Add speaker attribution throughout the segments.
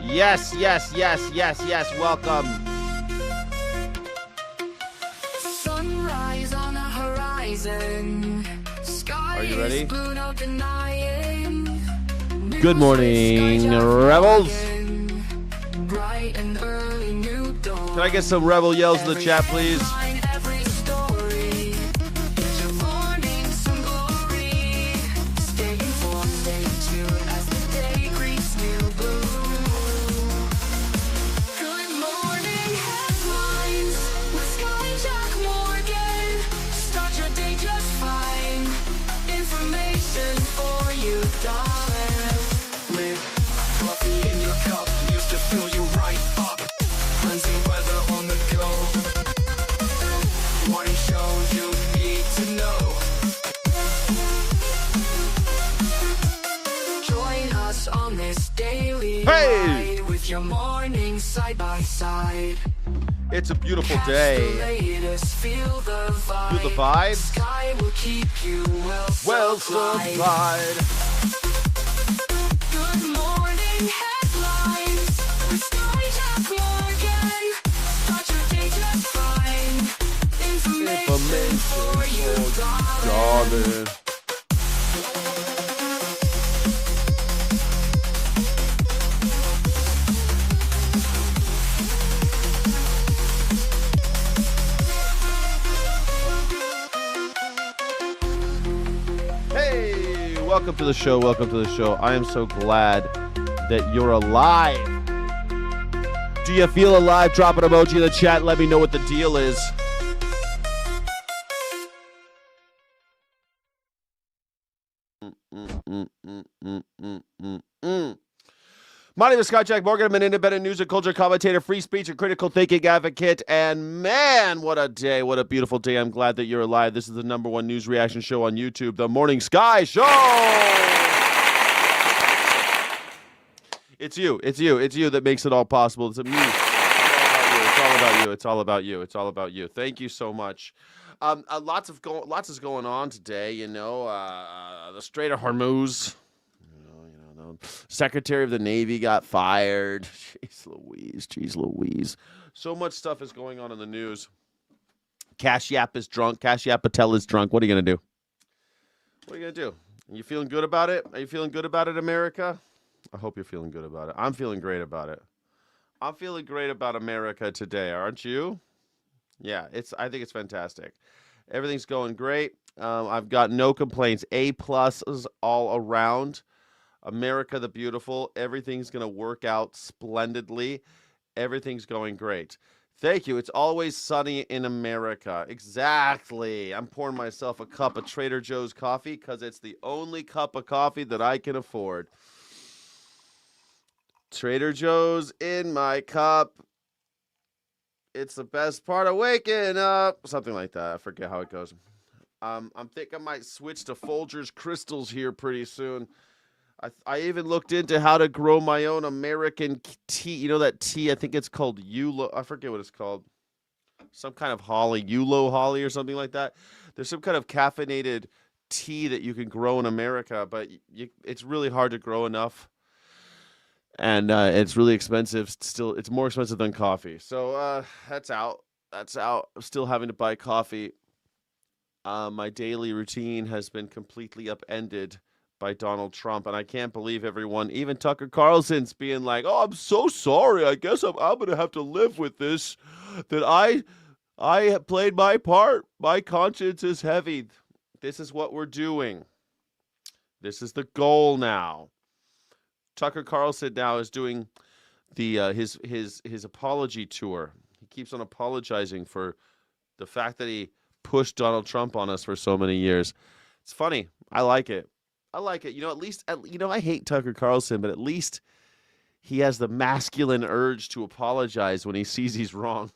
Speaker 1: Yes, yes, yes, yes, yes. Welcome.
Speaker 2: Sunrise on the horizon. Sky
Speaker 1: Are you ready?
Speaker 2: is blue, no denying.
Speaker 1: Good morning, rebels.
Speaker 2: Bright and early new dawn.
Speaker 1: Can I get some rebel yells in the chat, please?
Speaker 2: Every story. Your morning, some glory. Stay informed, stay tuned as the day greets new blue. Good morning headlines with Sky Jack Morgan. Start your day just fine. Information for you, darling. With coffee in your cup, used to fill you right up. Cleansing weather on the go. Morning show you need to know. Join us on this daily
Speaker 1: Hey!
Speaker 2: ride with your morning side by side.
Speaker 1: It's a beautiful
Speaker 2: Catch
Speaker 1: day.
Speaker 2: the latest, feel the vibe.
Speaker 1: Feel the vibe?
Speaker 2: Sky will keep you
Speaker 1: Well supplied.
Speaker 2: Good morning headlines with Sky Jack Morgan. Start your day just fine. Information for you, darling.
Speaker 1: Darling. Hey, welcome to the show. Welcome to the show. I am so glad that you're alive. Do you feel alive? Drop an emoji in the chat. Let me know what the deal is. My name is Scott Jack Morgan. I'm an independent news and culture commentator, free speech and critical thinking advocate. And man, what a day. What a beautiful day. I'm glad that you're alive. This is the #1 news reaction show on YouTube, The Morning Sky Show. It's you. It's you. It's you that makes it all possible. It's me. It's all about you. It's all about you. It's all about you. Thank you so much. Lots is going on today. You know, the Strait of Hormuz. Secretary of the Navy got fired. Jeez Louise. Jeez Louise. So much stuff is going on in the news. Cash Yap is drunk. Cash Yap Patel is drunk. What are you going to do? What are you going to do? Are you feeling good about it? Are you feeling good about it, America? I hope you're feeling good about it. I'm feeling great about it. I'm feeling great about America today, aren't you? Yeah, I think it's fantastic. Everything's going great. I've got no complaints. A+s all around. America the beautiful. Everything's going to work out splendidly. Everything's going great. Thank you. It's always sunny in America. Exactly. I'm pouring myself a cup of Trader Joe's coffee because it's the only cup of coffee that I can afford. Trader Joe's in my cup. It's the best part of waking up. Something like that. I forget how it goes. I think I might switch to Folgers Crystals here pretty soon. I even looked into how to grow my own American tea. You know that tea? I think it's called Yulo. I forget what it's called. Some kind of holly, Yulo holly or something like that. There's some kind of caffeinated tea that you can grow in America, but it's really hard to grow enough. And it's really expensive. Still, it's more expensive than coffee. So that's out. That's out. I'm still having to buy coffee. My daily routine has been completely upended by Donald Trump, and I can't believe everyone, even Tucker Carlson's being like, "Oh, I'm so sorry. I guess I'm going to have to live with this. That I have played my part. My conscience is heavy. This is what we're doing. This is the goal now." Tucker Carlson now is doing the his apology tour. He keeps on apologizing for the fact that he pushed Donald Trump on us for so many years. It's funny. I like it. I like it. You know, at least I hate Tucker Carlson, but at least he has the masculine urge to apologize when he sees he's wrong.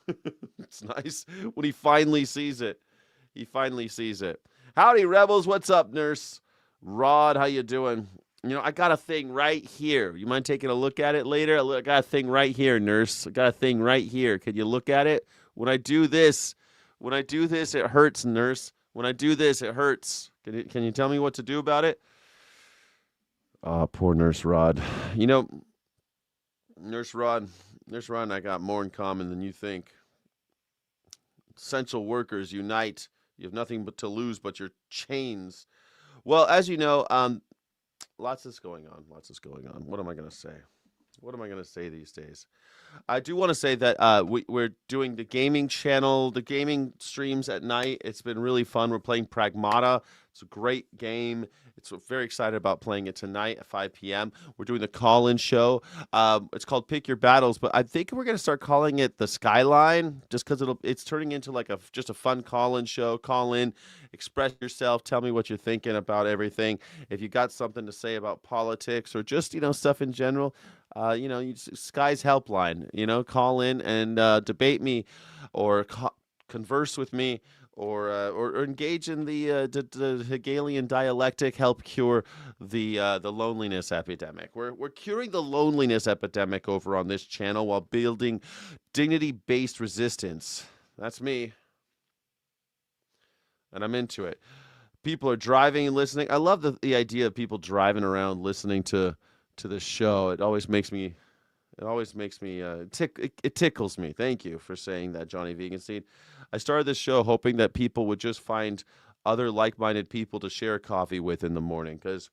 Speaker 1: It's nice when he finally sees it. He finally sees it. Howdy, rebels. What's up, Nurse Rod? How you doing? You know, I got a thing right here. You mind taking a look at it later? I got a thing right here, Nurse. I got a thing right here. Can you look at it? When I do this, it hurts, Nurse. When I do this, it hurts. Can you tell me what to do about it? Oh, poor Nurse Rod. You know, Nurse Ron, I got more in common than you think. Essential workers unite. You have nothing but to lose but your chains. Well, as you know, lots is going on. What am I going to say? What am I going to say these days? I do want to say that we're doing the gaming channel, the gaming streams at night. It's been really fun. We're playing Pragmata. It's a great game. It's very excited about playing it tonight at 5 p.m. We're doing the call-in show. It's called Pick Your Battles, but I think we're going to start calling it the Skyline just because it's turning into like just a fun call-in show. Call in, express yourself, tell me what you're thinking about everything. If you got something to say about politics or just, stuff in general, Sky's helpline, call in and debate me or converse with me or engage in the Hegelian dialectic, help cure the loneliness epidemic. We're curing the loneliness epidemic over on this channel while building dignity-based resistance. That's me. And I'm into it. People are driving and listening. I love the idea of people driving around listening to the show. It always makes me it tickles me. Thank you for saying that, Johnny Vegan Seed. I started this show hoping that people would just find other like-minded people to share coffee with in the morning, because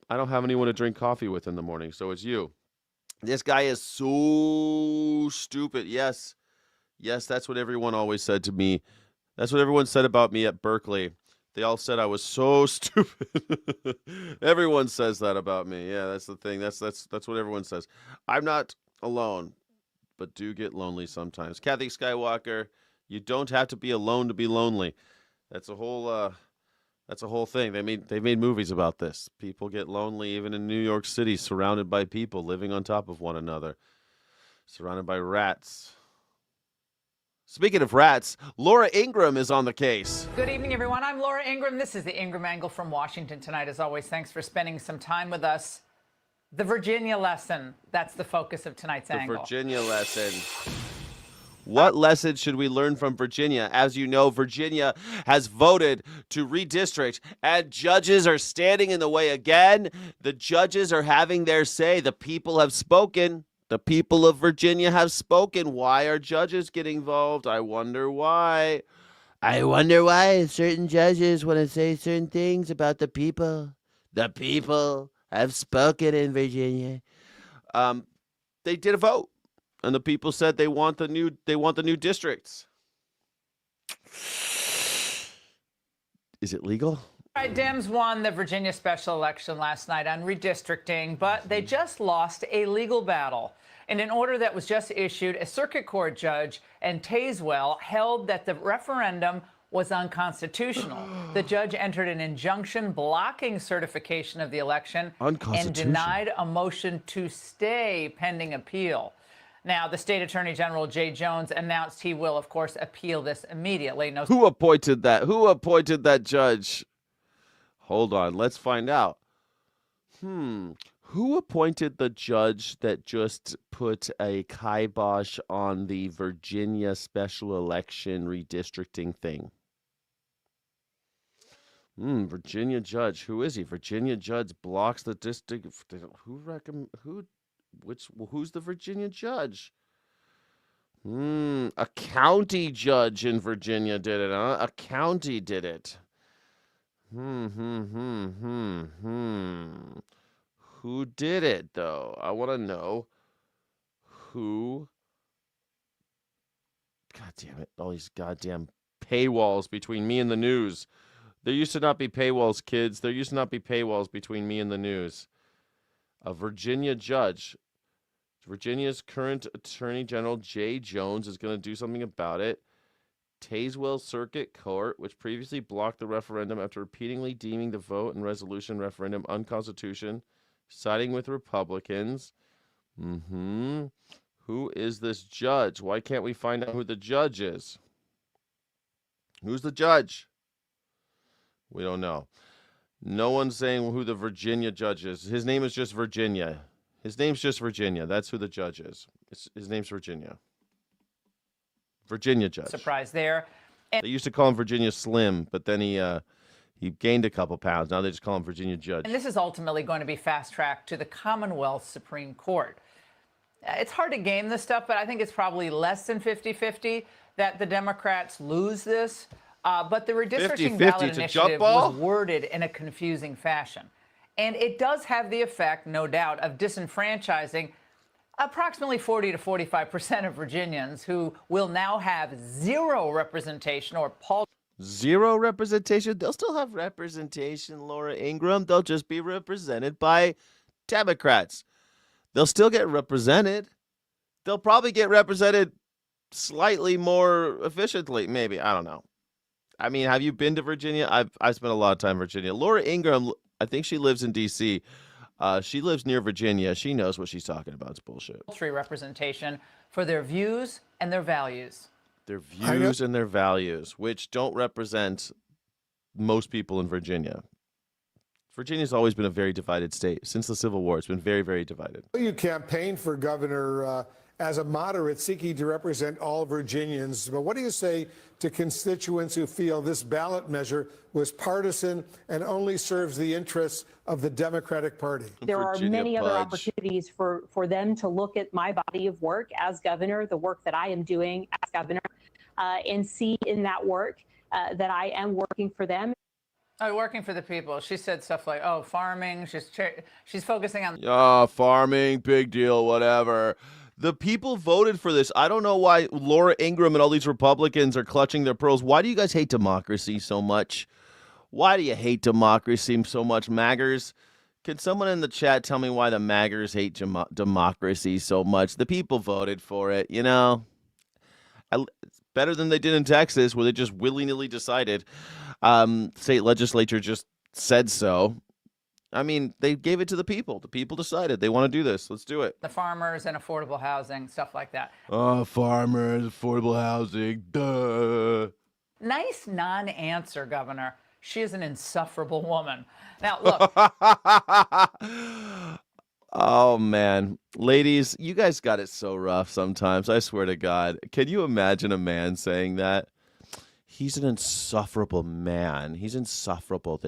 Speaker 1: I don't have anyone to drink coffee with in the morning, so it's you. This guy is so stupid. Yes, that's what everyone always said to me. That's what everyone said about me at Berkeley. They all said I was so stupid. Everyone says that about me. Yeah, that's the thing. That's what everyone says. I'm not alone, but do get lonely sometimes. Kathy Skywalker, you don't have to be alone to be lonely. That's a whole thing. They made movies about this. People get lonely even in New York City, surrounded by people living on top of one another, surrounded by rats. Speaking of rats, Laura Ingraham is on the case.
Speaker 3: Good evening, everyone. I'm Laura Ingraham. This is the Ingraham Angle from Washington tonight. As always, thanks for spending some time with us. The Virginia lesson, that's the focus of tonight's angle.
Speaker 1: The Virginia lesson. What lesson should we learn from Virginia? As you know, Virginia has voted to redistrict, and judges are standing in the way again. The judges are having their say. The people have spoken. The people of Virginia have spoken. Why are judges getting involved? I wonder why. I wonder why certain judges want to say certain things about the people. The people have spoken in Virginia. They did a vote, and the people said they want the new districts. Is it legal?
Speaker 3: All right, Dems won the Virginia special election last night on redistricting, but they just lost a legal battle. In an order that was just issued, a circuit court judge in Tazewell held that the referendum was unconstitutional. The judge entered an injunction blocking certification of the election and denied a motion to stay pending appeal. Now, the state attorney general, Jay Jones, announced he will, of course, appeal this immediately.
Speaker 1: Who appointed that? Who appointed that judge? Hold on, let's find out. Who appointed the judge that just put a kibosh on the Virginia special election redistricting thing? Virginia judge. Who is he? Virginia judge blocks the district. Who's the Virginia judge? A county judge in Virginia did it, huh? A county did it. Who did it, though? I want to know who. God damn it. All these goddamn paywalls between me and the news. There used to not be paywalls, kids. There used to not be paywalls between me and the news. A Virginia judge. Virginia's current Attorney General, Jay Jones, is going to do something about it. Tazewell Circuit Court, which previously blocked the referendum after repeatedly deeming the vote and resolution referendum unconstitutional, siding with Republicans. Who is this judge? Why can't we find out who the judge is? Who's the judge? We don't know. No one's saying who the Virginia judge is. His name is just Virginia. His name's just Virginia. That's who the judge is. His name's Virginia. Virginia judge.
Speaker 3: Surprise there.
Speaker 1: They used to call him Virginia Slim, but then he He gained a couple pounds. Now they just call him Virginia judge.
Speaker 3: And this is ultimately going to be fast-tracked to the Commonwealth Supreme Court. It's hard to game this stuff, but I think it's probably less than 50-50 that the Democrats lose this. But the redistricting
Speaker 1: 50-50,
Speaker 3: ballot
Speaker 1: it's a
Speaker 3: initiative
Speaker 1: jump ball?
Speaker 3: was worded in a confusing fashion. And it does have the effect, no doubt, of disenfranchising approximately 40 to 45% of Virginians who will now have zero representation or paltry.
Speaker 1: Zero representation? They'll still have representation, Laura Ingraham. They'll just be represented by Democrats. They'll still get represented. They'll probably get represented slightly more efficiently, maybe. I don't know. I mean, have you been to Virginia? I've spent a lot of time in Virginia. Laura Ingraham, I think she lives in D.C. She lives near Virginia. She knows what she's talking about. It's bullshit.
Speaker 3: Representation for their views and their values.
Speaker 1: Their views and their values, which don't represent most people in Virginia. Virginia's always been a very divided state. Since the Civil War, it's been very, very divided.
Speaker 4: You campaigned for governor as a moderate seeking to represent all Virginians. But what do you say to constituents who feel this ballot measure was partisan and only serves the interests of the Democratic Party?
Speaker 5: There
Speaker 1: Virginia
Speaker 5: are many other
Speaker 1: Pudge.
Speaker 5: opportunities for them to look at my body of work as governor, the work that I am doing as governor, and see in that work that I am working for them.
Speaker 3: Oh, working for the people. She said stuff like, "Oh, farming." She's focusing on.
Speaker 1: Farming, big deal, whatever. The people voted for this. I don't know why Laura Ingraham and all these Republicans are clutching their pearls. Why do you guys hate democracy so much? Why do you hate democracy so much, maggers? Can someone in the chat tell me why the maggers hate democracy so much? The people voted for it, you know. It's better than they did in Texas, where they just willy-nilly decided. State legislature just said so. I mean, they gave it to the people. The people decided they want to do this. Let's do it.
Speaker 3: The farmers and affordable housing, stuff like that.
Speaker 1: Oh, farmers, affordable housing, duh.
Speaker 3: Nice non-answer, Governor. She is an insufferable woman. Now, look.
Speaker 1: Oh, man. Ladies, you guys got it so rough sometimes. I swear to God. Can you imagine a man saying that? He's an insufferable man. He's insufferable.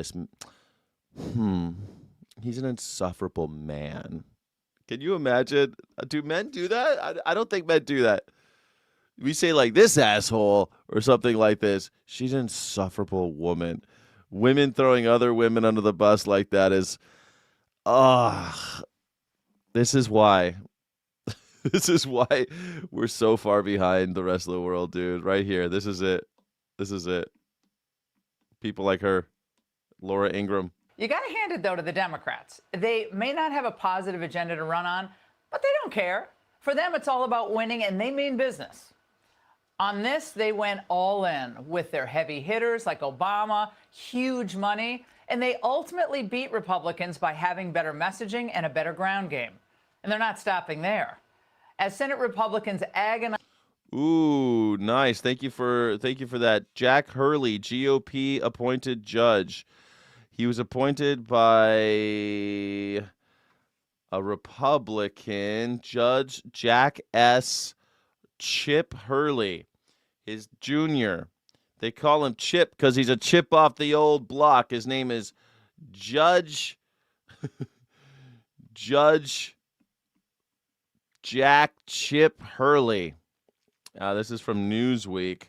Speaker 1: He's an insufferable man. Can you imagine? Do men do that? I don't think men do that. We say like this asshole or something like this. She's an insufferable woman. Women throwing other women under the bus like that is, this is why. This is why we're so far behind the rest of the world, dude. Right here. This is it. This is it. People like her, Laura Ingraham.
Speaker 3: You got to hand it, though, to the Democrats. They may not have a positive agenda to run on, but they don't care. For them, it's all about winning, and they mean business. On this, they went all in with their heavy hitters like Obama, huge money, and they ultimately beat Republicans by having better messaging and a better ground game. And they're not stopping there. As Senate Republicans agonize.
Speaker 1: Ooh, nice. Thank you for that. Jack Hurley, GOP appointed judge. He was appointed by a Republican, Judge Jack S. Chip Hurley, his junior. They call him Chip because he's a chip off the old block. His name is Judge Jack Chip Hurley. This is from Newsweek.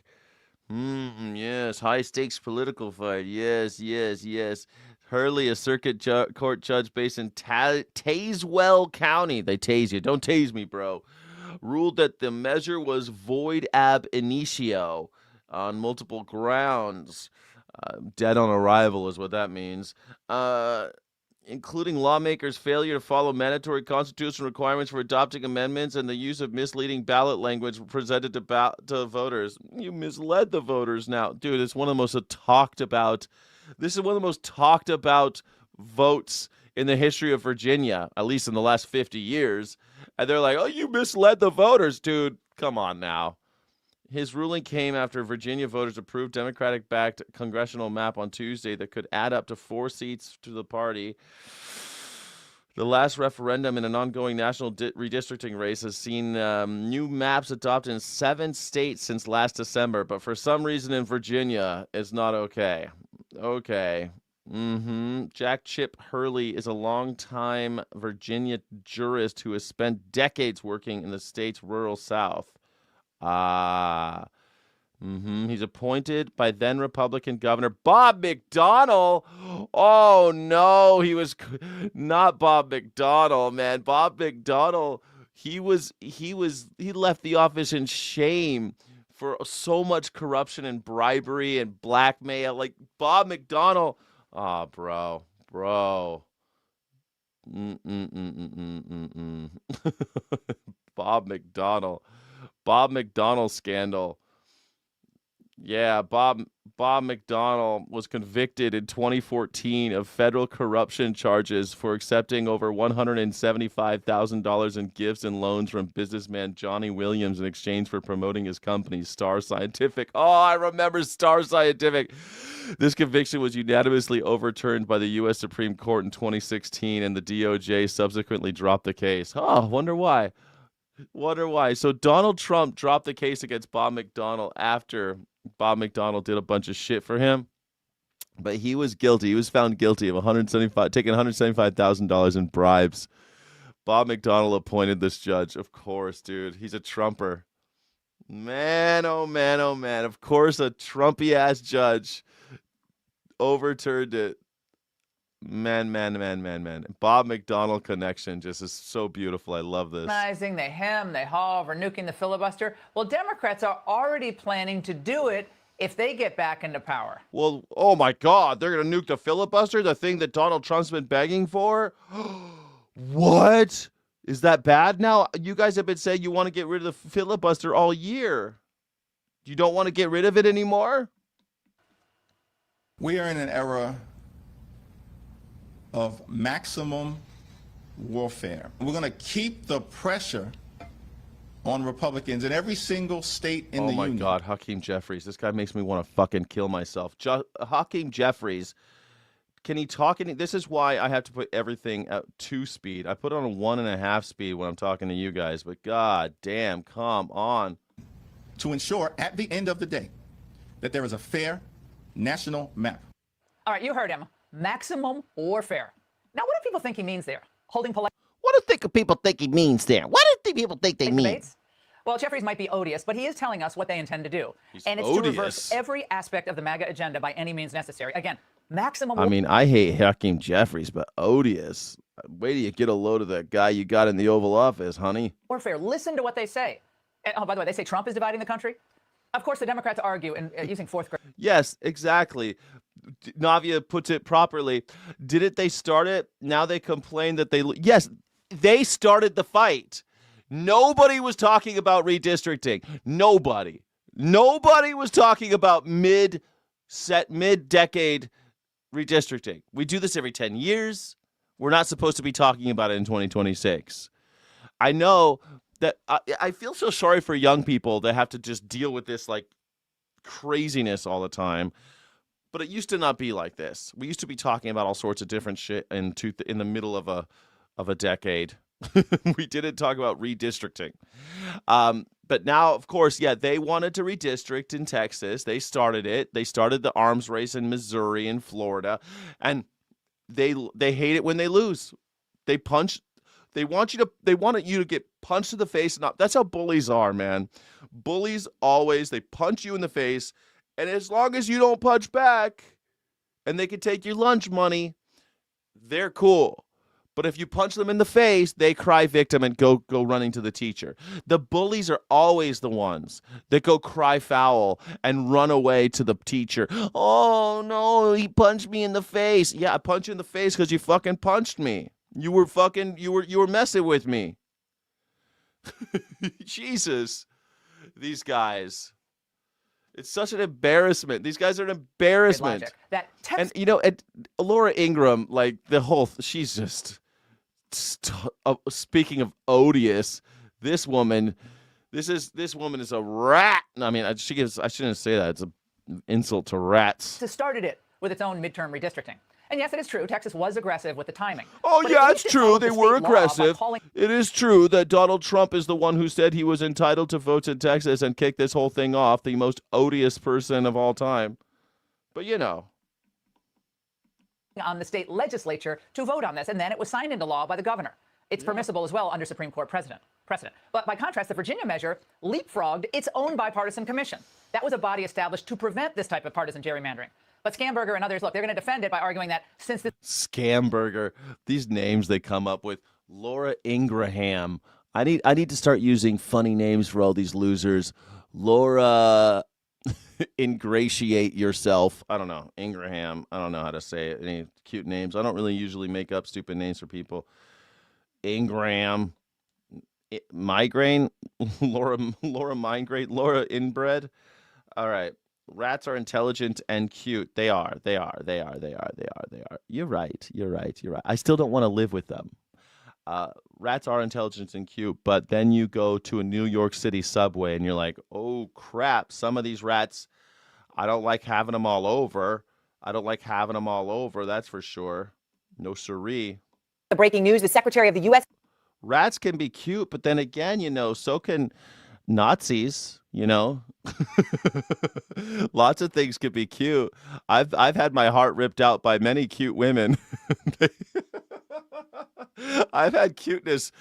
Speaker 1: Yes, high-stakes political fight. Yes. Hurley, a circuit court judge based in Tazewell County. They tase you. Don't tase me, bro. Ruled that the measure was void ab initio on multiple grounds. Dead on arrival is what that means. Including lawmakers' failure to follow mandatory constitutional requirements for adopting amendments and the use of misleading ballot language presented to voters. You misled the voters now. Dude, it's one of the most talked about. This is one of the most talked about votes in the history of Virginia, at least in the last 50 years. And they're like, oh, you misled the voters, dude. Come on now. His ruling came after Virginia voters approved Democratic-backed congressional map on Tuesday that could add up to 4 seats to the party. The last referendum in an ongoing national redistricting race has seen new maps adopted in 7 states since last December, but for some reason in Virginia, it's not okay. Okay. Jack Chip Hurley is a longtime Virginia jurist who has spent decades working in the state's rural South. He's appointed by then Republican Governor Bob McDonnell. Oh no, he was not Bob McDonnell, man. Bob McDonnell, he left the office in shame for so much corruption and bribery and blackmail. Like Bob McDonnell. Oh, bro. Bob McDonnell scandal. Yeah, Bob McDonnell was convicted in 2014 of federal corruption charges for accepting over $175,000 in gifts and loans from businessman Johnny Williams in exchange for promoting his company, Star Scientific. Oh, I remember Star Scientific. This conviction was unanimously overturned by the U.S. Supreme Court in 2016, and the DOJ subsequently dropped the case. Oh, wonder why. So Donald Trump dropped the case against Bob McDonnell after Bob McDonnell did a bunch of shit for him, but he was guilty. He was found guilty of taking $175,000 in bribes. Bob McDonnell appointed this judge. Of course, dude. He's a Trumper. Man, oh man, oh man. Of course, a Trumpy-ass judge overturned it. Man. Bob McDonnell connection just is so beautiful. I love this.
Speaker 3: They hem, they haw over nuking the filibuster. Well, Democrats are already planning to do it if they get back into power.
Speaker 1: Well, oh my God, they're going to nuke the filibuster, the thing that Donald Trump's been begging for? What? Is that bad now? You guys have been saying you want to get rid of the filibuster all year. You don't want to get rid of it anymore?
Speaker 6: We are in an era of maximum warfare. We're going to keep the pressure on Republicans in every single state in the union. Oh my
Speaker 1: God, Hakeem Jeffries. This guy makes me want to fucking kill myself. Hakeem Jeffries, can he talk? This is why I have to put everything at 2 speed. I put it on a 1.5 speed when I'm talking to you guys, but God damn, come on.
Speaker 6: To ensure at the end of the day that there is a fair national map.
Speaker 3: All right, you heard him. Maximum warfare. Now, what do people think he means there? Holding polite.
Speaker 1: What do people think he means there? What do people think they mean?
Speaker 3: Debates? Well, Jeffries might be odious, but he is telling us what they intend to do. And it's
Speaker 1: odious.
Speaker 3: to reverse every aspect of the MAGA agenda by any means necessary. Again, maximum.
Speaker 1: I mean, I hate Hakeem Jeffries, but odious. Wait till you get a load of that guy you got in the Oval Office, honey.
Speaker 3: Warfare. Listen to what they say. And, oh, by the way, they say Trump is dividing the country. Of course, the Democrats argue in using fourth grade.
Speaker 1: Yes, exactly. Navia puts it properly. Didn't they start it? Now they complain that yes, they started the fight. Nobody was talking about redistricting. Nobody was talking about mid-decade redistricting. We do this every 10 years. We're not supposed to be talking about it in 2026. I know that I feel so sorry for young people that have to just deal with this like craziness all the time. But it used to not be like this. We used to be talking about all sorts of different shit in the middle of a decade. We didn't talk about redistricting. But now, of course, yeah, they wanted to redistrict in Texas. They started it. They started the arms race in Missouri and Florida. And they hate it when they lose. They want you to get punched in the face. That's how bullies are, man. Bullies always, they punch you in the face. And as long as you don't punch back and they can take your lunch money, they're cool. But if you punch them in the face, they cry victim and go running to the teacher. The bullies are always the ones that go cry foul and run away to the teacher. Oh, no, he punched me in the face. Yeah, I punched you in the face because you fucking punched me. You were messing with me. Jesus. These guys. It's such an embarrassment. These guys are an embarrassment. And, and Laura Ingraham, like, she's just, speaking of odious, this woman is a rat. I mean, I shouldn't say that. It's an insult to rats.
Speaker 3: It started it with its own midterm redistricting. And yes, it is true, Texas was aggressive with the timing.
Speaker 1: Oh, yeah, it's true. They were aggressive. It is true that Donald Trump is the one who said he was entitled to votes in Texas and kicked this whole thing off, the most odious person of all time. But,
Speaker 3: on the state legislature to vote on this, and then it was signed into law by the governor. It's permissible as well under Supreme Court precedent. But by contrast, the Virginia measure leapfrogged its own bipartisan commission. That was a body established to prevent this type of partisan gerrymandering. But Scamberger and others, look, they're going to defend it by arguing that since the
Speaker 1: Scamberger, these names they come up with. Laura Ingraham. I need to start using funny names for all these losers. Laura Ingratiate Yourself. I don't know. Ingraham. I don't know how to say it. Any cute names. I don't really usually make up stupid names for people. Ingram. Migraine. Laura Migraine. Laura Inbred. All right. Rats are intelligent and cute. They are. You're right. I still don't want to live with them. Rats are intelligent and cute, but then you go to a New York City subway and you're like, oh crap, some of these rats, I don't like having them all over. That's for sure. No siree.
Speaker 7: The breaking news, the Secretary of the U.S.
Speaker 1: Rats can be cute, but then again, so can Nazis, Lots of things could be cute. I've had my heart ripped out by many cute women. I've had cuteness.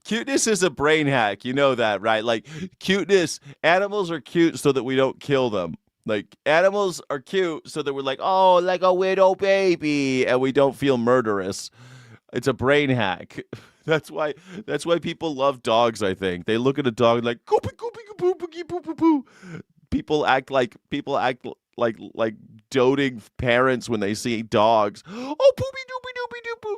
Speaker 1: Cuteness is a brain hack. You know that, right? Like cuteness, animals are cute so that we don't kill them. Like animals are cute so that we're like, oh, like a widow baby, and we don't feel murderous. It's a brain hack. That's why people love dogs, I think. They look at a dog like goopy goopy poo poo poo poo poo. People act like doting parents when they see dogs. Oh, poopy doopy doopy doopoo.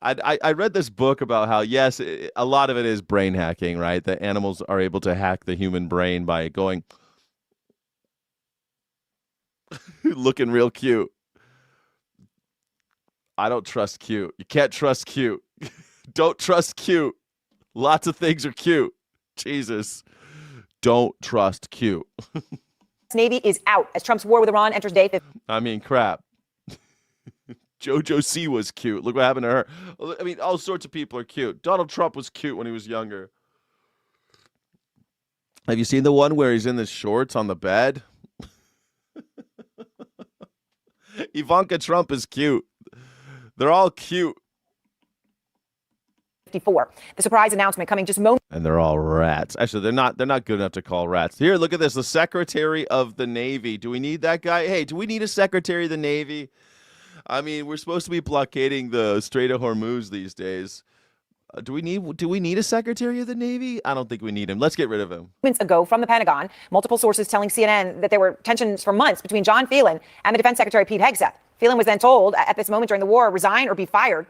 Speaker 1: I read this book about how, yes, a lot of it is brain hacking, right? The animals are able to hack the human brain by going looking real cute. I don't trust cute. You can't trust cute. Don't trust cute. Lots of things are cute. Jesus. Don't trust cute.
Speaker 7: Navy is out as Trump's war with Iran enters day 50.
Speaker 1: I mean, crap. JoJo C was cute. Look what happened to her. I mean, all sorts of people are cute. Donald Trump was cute when he was younger. Have you seen the one where he's in the shorts on the bed? Ivanka Trump is cute. They're all cute.
Speaker 7: 54. The surprise announcement coming just moments.
Speaker 1: And they're all rats. Actually, they're not good enough to call rats. Here, look at this. The Secretary of the Navy. Do we need that guy? Hey, do we need a Secretary of the Navy? I mean, we're supposed to be blockading the Strait of Hormuz these days. Do we need a Secretary of the Navy? I don't think we need him. Let's get rid of him.
Speaker 7: Moments ago from the Pentagon, multiple sources telling CNN that there were tensions for months between John Phelan and the Defense Secretary Pete Hegseth. Phelan was then told at this moment during the war, resign or be fired.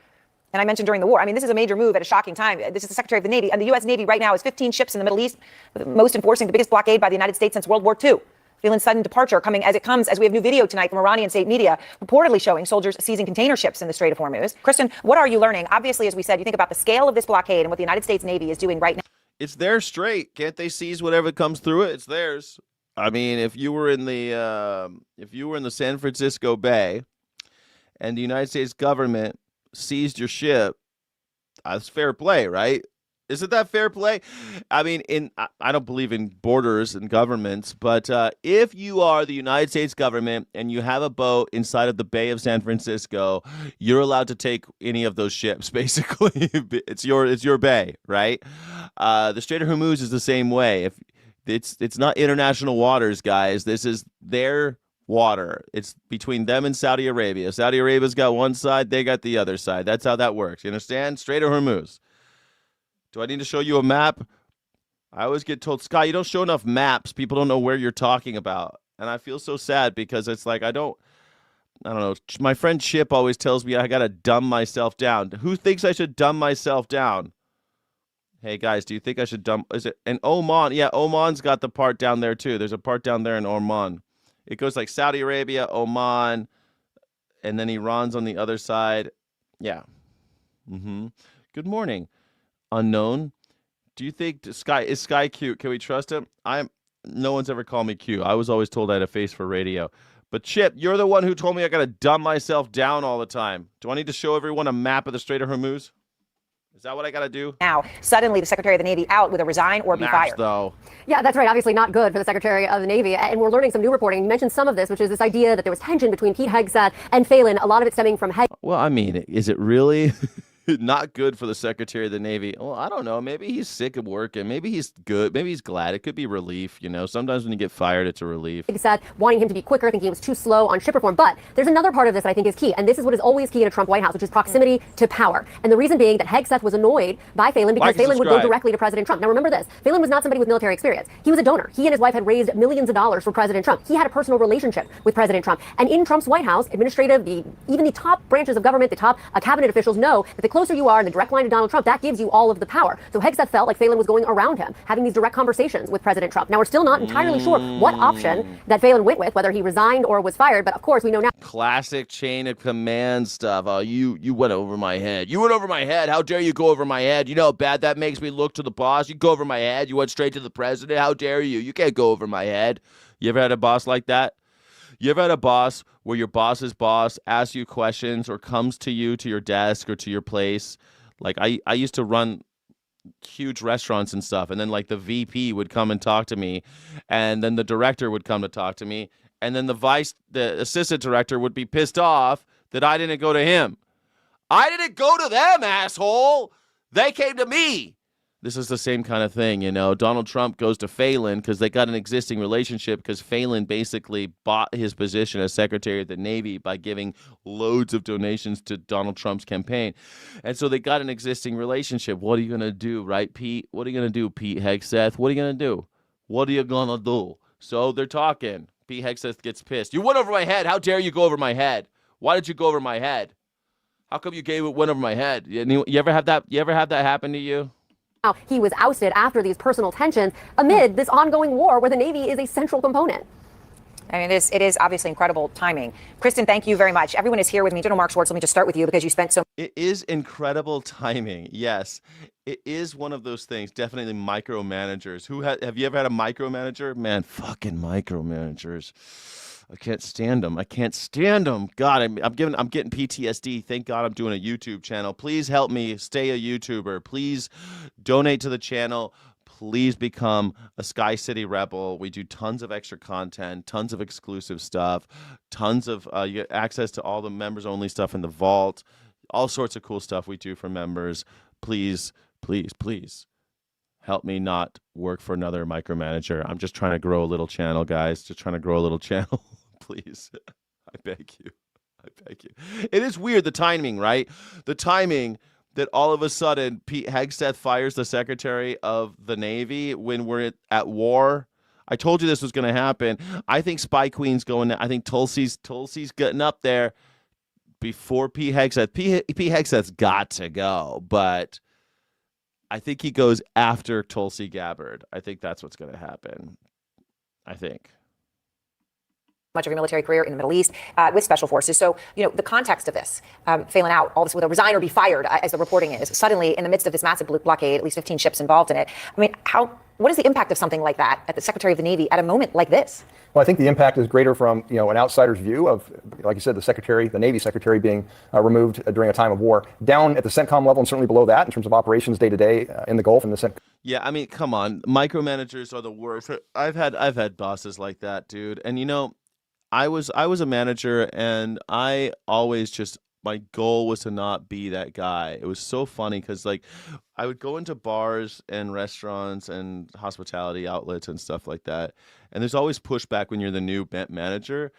Speaker 7: And I mentioned during the war. I mean, this is a major move at a shocking time. This is the Secretary of the Navy. And the U.S. Navy right now has 15 ships in the Middle East, most enforcing the biggest blockade by the United States since World War II. Phelan's sudden departure coming as it comes, as we have new video tonight from Iranian state media reportedly showing soldiers seizing container ships in the Strait of Hormuz. Kristen, what are you learning? Obviously, as we said, you think about the scale of this blockade and what the United States Navy is doing right now.
Speaker 1: It's their strait. Can't they seize whatever comes through it? It's theirs. I mean, if you were in the San Francisco Bay and the United States government seized your ship, that's fair play, right? Isn't that fair play? I mean, I don't believe in borders and governments, but if you are the United States government and you have a boat inside of the Bay of San Francisco, you're allowed to take any of those ships, basically. It's your bay, right? The Strait of Hormuz is the same way. If it's not international waters, guys. This is their water. It's between them and Saudi Arabia. Saudi Arabia's got one side, they got the other side. That's how that works. You understand? Strait of Hormuz. Do I need to show you a map? I always get told, Scott, you don't show enough maps. People don't know where you're talking about. And I feel so sad because it's like I don't know. My friend Chip always tells me I got to dumb myself down. Who thinks I should dumb myself down? Hey, guys, do you think I should dumb? Is it in Oman? Yeah, Oman's got the part down there, too. There's a part down there in Oman. It goes like Saudi Arabia, Oman, and then Iran's on the other side. Yeah. Good morning. Unknown. Do you think is Sky cute? Can we trust him? No one's ever called me cute. I was always told I had a face for radio. But Chip, you're the one who told me I got to dumb myself down all the time. Do I need to show everyone a map of the Strait of Hormuz? Is that what I got to do?
Speaker 7: Now, suddenly the Secretary of the Navy out with a resign or be
Speaker 1: Max,
Speaker 7: fired.
Speaker 1: though.
Speaker 8: Yeah, that's right. Obviously not good for the Secretary of the Navy. And we're learning some new reporting. You mentioned some of this, which is this idea that there was tension between Pete Hegseth and Phelan, a lot of it stemming from
Speaker 1: Well, I mean, is it really not good for the Secretary of the Navy? Well, I don't know. Maybe he's sick of working. Maybe he's good. Maybe he's glad. It could be relief. You know, sometimes when you get fired, it's a relief.
Speaker 8: Hegseth wanting him to be quicker, thinking he was too slow on ship reform. But there's another part of this that I think is key. And this is what is always key in a Trump White House, which is proximity to power. And the reason being that Hegseth was annoyed by Phelan because Phelan would go directly to President Trump. Now, remember this. Phelan was not somebody with military experience. He was a donor. He and his wife had raised millions of dollars for President Trump. He had a personal relationship with President Trump. And in Trump's White House, even the top branches of government, the top cabinet officials know that the closer you are in the direct line to Donald Trump, that gives you all of the power. So Hegseth felt like Phelan was going around him, having these direct conversations with President Trump. Now, we're still not entirely sure what option that Phelan went with, whether he resigned or was fired. But of course, we know now.
Speaker 1: Classic chain of command stuff. Oh, you went over my head. You went over my head. How dare you go over my head? You know how bad that makes me look to the boss? You go over my head. You went straight to the president. How dare you? You can't go over my head. You ever had a boss like that? You ever had a boss where your boss's boss asks you questions or comes to you to your desk or to your place? Like I used to run huge restaurants and stuff, and then like the VP would come and talk to me, and then the director would come to talk to me, and then the assistant director would be pissed off that I didn't go to him. I didn't go to them, asshole. They came to me. This is the same kind of thing, you know. Donald Trump goes to Phelan because they got an existing relationship because Phelan basically bought his position as Secretary of the Navy by giving loads of donations to Donald Trump's campaign. And so they got an existing relationship. What are you going to do, right, Pete? What are you going to do, Pete Hegseth? What are you going to do? What are you going to do? So they're talking. Pete Hegseth gets pissed. You went over my head. How dare you go over my head? Why did you go over my head? How come you went over my head? You ever have that happen to you?
Speaker 8: Now, he was ousted after these personal tensions amid this ongoing war where the Navy is a central component.
Speaker 7: I mean, it is obviously incredible timing. Kristen, thank you very much. Everyone is here with me. General Mark Schwartz, let me just start with you because you spent so.
Speaker 1: It is incredible timing. Yes, it is one of those things. Definitely micromanagers. Have you ever had a micromanager? Man, fucking micromanagers. I can't stand them. God, I'm getting PTSD. Thank God I'm doing a YouTube channel. Please help me stay a YouTuber. Please donate to the channel. Please become a Sky City Rebel. We do tons of extra content, tons of exclusive stuff, tons of you get access to all the members only stuff in the vault, all sorts of cool stuff we do for members. Please, please, please help me not work for another micromanager. I'm just trying to grow a little channel, guys. Just trying to grow a little channel. Please. I beg you. It is weird, the timing, right? The timing that all of a sudden Pete Hegseth fires the Secretary of the Navy when we're at war. I told you this was going to happen. I think Spy Queen's going. I think Tulsi's getting up there before Pete Hegseth. Pete Hegseth's got to go, but I think he goes after Tulsi Gabbard. I think that's what's going to happen. I think.
Speaker 7: Much of your military career in the Middle East with special forces. So, you know, the context of this, Phelan out, all this with a resign or be fired, as the reporting is, suddenly in the midst of this massive blockade, at least 15 ships involved in it. I mean, what is the impact of something like that at the Secretary of the Navy at a moment like this?
Speaker 9: Well, I think the impact is greater from, you know, an outsider's view of, like you said, the Navy Secretary being removed during a time of war. Down at the CENTCOM level and certainly below that in terms of operations day to day in the Gulf and the CENTCOM.
Speaker 1: Yeah, I mean, come on, micromanagers are the worst. I've had bosses like that, dude, and you know. I was a manager, and I always just, my goal was to not be that guy. It was so funny because, like, I would go into bars and restaurants and hospitality outlets and stuff like that, and there's always pushback when you're the new manager.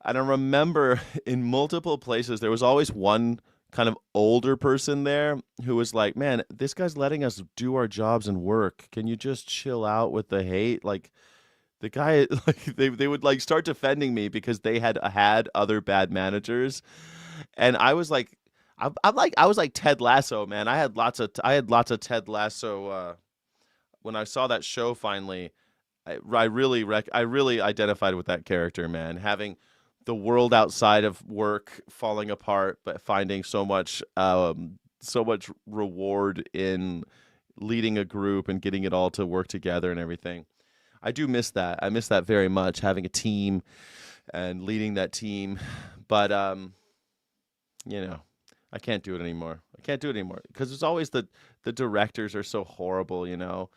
Speaker 1: And I remember in multiple places, there was always one kind of older person there who was like, man, this guy's letting us do our jobs and work. Can you just chill out with the hate? Like, the guy, like they would like start defending me because they had other bad managers, and I was like, I was like Ted Lasso, man. I had lots of Ted Lasso. When I saw that show finally, I really identified with that character, man. Having the world outside of work falling apart, but finding so much reward in leading a group and getting it all to work together and everything. I do miss that. I miss that very much, having a team and leading that team. But, you know, I can't do it anymore. I can't do it anymore because there's always the directors are so horrible, you know.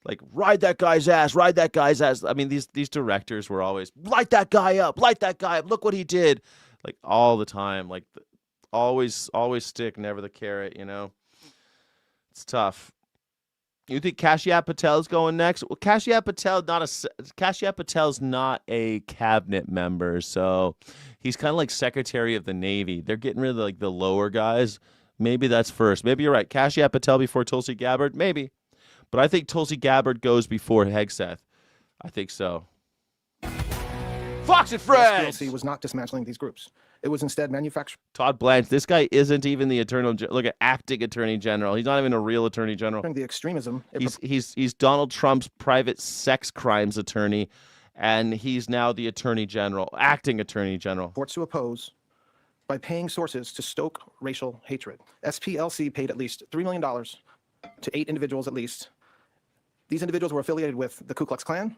Speaker 1: Like, ride that guy's ass, ride that guy's ass. I mean, these directors were always, light that guy up, look what he did. Like, all the time. Like, always stick, never the carrot, you know. It's tough. You think Kashyap Patel's going next? Well, Kashyap Patel's not a cabinet member, so he's kind of like Secretary of the Navy. They're getting rid of like the lower guys. Maybe that's first. Maybe you're right. Kashyap Patel before Tulsi Gabbard? Maybe. But I think Tulsi Gabbard goes before Hegseth. I think so. Fox and Friends!
Speaker 10: The SPLC was not dismantling these groups. It was instead manufacturing.
Speaker 1: Todd Blanche, this guy isn't even the look at acting attorney general. He's not even a real attorney general.
Speaker 10: The extremism.
Speaker 1: He's Donald Trump's private sex crimes attorney, and he's now the attorney general, acting attorney general.
Speaker 10: Purports to oppose by paying sources to stoke racial hatred. SPLC paid at least $3 million to 8 individuals at least. These individuals were affiliated with the Ku Klux Klan,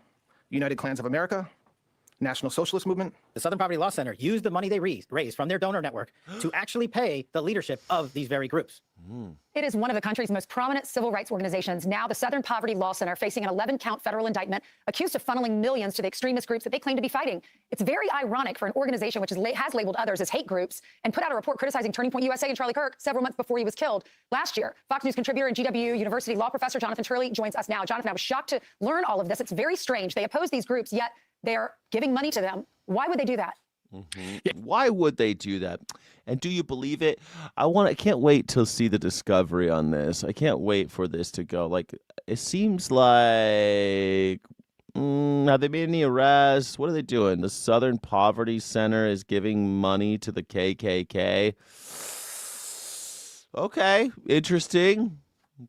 Speaker 10: United Klans of America, National Socialist Movement.
Speaker 11: The Southern Poverty Law Center used the money they raised from their donor network to actually pay the leadership of these very groups.
Speaker 7: It is one of the country's most prominent civil rights organizations. Now the Southern Poverty Law Center facing an 11-count federal indictment, accused of funneling millions to the extremist groups that they claim to be fighting. It's very ironic for an organization which has labeled others as hate groups and put out a report criticizing Turning Point USA and Charlie Kirk several months before he was killed last year. Fox News contributor and GW University law professor Jonathan Turley joins us now. Jonathan, I was shocked to learn all of this. It's very strange. They oppose these groups, yet they're giving money to them. Why would they do that?
Speaker 1: Why would they do that? And do you believe it? I can't wait to see the discovery on this. I can't wait for this to go. Like, it seems like, have they made any arrests? What are they doing? The Southern Poverty Center is giving money to the KKK. Okay, interesting.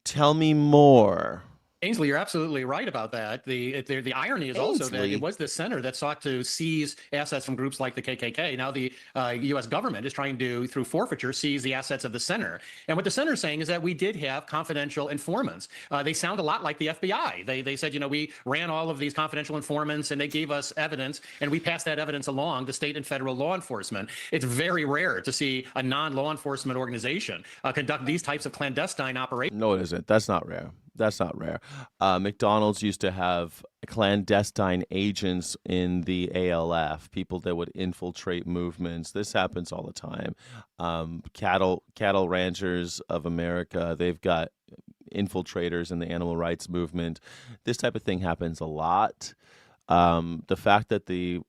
Speaker 1: Tell me more.
Speaker 12: Ainsley, you're absolutely right about that. The irony is also that it was the center that sought to seize assets from groups like the KKK. Now the U.S. government is trying to, through forfeiture, seize the assets of the center. And what the center is saying is that we did have confidential informants. They sound a lot like the FBI. They said, you know, we ran all of these confidential informants and they gave us evidence and we passed that evidence along to state and federal law enforcement. It's very rare to see a non-law enforcement organization conduct these types of clandestine operations.
Speaker 1: No, it isn't. That's not rare. That's not rare. McDonald's used to have clandestine agents in the ALF, people that would infiltrate movements. This happens all the time. Cattle ranchers of America, they've got infiltrators in the animal rights movement. This type of thing happens a lot. The fact that they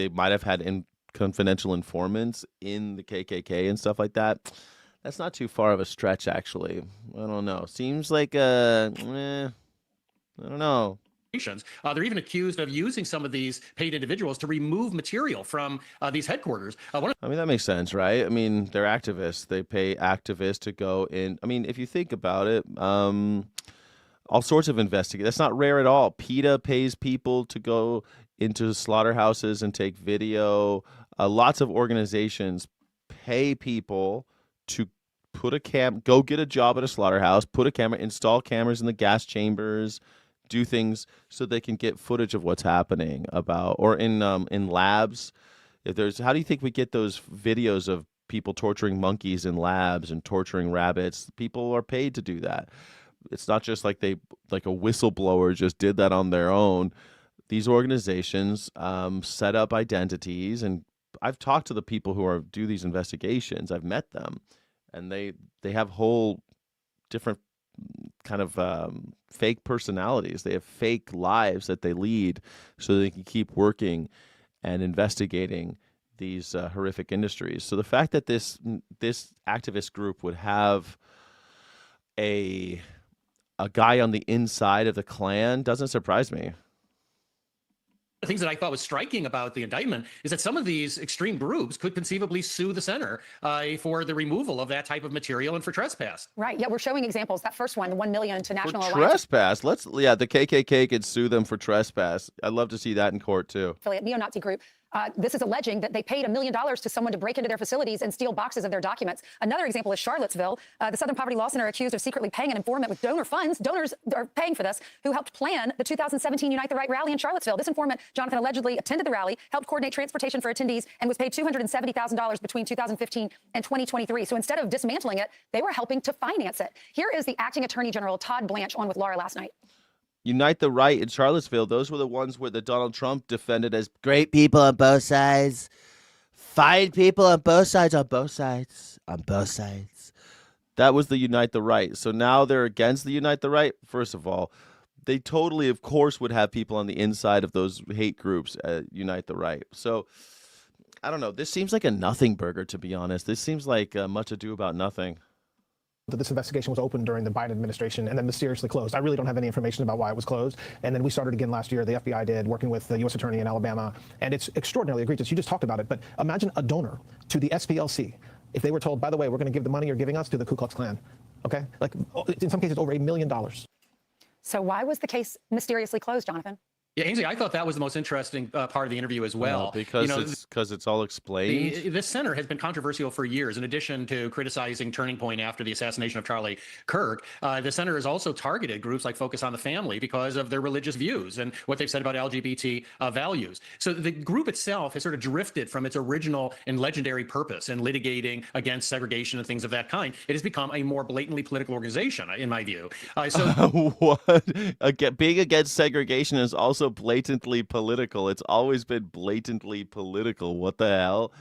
Speaker 1: might have had confidential informants in the KKK and stuff like that, that's not too far of a stretch, actually. I don't know. Seems like I don't know.
Speaker 12: They're even accused of using some of these paid individuals to remove material from these headquarters. I
Speaker 1: mean, that makes sense, right? I mean, they're activists. They pay activists to go in. I mean, if you think about it, all sorts of investigators. That's not rare at all. PETA pays people to go into slaughterhouses and take video. Lots of organizations pay people to put go get a job at a slaughterhouse, put a camera, install cameras in the gas chambers, do things so they can get footage of what's happening or in labs. How do you think we get those videos of people torturing monkeys in labs and torturing rabbits? People are paid to do that. It's not just like a whistleblower just did that on their own. These organizations set up identities, and I've talked to the people who do these investigations. I've met them, and they have whole different kind of fake personalities. They have fake lives that they lead so they can keep working and investigating these horrific industries. So the fact that this activist group would have a guy on the inside of the Klan doesn't surprise me.
Speaker 12: The things that I thought was striking about the indictment is that some of these extreme groups could conceivably sue the center for the removal of that type of material and for trespass.
Speaker 7: Right. Yeah, we're showing examples. That first one, the 1 million to National Alliance.
Speaker 1: Trespass. The KKK could sue them for trespass. I'd love to see that in court too.
Speaker 7: Affiliate neo-Nazi group This is alleging that they paid $1 million to someone to break into their facilities and steal boxes of their documents. Another example is Charlottesville. The Southern Poverty Law Center accused of secretly paying an informant with donor funds. Donors are paying for this, who helped plan the 2017 Unite the Right rally in Charlottesville. This informant, Jonathan, allegedly attended the rally, helped coordinate transportation for attendees, and was paid $270,000 between 2015 and 2023. So instead of dismantling it, they were helping to finance it. Here is the acting Attorney General Todd Blanche on with Laura last night.
Speaker 1: Unite the Right in Charlottesville, those were the ones where the Donald Trump defended as great people on both sides, fine people on both sides, on both sides, on both sides. That was the Unite the Right. So now they're against the Unite the Right. First of all, they totally, of course, would have people on the inside of those hate groups Unite the Right. So I don't know. This seems like a nothing burger, to be honest. This seems like much ado about nothing.
Speaker 10: That this investigation was opened during the Biden administration and then mysteriously closed. I really don't have any information about why it was closed. And then we started again last year. The FBI did, working with the U.S. Attorney in Alabama. And it's extraordinarily egregious. You just talked about it. But imagine a donor to the SPLC if they were told, by the way, we're going to give the money you're giving us to the Ku Klux Klan. OK, like in some cases over $1 million.
Speaker 7: So why was the case mysteriously closed, Jonathan?
Speaker 12: Yeah, Ainsley, I thought that was the most interesting part of the interview as well.
Speaker 1: Because it's all explained.
Speaker 12: This center has been controversial for years. In addition to criticizing Turning Point after the assassination of Charlie Kirk, the center has also targeted groups like Focus on the Family because of their religious views and what they've said about LGBT values. So the group itself has sort of drifted from its original and legendary purpose in litigating against segregation and things of that kind. It has become a more blatantly political organization, in my view.
Speaker 1: What? Being against segregation is also blatantly political. It's always been blatantly political. What the hell?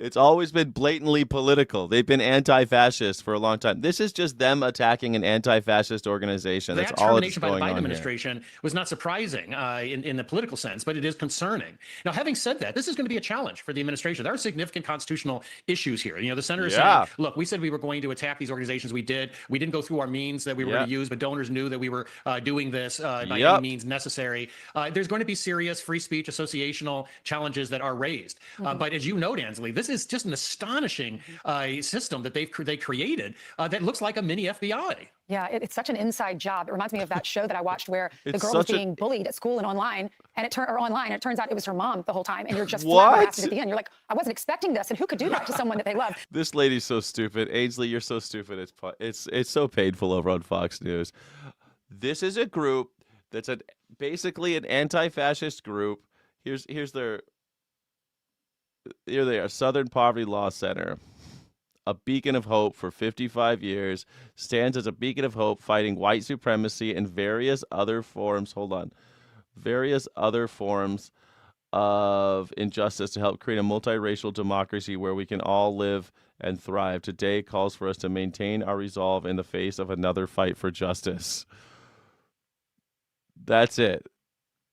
Speaker 1: It's always been blatantly political. They've been anti-fascist for a long time. This is just them attacking an anti-fascist organization. That's all that's going on here.
Speaker 12: By the Biden administration was not surprising in the political sense, but it is concerning. Now, having said that, this is going to be a challenge for the administration. There are significant constitutional issues here. You know, the senator is saying, look, we said we were going to attack these organizations. We did. We didn't go through our means that we were going to use, but donors knew that we were doing this by any means necessary. There's going to be serious free speech associational challenges that are raised. But as you note, Ansley, this is just an astonishing system that they created that looks like a mini FBI.
Speaker 7: Yeah, it's such an inside job. It reminds me of that show that I watched where the girl was being bullied at school and online, and it turns out it was her mom the whole time, and you're just flabbergasted at the end. You're like, I wasn't expecting this, and who could do that to someone that they love?
Speaker 1: This lady's so stupid. Ainsley, you're so stupid. It's so painful over on Fox News. This is a group that's basically an anti-fascist group. Here they are, Southern Poverty Law Center, a beacon of hope for 55 years, stands as a beacon of hope fighting white supremacy and various other forms of injustice to help create a multiracial democracy where we can all live and thrive. Today calls for us to maintain our resolve in the face of another fight for justice. That's it.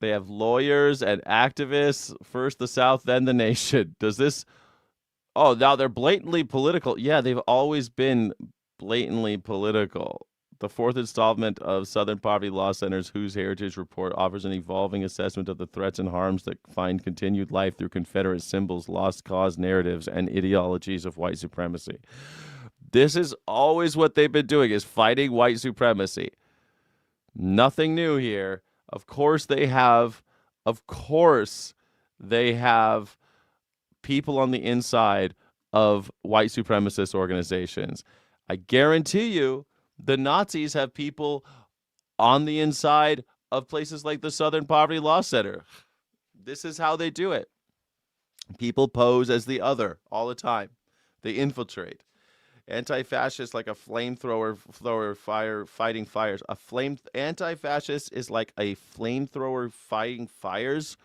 Speaker 1: They have lawyers and activists, first the South, then the nation. Now they're blatantly political. Yeah, they've always been blatantly political. The fourth installment of Southern Poverty Law Center's Whose Heritage Report offers an evolving assessment of the threats and harms that find continued life through Confederate symbols, lost cause narratives, and ideologies of white supremacy. This is always what they've been doing, is fighting white supremacy. Nothing new here. Of course they have people on the inside of white supremacist organizations. I guarantee you the Nazis have people on the inside of places like the Southern Poverty Law Center. This is how they do it. People pose as the other all the time. They infiltrate. Anti-fascist like a flamethrower fighting fires. Anti-fascist is like a flamethrower fighting fires.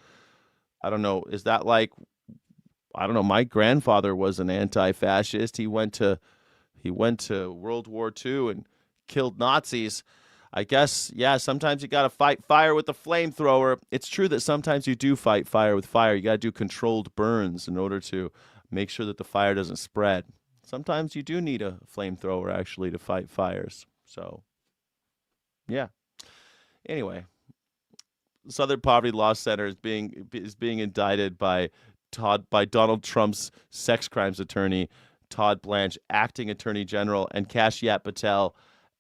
Speaker 1: I don't know. Is that like, I don't know. My grandfather was an anti-fascist. He went to World War II and killed Nazis. I guess, yeah, sometimes you got to fight fire with a flamethrower. It's true that sometimes you do fight fire with fire. You got to do controlled burns in order to make sure that the fire doesn't spread. Sometimes you do need a flamethrower, actually, to fight fires. So, yeah. Anyway, Southern Poverty Law Center is being indicted by Donald Trump's sex crimes attorney, Todd Blanche, acting attorney general, and Kashyap Patel,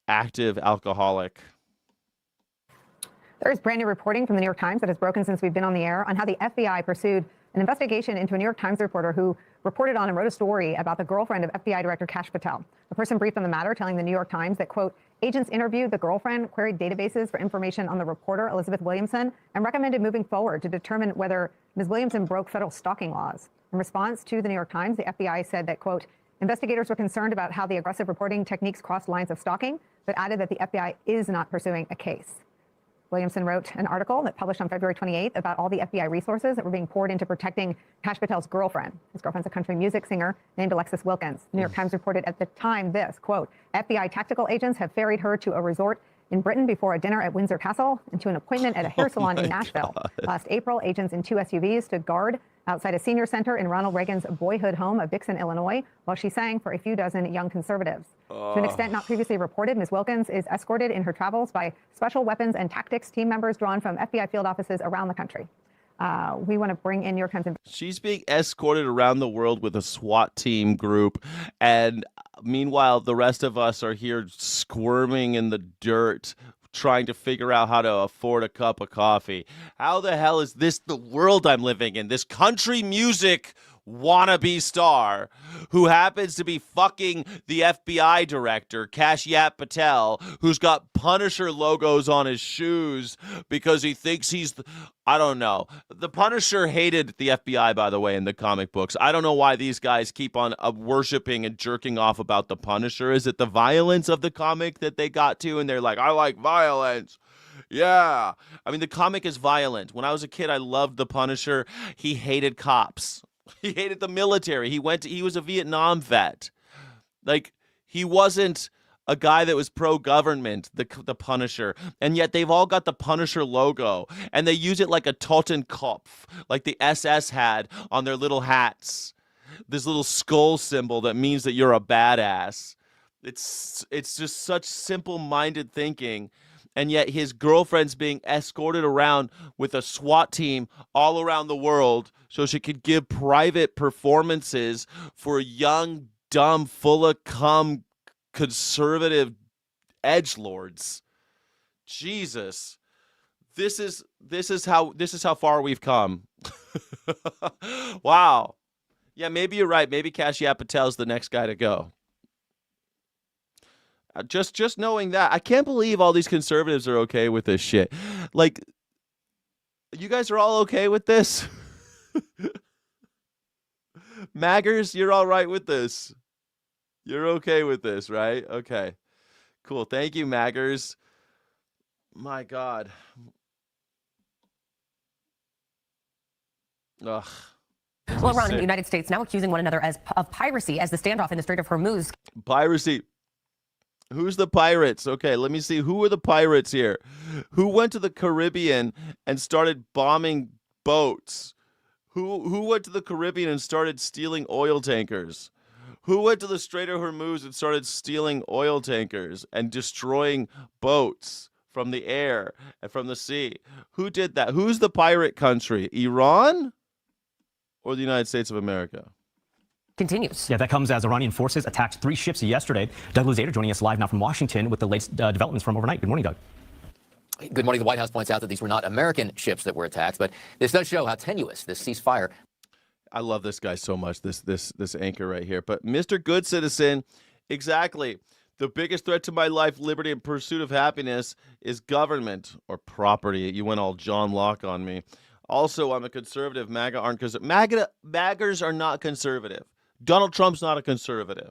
Speaker 1: active alcoholic.
Speaker 7: There is brand new reporting from the New York Times that has broken since we've been on the air on how the FBI pursued an investigation into a New York Times reporter who reported on and wrote a story about the girlfriend of FBI Director Kash Patel. The person briefed on the matter telling the New York Times that, quote, agents interviewed the girlfriend, queried databases for information on the reporter, Elizabeth Williamson, and recommended moving forward to determine whether Ms. Williamson broke federal stalking laws. In response to the New York Times, the FBI said that, quote, investigators were concerned about how the aggressive reporting techniques crossed lines of stalking, but added that the FBI is not pursuing a case. Williamson wrote an article that published on February 28th about all the FBI resources that were being poured into protecting Kash Patel's girlfriend. His girlfriend's a country music singer named Alexis Wilkins. The New York Times reported at the time this, quote, FBI tactical agents have ferried her to a resort in Britain before a dinner at Windsor Castle and to an appointment at a hair salon in Nashville.
Speaker 1: God.
Speaker 7: Last April, agents in 2 SUVs stood guard outside a senior center in Ronald Reagan's boyhood home of Dixon, Illinois, while she sang for a few dozen young conservatives. To an extent not previously reported, Ms. Wilkins is escorted in her travels by special weapons and tactics team members drawn from FBI field offices around the country. We want to bring in New York Times.
Speaker 1: She's being escorted around the world with a SWAT team group, and meanwhile, the rest of us are here squirming in the dirt, trying to figure out how to afford a cup of coffee. How the hell is this the world I'm living in? This country music wannabe star who happens to be fucking the FBI director, Kashyap Patel, who's got Punisher logos on his shoes because he thinks he's, I don't know. The Punisher hated the FBI, by the way, in the comic books. I don't know why these guys keep on worshiping and jerking off about the Punisher. Is it the violence of the comic that they got to? And they're like, I like violence. Yeah. I mean, the comic is violent. When I was a kid, I loved the Punisher. He hated cops. He hated the military. He was a Vietnam vet. Like, he wasn't a guy that was pro-government, the Punisher. And yet they've all got the Punisher logo. And they use it like a Totenkopf, like the SS had on their little hats. This little skull symbol that means that you're a badass. It's just such simple-minded thinking. And yet his girlfriend's being escorted around with a SWAT team all around the world so she could give private performances for young, dumb, full of cum, conservative edgelords. Jesus. This is how far we've come. Wow. Yeah, maybe you're right. Maybe Kashyap Patel's the next guy to go. Just knowing that, I can't believe all these conservatives are okay with this shit. Like, you guys are all okay with this? Maggers, you're all right with this? You're okay with this, right? Okay. Cool. Thank you, Maggers. My God. Ugh.
Speaker 8: Well, Ron, the United States now accusing one another of piracy as the standoff in the Strait of Hormuz.
Speaker 1: Piracy. Who's the pirates? Okay, let me see. Who are the pirates here? Who went to the Caribbean and started bombing boats? Who went to the Caribbean and started stealing oil tankers? Who went to the Strait of Hormuz and started stealing oil tankers and destroying boats from the air and from the sea? Who did that? Who's the pirate country? Iran or the United States of America?
Speaker 13: Continues. Yeah, that comes as Iranian forces attacked 3 ships yesterday. Doug Luzader joining us live now from Washington with the latest developments from overnight. Good morning, Doug.
Speaker 14: Good morning. The White House points out that these were not American ships that were attacked, but this does show how tenuous this ceasefire.
Speaker 1: I love this guy so much, this anchor right here. But Mr. Good Citizen, exactly. The biggest threat to my life, liberty, and pursuit of happiness is government or property. You went all John Locke on me. Also, I'm a conservative. MAGA aren't conservative. MAGAs are not conservative. Donald Trump's not a conservative.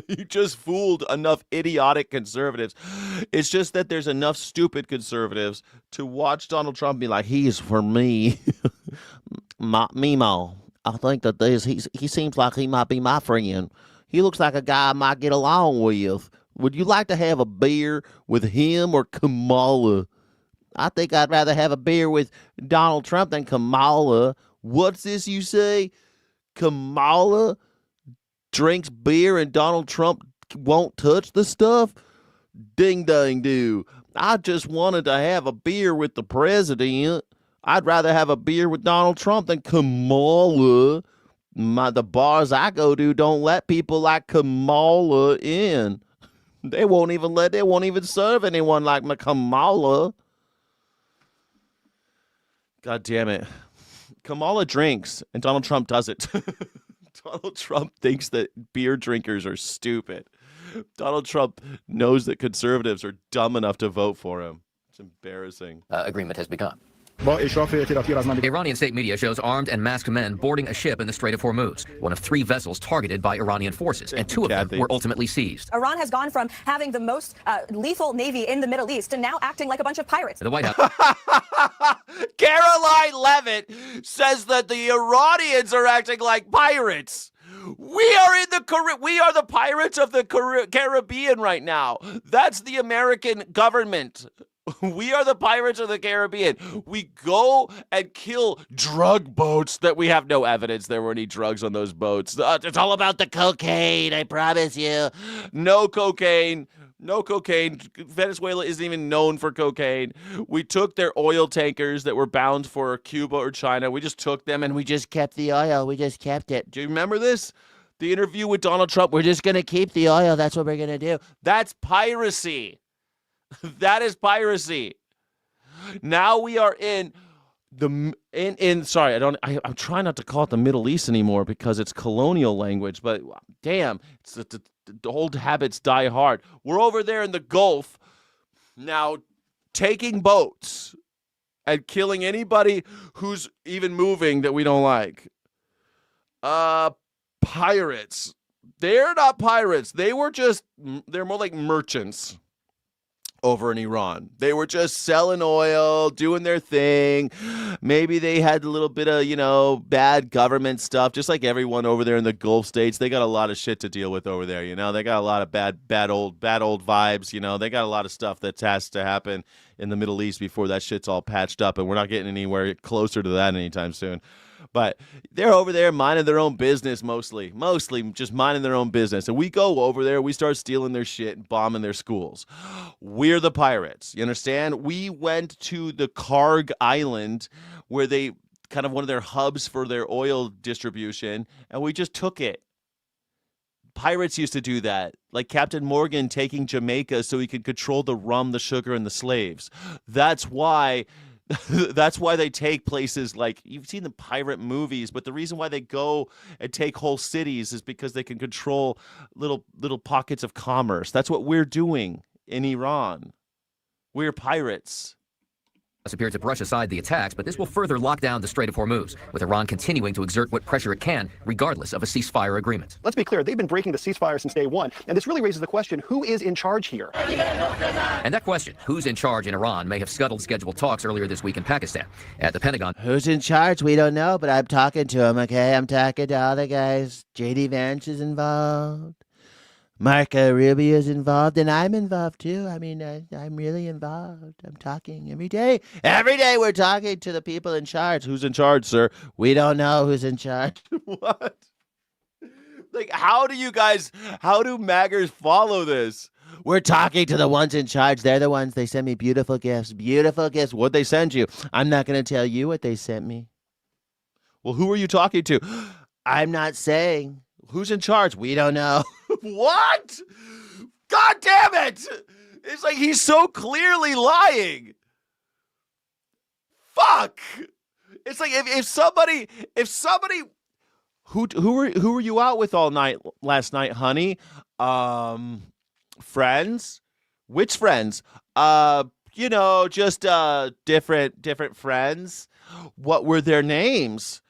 Speaker 1: You just fooled enough idiotic conservatives. It's just that there's enough stupid conservatives to watch Donald Trump and be like, he's for me. Mimo. I think that he seems like he might be my friend. He looks like a guy I might get along with. Would you like to have a beer with him or Kamala? I think I'd rather have a beer with Donald Trump than Kamala. What's this you say? Kamala drinks beer and Donald Trump won't touch the stuff? Ding dang do. I just wanted to have a beer with the president. I'd rather have a beer with Donald Trump than Kamala. The bars I go to don't let people like Kamala in. They won't even serve anyone like my Kamala. God damn it. Kamala drinks, and Donald Trump doesn't. Donald Trump thinks that beer drinkers are stupid. Donald Trump knows that conservatives are dumb enough to vote for him. It's embarrassing.
Speaker 14: Agreement has begun. Iranian state media shows armed and masked men boarding a ship in the Strait of Hormuz, one of 3 vessels targeted by Iranian forces, and 2 of them were ultimately seized.
Speaker 7: Iran has gone from having the most lethal navy in the Middle East to now acting like a bunch of pirates.
Speaker 14: The White House.
Speaker 1: Caroline Levitt says that the Iranians are acting like pirates. We are the pirates of the Caribbean right now. That's the American government. We are the pirates of the Caribbean. We go and kill drug boats that we have no evidence there were any drugs on those boats. It's all about the cocaine, I promise you. No cocaine. No cocaine. Venezuela isn't even known for cocaine. We took their oil tankers that were bound for Cuba or China. We just took them and we just kept the oil. We just kept it. Do you remember this? The interview with Donald Trump. We're just going to keep the oil. That's what we're going to do. That's piracy. That is piracy. Now we are in sorry, I'm trying not to call it the Middle East anymore because it's colonial language, but damn, it's the old habits die hard. We're over there in the Gulf now taking boats and killing anybody who's even moving that we don't like. Pirates. They're not pirates. They're more like merchants. Over in Iran. They were just selling oil, doing their thing. Maybe they had a little bit of, bad government stuff, just like everyone over there in the Gulf states. They got a lot of shit to deal with over there, They got a lot of bad old vibes, They got a lot of stuff that has to happen in the Middle East before that shit's all patched up, and we're not getting anywhere closer to that anytime soon. But they're over there minding their own business mostly just minding their own business. And we go over there, we start stealing their shit and bombing their schools. We're the pirates. You understand? We went to the Karg Island where they kind of one of their hubs for their oil distribution, and we just took it. Pirates used to do that, like Captain Morgan taking Jamaica so he could control the rum, the sugar, and the slaves. That's why they take places like, you've seen the pirate movies, but the reason why they go and take whole cities is because they can control little pockets of commerce. That's what we're doing in Iran. We're pirates.
Speaker 14: Appeared to brush aside the attacks, but this will further lock down the Strait of Hormuz, with Iran continuing to exert what pressure it can, regardless of a ceasefire agreement.
Speaker 9: Let's be clear, they've been breaking the ceasefire since day one, and this really raises the question, who is in charge here?
Speaker 14: And that question, who's in charge in Iran, may have scuttled scheduled talks earlier this week in Pakistan. At the Pentagon,
Speaker 15: who's in charge? We don't know, but I'm talking to him, okay? I'm talking to all the guys. J.D. Vance is involved. Marco Rubio's involved, and I'm involved too. I mean, I'm really involved. I'm talking every day. Every day we're talking to the people in charge.
Speaker 1: Who's in charge, sir?
Speaker 15: We don't know who's in charge.
Speaker 1: What? Like, how do maggers follow this?
Speaker 15: We're talking to the ones in charge. They're the ones. They send me beautiful gifts. Beautiful gifts.
Speaker 1: What'd they send you?
Speaker 15: I'm not going to tell you what they sent me.
Speaker 1: Well, who are you talking to?
Speaker 15: I'm not saying.
Speaker 1: Who's in charge?
Speaker 15: We don't know.
Speaker 1: What? God damn it! It's like he's so clearly lying. Fuck! It's like if somebody who were you out with all night last night, honey? Friends? Which friends? Just different friends. What were their names?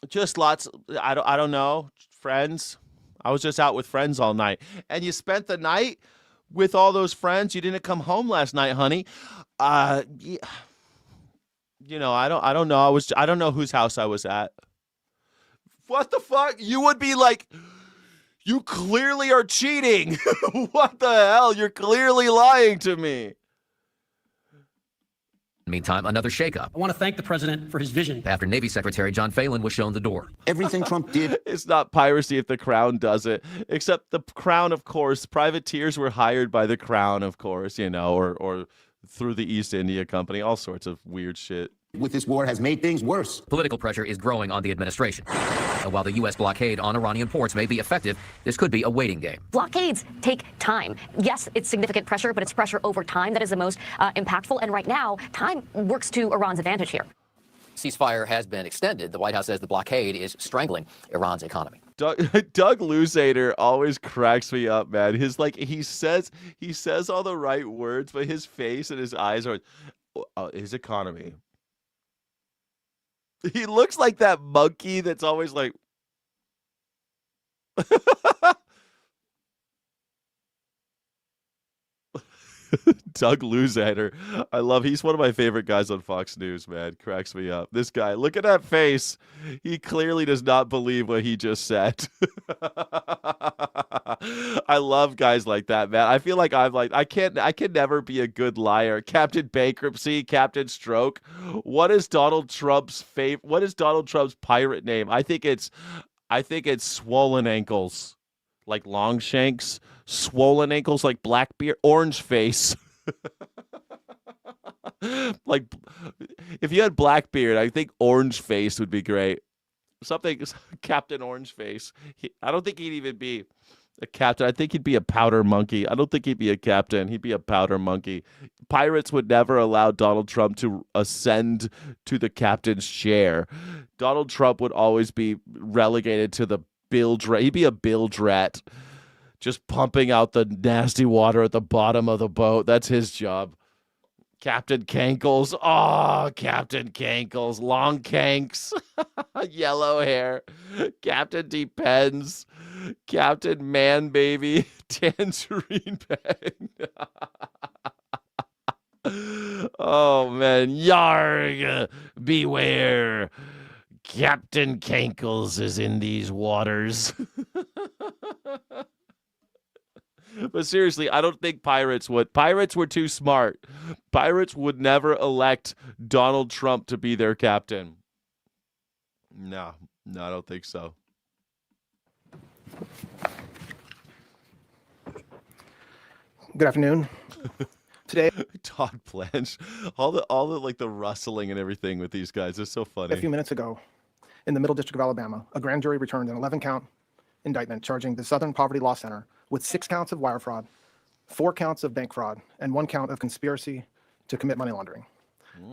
Speaker 1: Just lots. I don't know. Friends. I was just out with friends all night. And you spent the night with all those friends. You didn't come home last night, honey. I don't know. I don't know whose house I was at. What the fuck? You would be like, you clearly are cheating. What the hell? You're clearly lying to me.
Speaker 14: Meantime, another shakeup.
Speaker 16: I want to thank the president for his vision.
Speaker 14: After Navy Secretary John Phelan was shown the door.
Speaker 1: Everything Trump did. It's not piracy if the Crown does it. Except the Crown, of course. Privateers were hired by the Crown, of course, or through the East India Company. All sorts of weird shit.
Speaker 14: with this war has made things worse. Political pressure is growing on the administration. And while the U.S. blockade on Iranian ports may be effective, this could be a waiting game.
Speaker 8: Blockades take time. Yes, it's significant pressure, but it's pressure over time that is the most impactful. And right now, time works to Iran's advantage here.
Speaker 14: Ceasefire has been extended. The White House says the blockade is strangling Iran's economy.
Speaker 1: Doug Luzader always cracks me up, man. He says all the right words, but his face and his eyes are his economy. He looks like that monkey that's always like Doug Luzader. He's one of my favorite guys on Fox News, man. Cracks me up. This guy, look at that face. He clearly does not believe what he just said. I love guys like that, man. I feel like I can never be a good liar. Captain Bankruptcy, Captain Stroke. What is Donald Trump's pirate name? I think it's Swollen Ankles. Like Longshanks, swollen ankles like Blackbeard, Orange Face. Like, if you had Blackbeard, I think Orange Face would be great. Something, Captain Orange Face. I don't think he'd even be a captain. I think he'd be a powder monkey. I don't think he'd be a captain. He'd be a powder monkey. Pirates would never allow Donald Trump to ascend to the captain's chair. Donald Trump would always be relegated to the bilge rat. He'd be a bilge rat, just pumping out the nasty water at the bottom of the boat. That's his job. Captain Cankles. Oh, Captain Cankles. Long Kanks. Yellow hair. Captain Depends. Captain Man Baby. Tangerine Bang. Oh, man. Yarg. Beware. Captain Cankles is in these waters. But seriously, I don't think pirates would. Pirates were too smart. Pirates would never elect Donald Trump to be their captain. No, I don't think so.
Speaker 10: Good afternoon. Today,
Speaker 1: Todd Blanche, all the like the rustling and everything with these guys is so funny.
Speaker 10: a few minutes ago, in the Middle District of Alabama, a grand jury returned an 11-count indictment charging the Southern Poverty Law Center with 6 counts of wire fraud, 4 counts of bank fraud, and 1 count of conspiracy to commit money laundering.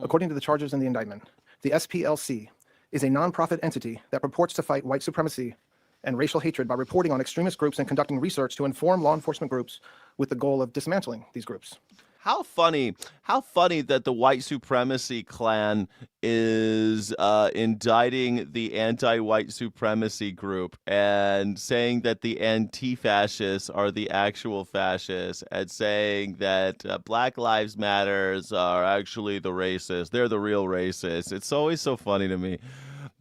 Speaker 10: According to the charges in the indictment, the SPLC is a nonprofit entity that purports to fight white supremacy and racial hatred by reporting on extremist groups and conducting research to inform law enforcement groups with the goal of dismantling these groups.
Speaker 1: How funny that the white supremacy clan is indicting the anti-white supremacy group and saying that the anti-fascists are the actual fascists and saying that Black Lives Matters are actually the racists. They're the real racists. It's always so funny to me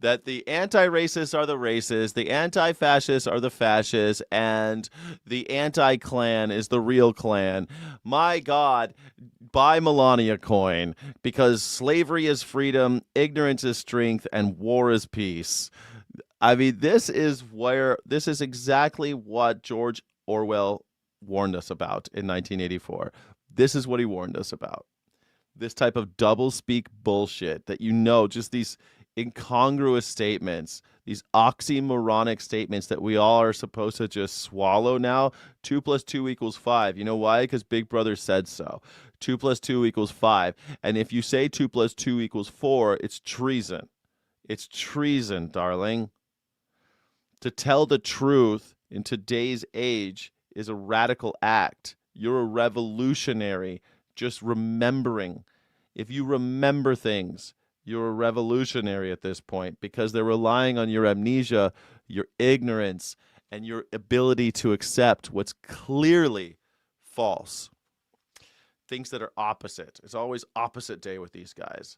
Speaker 1: that the anti-racists are the racists, the anti-fascists are the fascists, and the anti-Klan is the real Klan. My God, buy Melania coin, because slavery is freedom, ignorance is strength, and war is peace. I mean, this is exactly what George Orwell warned us about in 1984. This is what he warned us about. This type of doublespeak bullshit that, just these incongruous statements, these oxymoronic statements that we all are supposed to just swallow now. 2 + 2 = 5. You know why? Because Big Brother said so. 2 + 2 = 5. And if you say 2 + 2 = 4, it's treason. It's treason, darling. To tell the truth in today's age is a radical act. You're a revolutionary. Just remembering. If you remember things, you're a revolutionary at this point, because they're relying on your amnesia, your ignorance, and your ability to accept what's clearly false. Things that are opposite. It's always opposite day with these guys.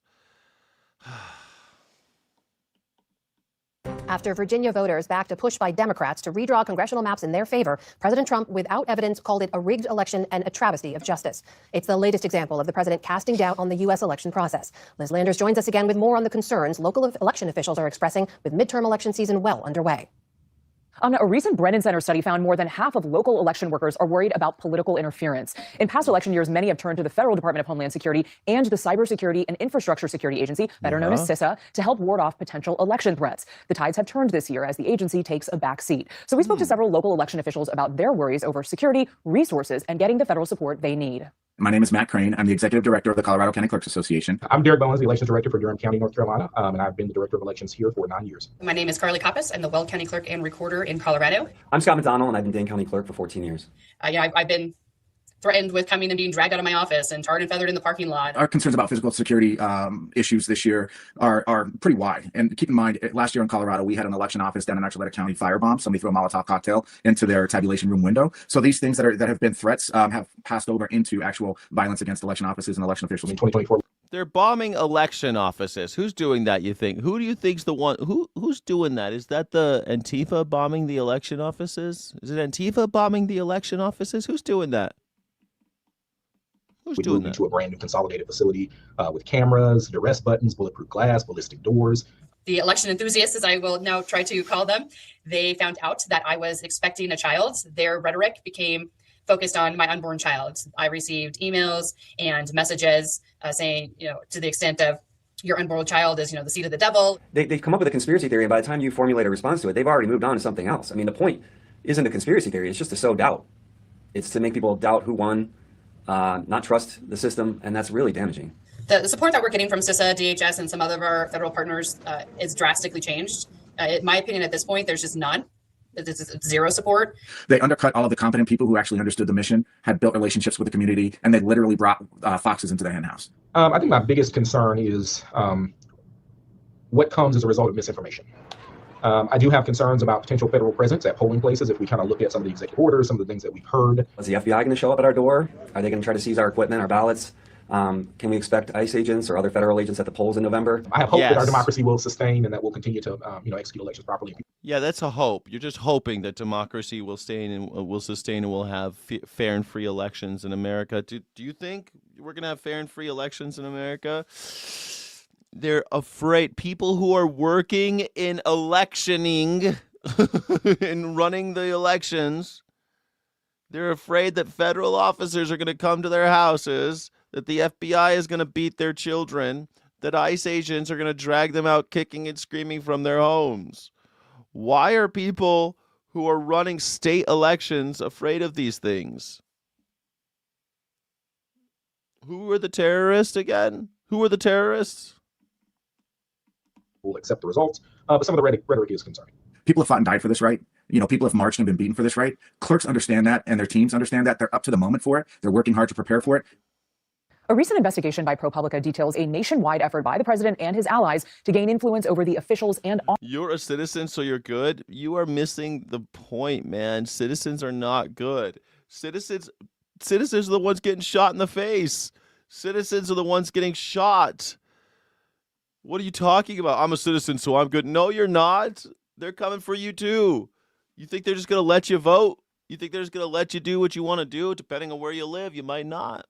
Speaker 8: After Virginia voters backed a push by Democrats to redraw congressional maps in their favor, President Trump, without evidence, called it a rigged election and a travesty of justice. It's the latest example of the president casting doubt on the U.S. election process. Liz Landers joins us again with more on the concerns local election officials are expressing with midterm election season well underway.
Speaker 7: A recent Brennan Center study found more than half of local election workers are worried about political interference. In past election years, many have turned to the Federal Department of Homeland Security and the Cybersecurity and Infrastructure Security Agency, better known as CISA, to help ward off potential election threats. The tides have turned this year as the agency takes a back seat. So we spoke to several local election officials about their worries over security, resources, and getting the federal support they need.
Speaker 17: My name is Matt Crane. I'm the executive director of the Colorado County Clerks Association.
Speaker 18: I'm Derek Bowens, the elections director for Durham County, North Carolina, and I've been the director of elections here for 9 years.
Speaker 19: My name is Carly Coppas. I'm the Weld County Clerk and Recorder in Colorado.
Speaker 20: I'm Scott McDonald, and I've been Dane County Clerk for 14 years.
Speaker 19: I've been threatened with coming and being dragged out of my office and tarred and feathered in the parking lot.
Speaker 17: Our concerns about physical security issues this year are pretty wide. And keep in mind, last year in Colorado, we had an election office down in Archuleta County firebomb. Somebody threw a Molotov cocktail into their tabulation room window. So these things that have been threats have passed over into actual violence against election offices and election officials in 2024.
Speaker 1: They're bombing election offices. Who's doing that, you think? Who do you think's the one? Who's doing that? Is that the Antifa bombing the election offices? Is it Antifa bombing the election offices? Who's doing that? Who's
Speaker 18: we
Speaker 1: doing
Speaker 18: moved
Speaker 1: that?
Speaker 18: into a brand new consolidated facility with cameras, duress buttons, bulletproof glass, ballistic doors.
Speaker 19: The election enthusiasts, as I will now try to call them, they found out that I was expecting a child. Their rhetoric became focused on my unborn child. I received emails and messages saying, to the extent of your unborn child is, the seed of the devil.
Speaker 20: They've come up with a conspiracy theory, and by the time you formulate a response to it, they've already moved on to something else. I mean, the point isn't a conspiracy theory. It's just to sow doubt. It's to make people doubt who won, not trust the system, and that's really damaging.
Speaker 19: The support that we're getting from CISA, DHS, and some other of our federal partners is drastically changed. In my opinion, at this point, there's just none. There's zero support.
Speaker 17: They undercut all of the competent people who actually understood the mission, had built relationships with the community, and they literally brought foxes into the henhouse.
Speaker 18: I think my biggest concern is what comes as a result of misinformation. I do have concerns about potential federal presence at polling places if we kind of look at some of the executive orders, some of the things that we've heard.
Speaker 20: Is the FBI going to show up at our door? Are they going to try to seize our equipment, our ballots? Can we expect ICE agents or other federal agents at the polls in November?
Speaker 18: I have hope that our democracy will sustain and that we'll continue to execute elections properly.
Speaker 1: Yeah, that's a hope. You're just hoping that democracy will sustain and we'll have fair and free elections in America. Do you think we're going to have fair and free elections in America? They're afraid. People who are working in electioning and running the elections, they're afraid that federal officers are going to come to their houses, that the FBI is going to beat their children, that ICE agents are going to drag them out kicking and screaming from their homes. Why are people who are running state elections afraid of these things? Who are the terrorists again? Who are the terrorists?
Speaker 18: We'll accept the results, but some of the rhetoric is concerning.
Speaker 17: People have fought and died for this right. People have marched and been beaten for this right. Clerks understand that, and their teams understand that. They're up to the moment for it. They're working hard to prepare for it.
Speaker 7: A recent investigation by ProPublica details a nationwide effort by the president and his allies to gain influence over the officials and...
Speaker 1: You're a citizen, so you're good? You are missing the point, man. Citizens are not good. Citizens are the ones getting shot in the face. Citizens are the ones getting shot. What are you talking about? I'm a citizen, so I'm good. No, you're not. They're coming for you, too. You think they're just going to let you vote? You think they're just going to let you do what you want to do? Depending on where you live, you might not.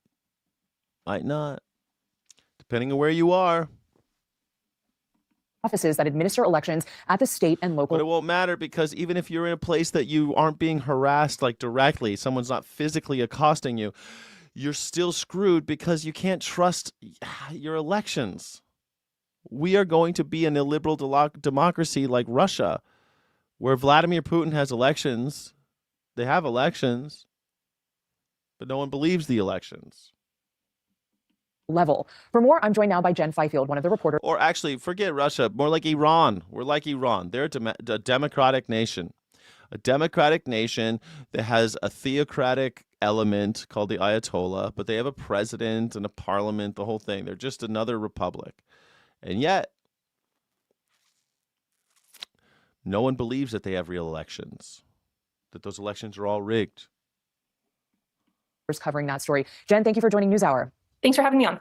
Speaker 1: Might not. Depending on where you are.
Speaker 7: Offices that administer elections at the state and local.
Speaker 1: But it won't matter because even if you're in a place that you aren't being harassed like directly, someone's not physically accosting you, you're still screwed because you can't trust your elections. We are going to be an illiberal democracy like Russia, where Vladimir Putin has elections. They have elections, but no one believes the elections.
Speaker 7: Level. For more, I'm joined now by Jen Fifield, one of the reporters.
Speaker 1: Or actually, forget Russia, more like Iran. We're like Iran. They're a democratic nation. A democratic nation that has a theocratic element called the Ayatollah, but they have a president and a parliament, the whole thing. They're just another republic. And yet, no one believes that they have real elections, that those elections are all rigged.
Speaker 7: Covering that story. Jen, thank you for joining NewsHour.
Speaker 21: Thanks for having me on.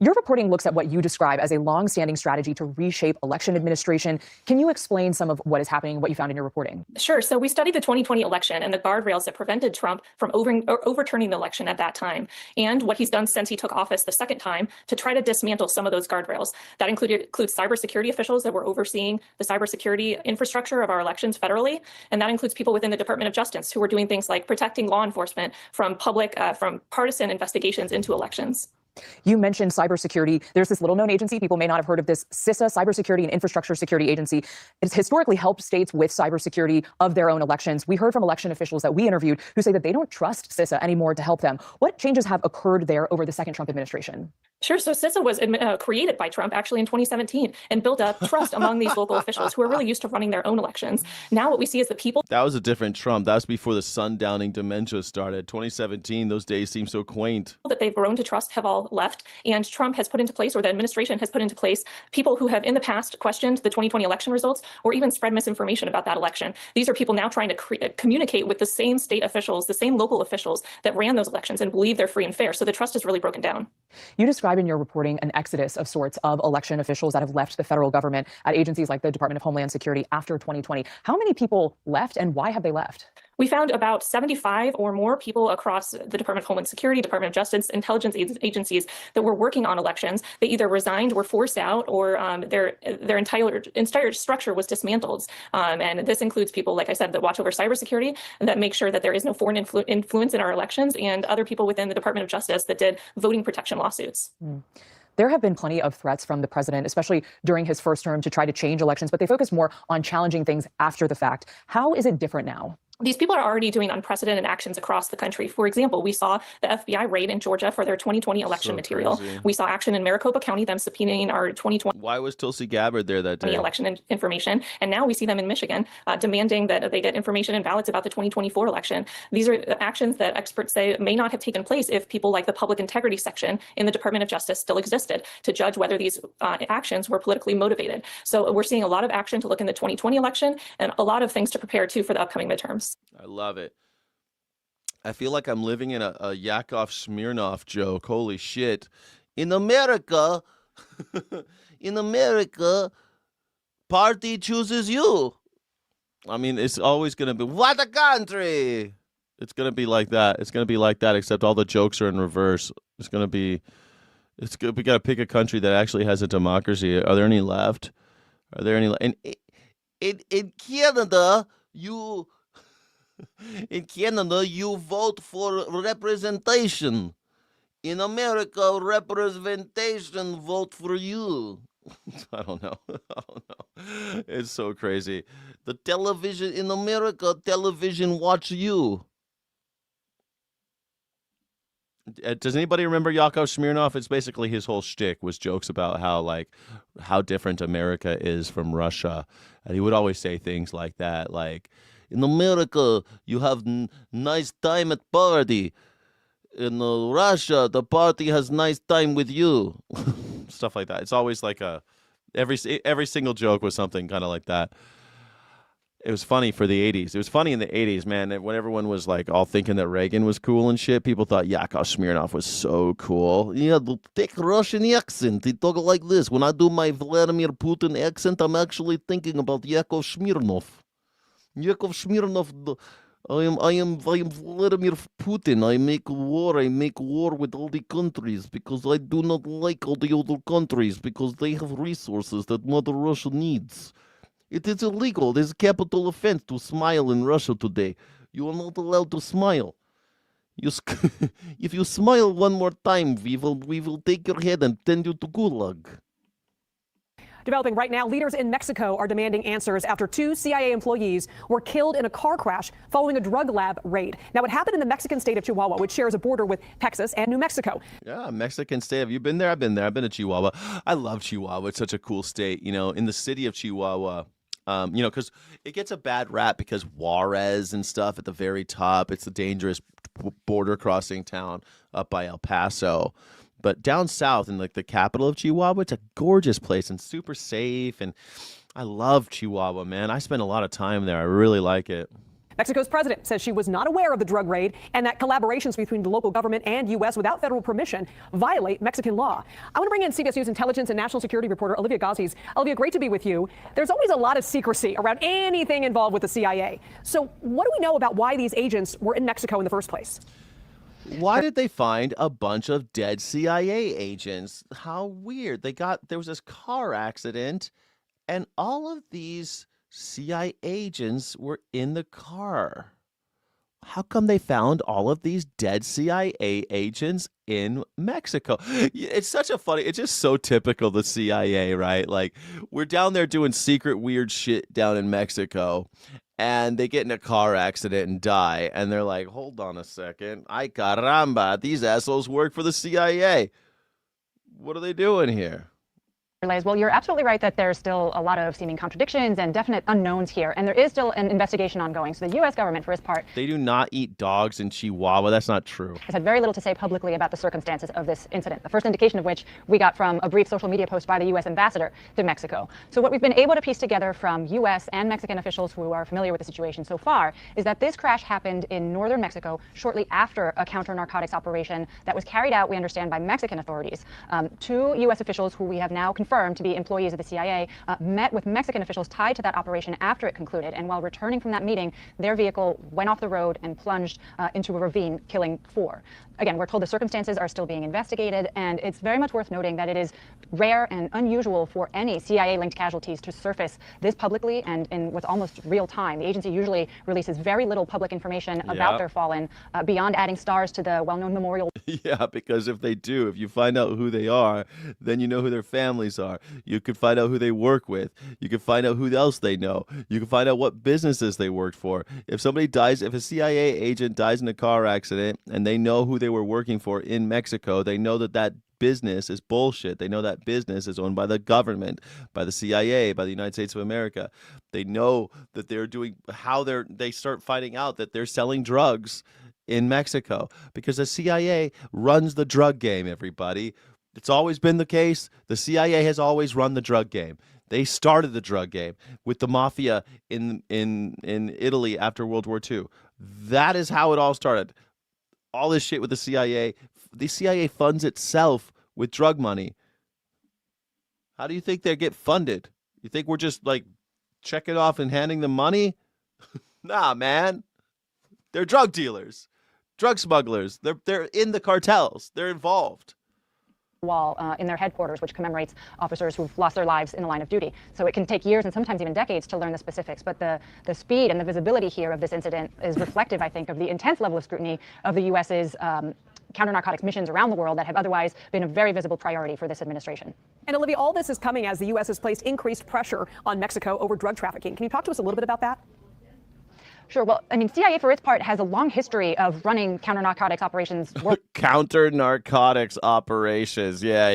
Speaker 7: Your reporting looks at what you describe as a long-standing strategy to reshape election administration. Can you explain some of what is happening, what you found in your reporting?
Speaker 21: Sure. So we studied the 2020 election and the guardrails that prevented Trump from overturning the election at that time, and what he's done since he took office the second time to try to dismantle some of those guardrails. That includes cybersecurity officials that were overseeing the cybersecurity infrastructure of our elections federally, and that includes people within the Department of Justice who were doing things like protecting law enforcement from partisan investigations into elections.
Speaker 7: You mentioned cybersecurity. There's this little-known agency. People may not have heard of this, CISA, Cybersecurity and Infrastructure Security Agency. It's historically helped states with cybersecurity of their own elections. We heard from election officials that we interviewed who say that they don't trust CISA anymore to help them. What changes have occurred there over the second Trump administration?
Speaker 21: Sure. So CISA was created by Trump actually in 2017 and built up trust among these local officials who are really used to running their own elections. Now what we see is the people.
Speaker 1: That was a different Trump. That was before the sundowning dementia started. 2017, those days seem so quaint.
Speaker 21: That they've grown to trust have all left, and Trump has put into place, or the administration has put into place, people who have in the past questioned the 2020 election results or even spread misinformation about that election. These are people now trying to communicate with the same state officials, the same local officials that ran those elections and believe they're free and fair. So the trust is really broken down.
Speaker 7: You describe in your reporting an exodus of sorts of election officials that have left the federal government at agencies like the Department of Homeland Security after 2020. How many people left and why have they left?
Speaker 21: We found about 75 or more people across the Department of Homeland Security, Department of Justice, intelligence agencies that were working on elections. They either resigned, were forced out, or their entire structure was dismantled. And this includes people, like I said, that watch over cybersecurity and that make sure that there is no foreign influence in our elections, and other people within the Department of Justice that did voting protection lawsuits.
Speaker 7: There have been plenty of threats from the president, especially during his first term, to try to change elections, but they focus more on challenging things after the fact. How is it different now?
Speaker 21: These people are already doing unprecedented actions across the country. For example, we saw the FBI raid in Georgia for their 2020 election material.
Speaker 1: Crazy.
Speaker 21: We saw action in Maricopa County, them subpoenaing our 2020
Speaker 1: Why was Tulsi Gabbard there that day?
Speaker 21: election information. And now we see them in Michigan demanding that they get information and ballots about the 2024 election. These are actions that experts say may not have taken place if people like the Public Integrity Section in the Department of Justice still existed to judge whether these actions were politically motivated. So we're seeing a lot of action to look in the 2020 election and a lot of things to prepare too for the upcoming midterms.
Speaker 1: I love it. I feel like I'm living in a Yakov Smirnoff joke. Holy shit. In America, party chooses you. I mean, it's always going to be, what a country. It's going to be like that. It's going to be like that, except all the jokes are in reverse. We got to pick a country that actually has a democracy. Are there any left? Are there any? In Canada, you vote for representation. In America, representation vote for you. I don't know. It's so crazy. The television in America, television watch you. Does anybody remember Yakov Smirnoff? It's basically his whole shtick was jokes about how different America is from Russia. And he would always say things like that, like, in America, you have nice time at party. In Russia, the party has nice time with you. Stuff like that. It's always like every single joke was something kind of like that. It was funny for the 80s. It was funny in the 80s, man. When everyone was like all thinking that Reagan was cool and shit, people thought Yakov Smirnoff was so cool. Yeah, take Russian accent. He talk like this. When I do my Vladimir Putin accent, I'm actually thinking about Yakov Smirnoff. Yakov Smirnoff, I am Vladimir Putin. I make war with all the countries because I do not like all the other countries because they have resources that Mother Russia needs. It is illegal. It is a capital offense to smile in Russia today. You are not allowed to smile. If you smile one more time, we will take your head and send you to Gulag.
Speaker 7: Developing right now, leaders in Mexico are demanding answers after 2 CIA employees were killed in a car crash following a drug lab raid. Now, it happened in the Mexican state of Chihuahua, which shares a border with Texas and New Mexico.
Speaker 1: Yeah, Mexican state. Have you been there? I've been there. I've been to Chihuahua. I love Chihuahua. It's such a cool state. You know, in the city of Chihuahua, because it gets a bad rap because Juarez and stuff at the very top. It's a dangerous border crossing town up by El Paso. But down south in like the capital of Chihuahua, it's a gorgeous place and super safe. And I love Chihuahua, man. I spend a lot of time there. I really like it.
Speaker 2: Mexico's president says she was not aware of the drug raid and that collaborations between the local government and U.S. without federal permission violate Mexican law. I want to bring in CBS News intelligence and national security reporter Olivia Gazis. Olivia, great to be with you. There's always a lot of secrecy around anything involved with the CIA. So what do we know about why these agents were in Mexico in the first place?
Speaker 1: Why did they find a bunch of dead CIA agents? How weird. There was this car accident and all of these CIA agents were in the car. How come they found all of these dead CIA agents in Mexico? It's just so typical the CIA, right? Like, we're down there doing secret weird shit down in Mexico, and they get in a car accident and die, and they're like, hold on a second. Ay caramba, these assholes work for the CIA. What are they doing here?
Speaker 7: Well, you're absolutely right that there's still a lot of seeming contradictions and definite unknowns here, and there is still an investigation ongoing. So the U.S. government, for its part,
Speaker 1: They do not eat dogs in Chihuahua. That's not true.
Speaker 7: has had very little to say publicly about the circumstances of this incident, the first indication of which we got from a brief social media post by the U.S. ambassador to Mexico. So what we've been able to piece together from U.S. and Mexican officials who are familiar with the situation so far is that this crash happened in northern Mexico shortly after a counter-narcotics operation that was carried out, we understand, by Mexican authorities. Two U.S. officials who we have now confirmed to be employees of the CIA met with Mexican officials tied to that operation after it concluded. And while returning from that meeting, their vehicle went off the road and plunged into a ravine, killing 4. Again, we're told the circumstances are still being investigated, and it's very much worth noting that it is rare and unusual for any CIA-linked casualties to surface this publicly and in what's almost real time. The agency usually releases very little public information about their fallen, beyond adding stars to the well-known memorial.
Speaker 1: Yeah, because if you find out who they are, then you know who their families are. You can find out who they work with. You can find out who else they know. You can find out what businesses they worked for. If a CIA agent dies in a car accident and they know who they were working for in Mexico, they know that business is bullshit. They know that business is owned by the government, by the CIA, by the United States of America. They know that they start finding out that they're selling drugs in Mexico because the CIA runs the drug game, everybody. It's always been the case. The CIA has always run the drug game. They started the drug game with the mafia in Italy after World War II. That is how it all started. All this shit with the CIA funds itself with drug money. How do you think they get funded? You think we're just like checking off and handing them money? Nah, man. They're drug dealers, drug smugglers. They're in the cartels. They're involved.
Speaker 7: Wall in their headquarters, which commemorates officers who've lost their lives in the line of duty. So it can take years and sometimes even decades to learn the specifics. But the speed and the visibility here of this incident is reflective, I think, of the intense level of scrutiny of the U.S.'s counter-narcotics missions around the world that have otherwise been a very visible priority for this administration.
Speaker 2: And Olivia, all this is coming as the U.S. has placed increased pressure on Mexico over drug trafficking. Can you talk to us a little bit about that?
Speaker 7: Sure. Well, I mean, CIA, for its part, has a long history of running counter-narcotics operations.
Speaker 1: Counter-narcotics operations. Yeah.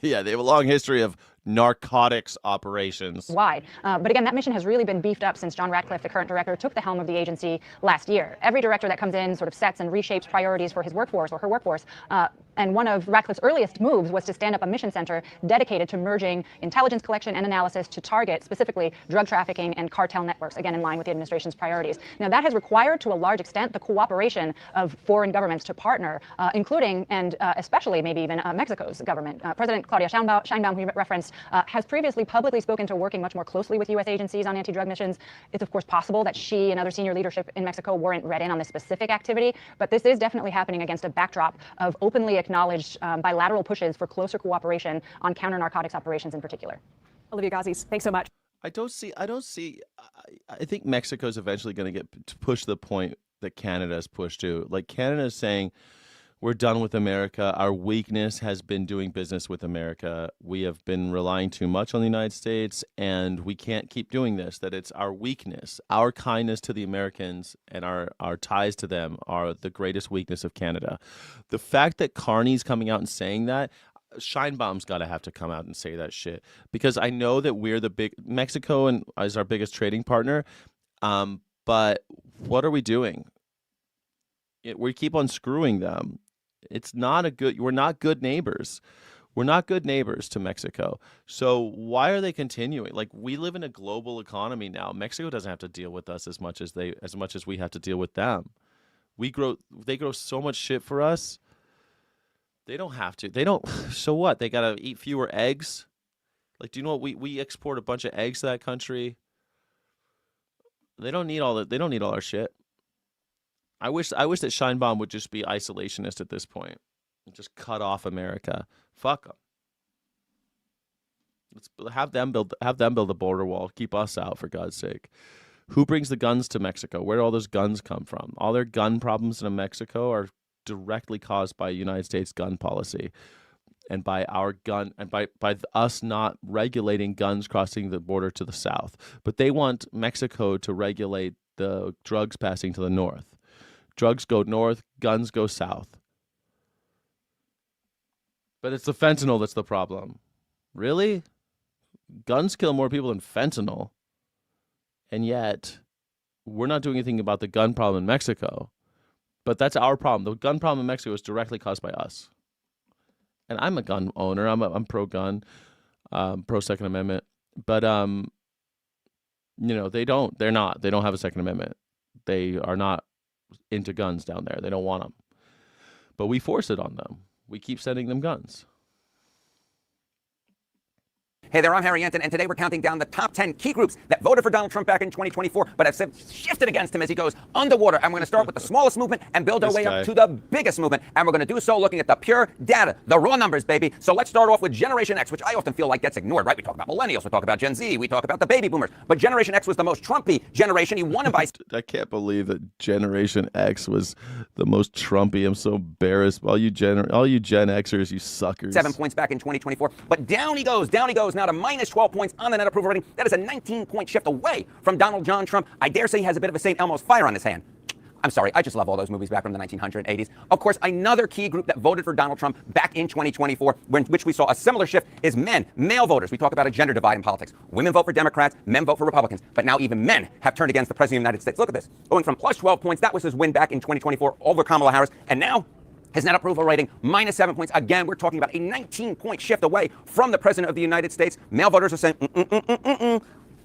Speaker 1: They have a long history of narcotics operations.
Speaker 7: Wide. But again, that mission has really been beefed up since John Ratcliffe, the current director, took the helm of the agency last year. Every director that comes in sort of sets and reshapes priorities for his workforce or her workforce. And one of Ratcliffe's earliest moves was to stand up a mission center dedicated to merging intelligence collection and analysis to target specifically drug trafficking and cartel networks, again, in line with the administration's priorities. Now, that has required, to a large extent, the cooperation of foreign governments to partner, including and especially maybe even Mexico's government. President Claudia Sheinbaum, who you referenced, has previously publicly spoken to working much more closely with U.S. agencies on anti-drug missions. It's, of course, possible that she and other senior leadership in Mexico weren't read in on this specific activity, but this is definitely happening against a backdrop of openly acknowledged bilateral pushes for closer cooperation on counter-narcotics operations in particular.
Speaker 2: Olivia Gazis, thanks so much.
Speaker 1: I think Mexico's eventually going to get to push the point that Canada has pushed to. Like, Canada is saying, we're done with America. Our weakness has been doing business with America. We have been relying too much on the United States, and we can't keep doing this. That it's our weakness, our kindness to the Americans, and our ties to them are the greatest weakness of Canada. The fact that Carney's coming out and saying that, Scheinbaum's got to have to come out and say that shit, because I know that Mexico is our biggest trading partner, but what are we doing? We keep on screwing them. We're not good neighbors. We're not good neighbors to Mexico. So why are they continuing? Like, we live in a global economy now. Mexico doesn't have to deal with us as much as we have to deal with them. They grow so much shit for us. They don't have to. They don't. So what? They got to eat fewer eggs. Like, do you know what? We export a bunch of eggs to that country. They don't need all that. They don't need all our shit. I wish that Scheinbaum would just be isolationist at this point. Just cut off America. Fuck them. Let's have them build a border wall. Keep us out, for God's sake. Who brings the guns to Mexico? Where do all those guns come from? All their gun problems in Mexico are directly caused by United States gun policy, and by our gun, and by us not regulating guns crossing the border to the south. But they want Mexico to regulate the drugs passing to the north. Drugs go north, guns go south. But it's the fentanyl that's the problem. Really? Guns kill more people than fentanyl. And yet, we're not doing anything about the gun problem in Mexico. But that's our problem. The gun problem in Mexico is directly caused by us. And I'm a gun owner. I'm pro-gun, pro-Second Amendment. But, they don't have a Second Amendment. They are not into guns down there. They don't want them. But we force it on them. We keep sending them guns.
Speaker 4: Hey there, I'm Harry Anton, and today we're counting down the top 10 key groups that voted for Donald Trump back in 2024, but have shifted against him as he goes underwater. And we're going to start with the smallest movement and build our way up to the biggest movement. And we're going to do so looking at the pure data, the raw numbers, baby. So let's start off with Generation X, which I often feel like gets ignored, right? We talk about millennials, we talk about Gen Z, we talk about the baby boomers. But Generation X was the most Trumpy generation. He won him by...
Speaker 1: I can't believe that Generation X was the most Trumpy. I'm so embarrassed. All you Gen Xers, you suckers.
Speaker 4: 7 points back in 2024. But down he goes now to minus 12 points on the net approval rating. That is a 19-point shift away from Donald John Trump. I dare say he has a bit of a St. Elmo's fire on his hand. I'm sorry, I just love all those movies back from the 1980s. Of course, another key group that voted for Donald Trump back in 2024, which we saw a similar shift, is men, male voters. We talk about a gender divide in politics. Women vote for Democrats, men vote for Republicans. But now even men have turned against the President of the United States. Look at this. Going from plus 12 points, that was his win back in 2024 over Kamala Harris. And now, his net approval rating, minus 7 points. Again, we're talking about a 19-point shift away from the President of the United States. Male voters are saying,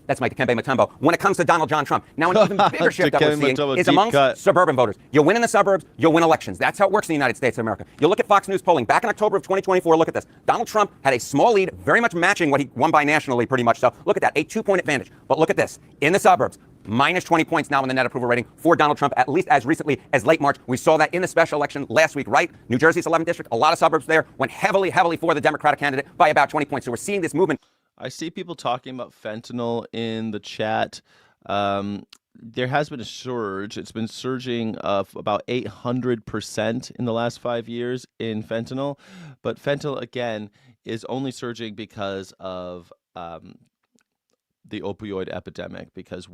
Speaker 4: That's Mike Dikembe Mutombo when it comes to Donald John Trump. Now, an even bigger shift that we're seeing is amongst suburban voters. You win in the suburbs, you'll win elections. That's how it works in the United States of America. You look at Fox News polling back in October of 2024. Look at this. Donald Trump had a small lead, very much matching what he won by nationally, pretty much so. Look at that, a 2-point advantage. But look at this. In the suburbs, minus 20 points now in the net approval rating for Donald Trump, at least as recently as late March. We saw that in the special election last week, right? New Jersey's 11th district, a lot of suburbs there, went heavily for the Democratic candidate by about 20 points. So we're seeing this movement.
Speaker 1: I see people talking about fentanyl in the chat. There has been a surge. It's been surging of about 800% in the last 5 years in fentanyl. But fentanyl, again, is only surging because of the opioid epidemic, because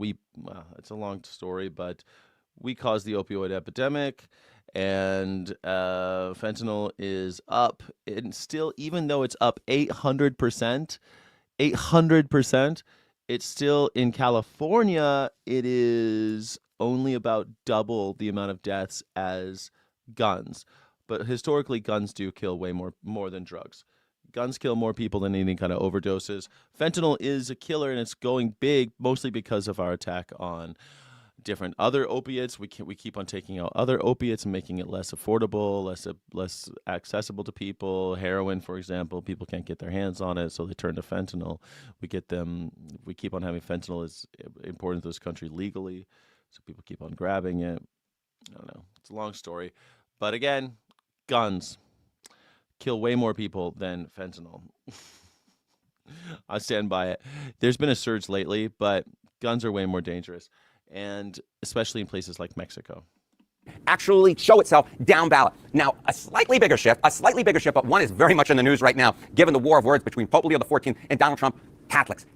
Speaker 1: it's a long story, but we caused the opioid epidemic, and fentanyl is up. And still, even though it's up 800%, it's still, in California, it is only about double the amount of deaths as guns. But historically, guns do kill way more than drugs. Guns kill more people than any kind of overdoses. Fentanyl is a killer, and it's going big, mostly because of our attack on different other opiates. We keep on taking out other opiates and making it less affordable, less accessible to people. Heroin, for example, people can't get their hands on it, so they turn to fentanyl. We keep on having fentanyl is important to this country legally, so people keep on grabbing it. I don't know. It's a long story. But again, guns kill way more people than fentanyl. I stand by it. There's been a surge lately, but guns are way more dangerous, and especially in places like Mexico.
Speaker 4: Actually show itself down ballot. Now, a slightly bigger shift, but one is very much in the news right now, given the war of words between Pope Leo XIV and Donald Trump. Catholics.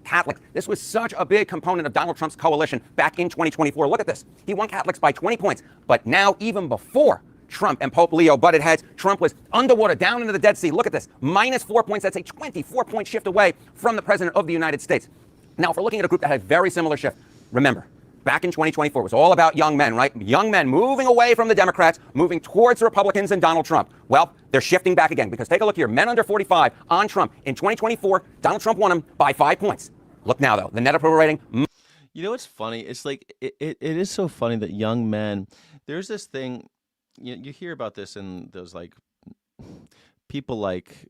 Speaker 4: This was such a big component of Donald Trump's coalition back in 2024. Look at this. He won Catholics by 20 points, but now, even before Trump and Pope Leo butted heads, Trump was underwater, down into the Dead Sea. Look at this, minus 4 points. That's a 24-point shift away from the President of the United States. Now, if we're looking at a group that had a very similar shift, remember, back in 2024 was all about young men, right? Young men moving away from the Democrats, moving towards the Republicans and Donald Trump. Well, they're shifting back again because take a look here. Men under 45 on Trump. In 2024, Donald Trump won them by 5 points. Look now, though. The net approval rating.
Speaker 1: You know what's funny? It's like it is so funny that young men. There's this thing you hear about this in those like people like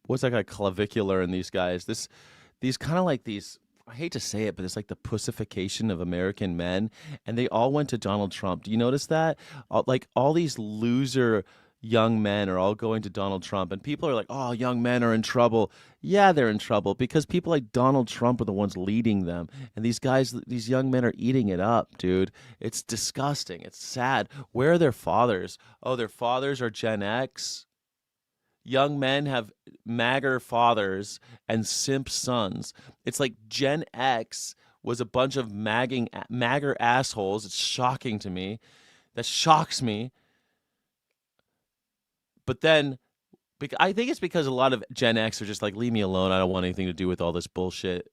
Speaker 1: what's that guy Clavicular and these guys. These kind of like these. I hate to say it, but it's like the pussification of American men, and they all went to Donald Trump. Do you notice that? Like all these loser young men are all going to Donald Trump, and people are like, "Oh, young men are in trouble." Yeah, they're in trouble because people like Donald Trump are the ones leading them, and these guys, these young men are eating it up, dude. It's disgusting. It's sad. Where are their fathers? Oh, their fathers are Gen X. Young men have magger fathers and simp sons. It's like Gen X was a bunch of magger assholes. It's shocking to me. That shocks me. But then, I think it's because a lot of Gen X are just like, leave me alone. I don't want anything to do with all this bullshit.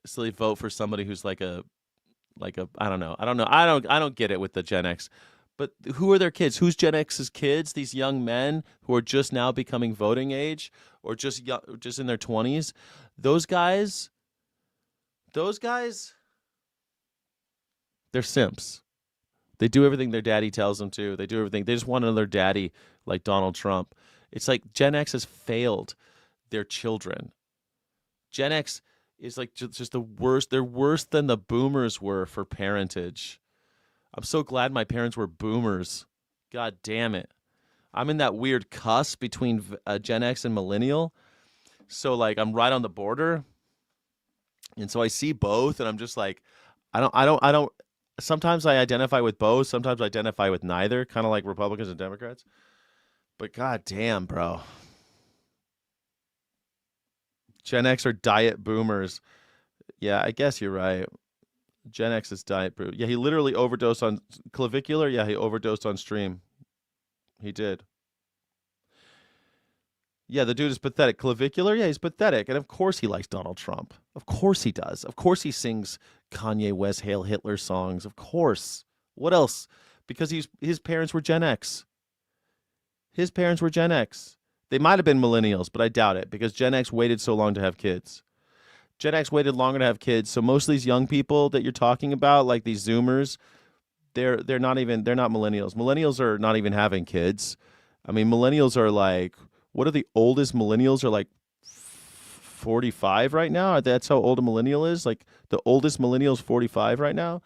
Speaker 1: So they vote for somebody who's like a, I don't know. I don't get it with the Gen X. But who are their kids? Who's Gen X's kids? These young men who are just now becoming voting age or just in their 20s. Those guys, they're simps. They do everything their daddy tells them to. They do everything. They just want another daddy like Donald Trump. It's like Gen X has failed their children. Gen X is like just the worst. They're worse than the boomers were for parentage. I'm so glad my parents were boomers. God damn it. I'm in that weird cusp between Gen X and millennial. So like I'm right on the border. And so I see both and I'm just like, I don't, sometimes I identify with both. Sometimes I identify with neither, kind of like Republicans and Democrats. But god damn, bro. Gen X are diet boomers. Yeah, I guess you're right. Gen X is diet brew. Yeah, he literally overdosed on Clavicular. Yeah, he overdosed on stream. He did. Yeah, the dude is pathetic. Clavicular? Yeah, he's pathetic. And of course he likes Donald Trump. Of course he does. Of course he sings Kanye West, Hail Hitler songs. Of course. What else? Because his parents were Gen X. His parents were Gen X. They might have been millennials, but I doubt it because Gen X waited so long to have kids. Gen X waited longer to have kids, so most of these young people that you're talking about, like these Zoomers, they're not millennials. Millennials are not even having kids. I mean, millennials are like, what are the oldest millennials are like 45 right now? That's how old a millennial is? Like the oldest millennial is 45 right now?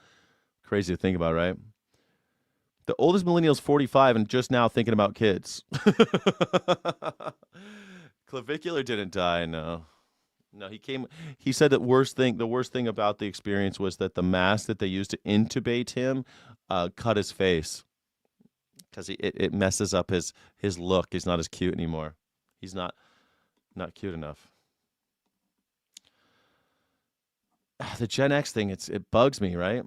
Speaker 1: Crazy to think about, right? The oldest millennial is 45 and just now thinking about kids. Clavicular didn't die, no. No, he said that the worst thing about the experience was that the mask that they used to intubate him cut his face because it messes up his look. He's not as cute anymore. He's not cute enough. The Gen X thing, it bugs me, right?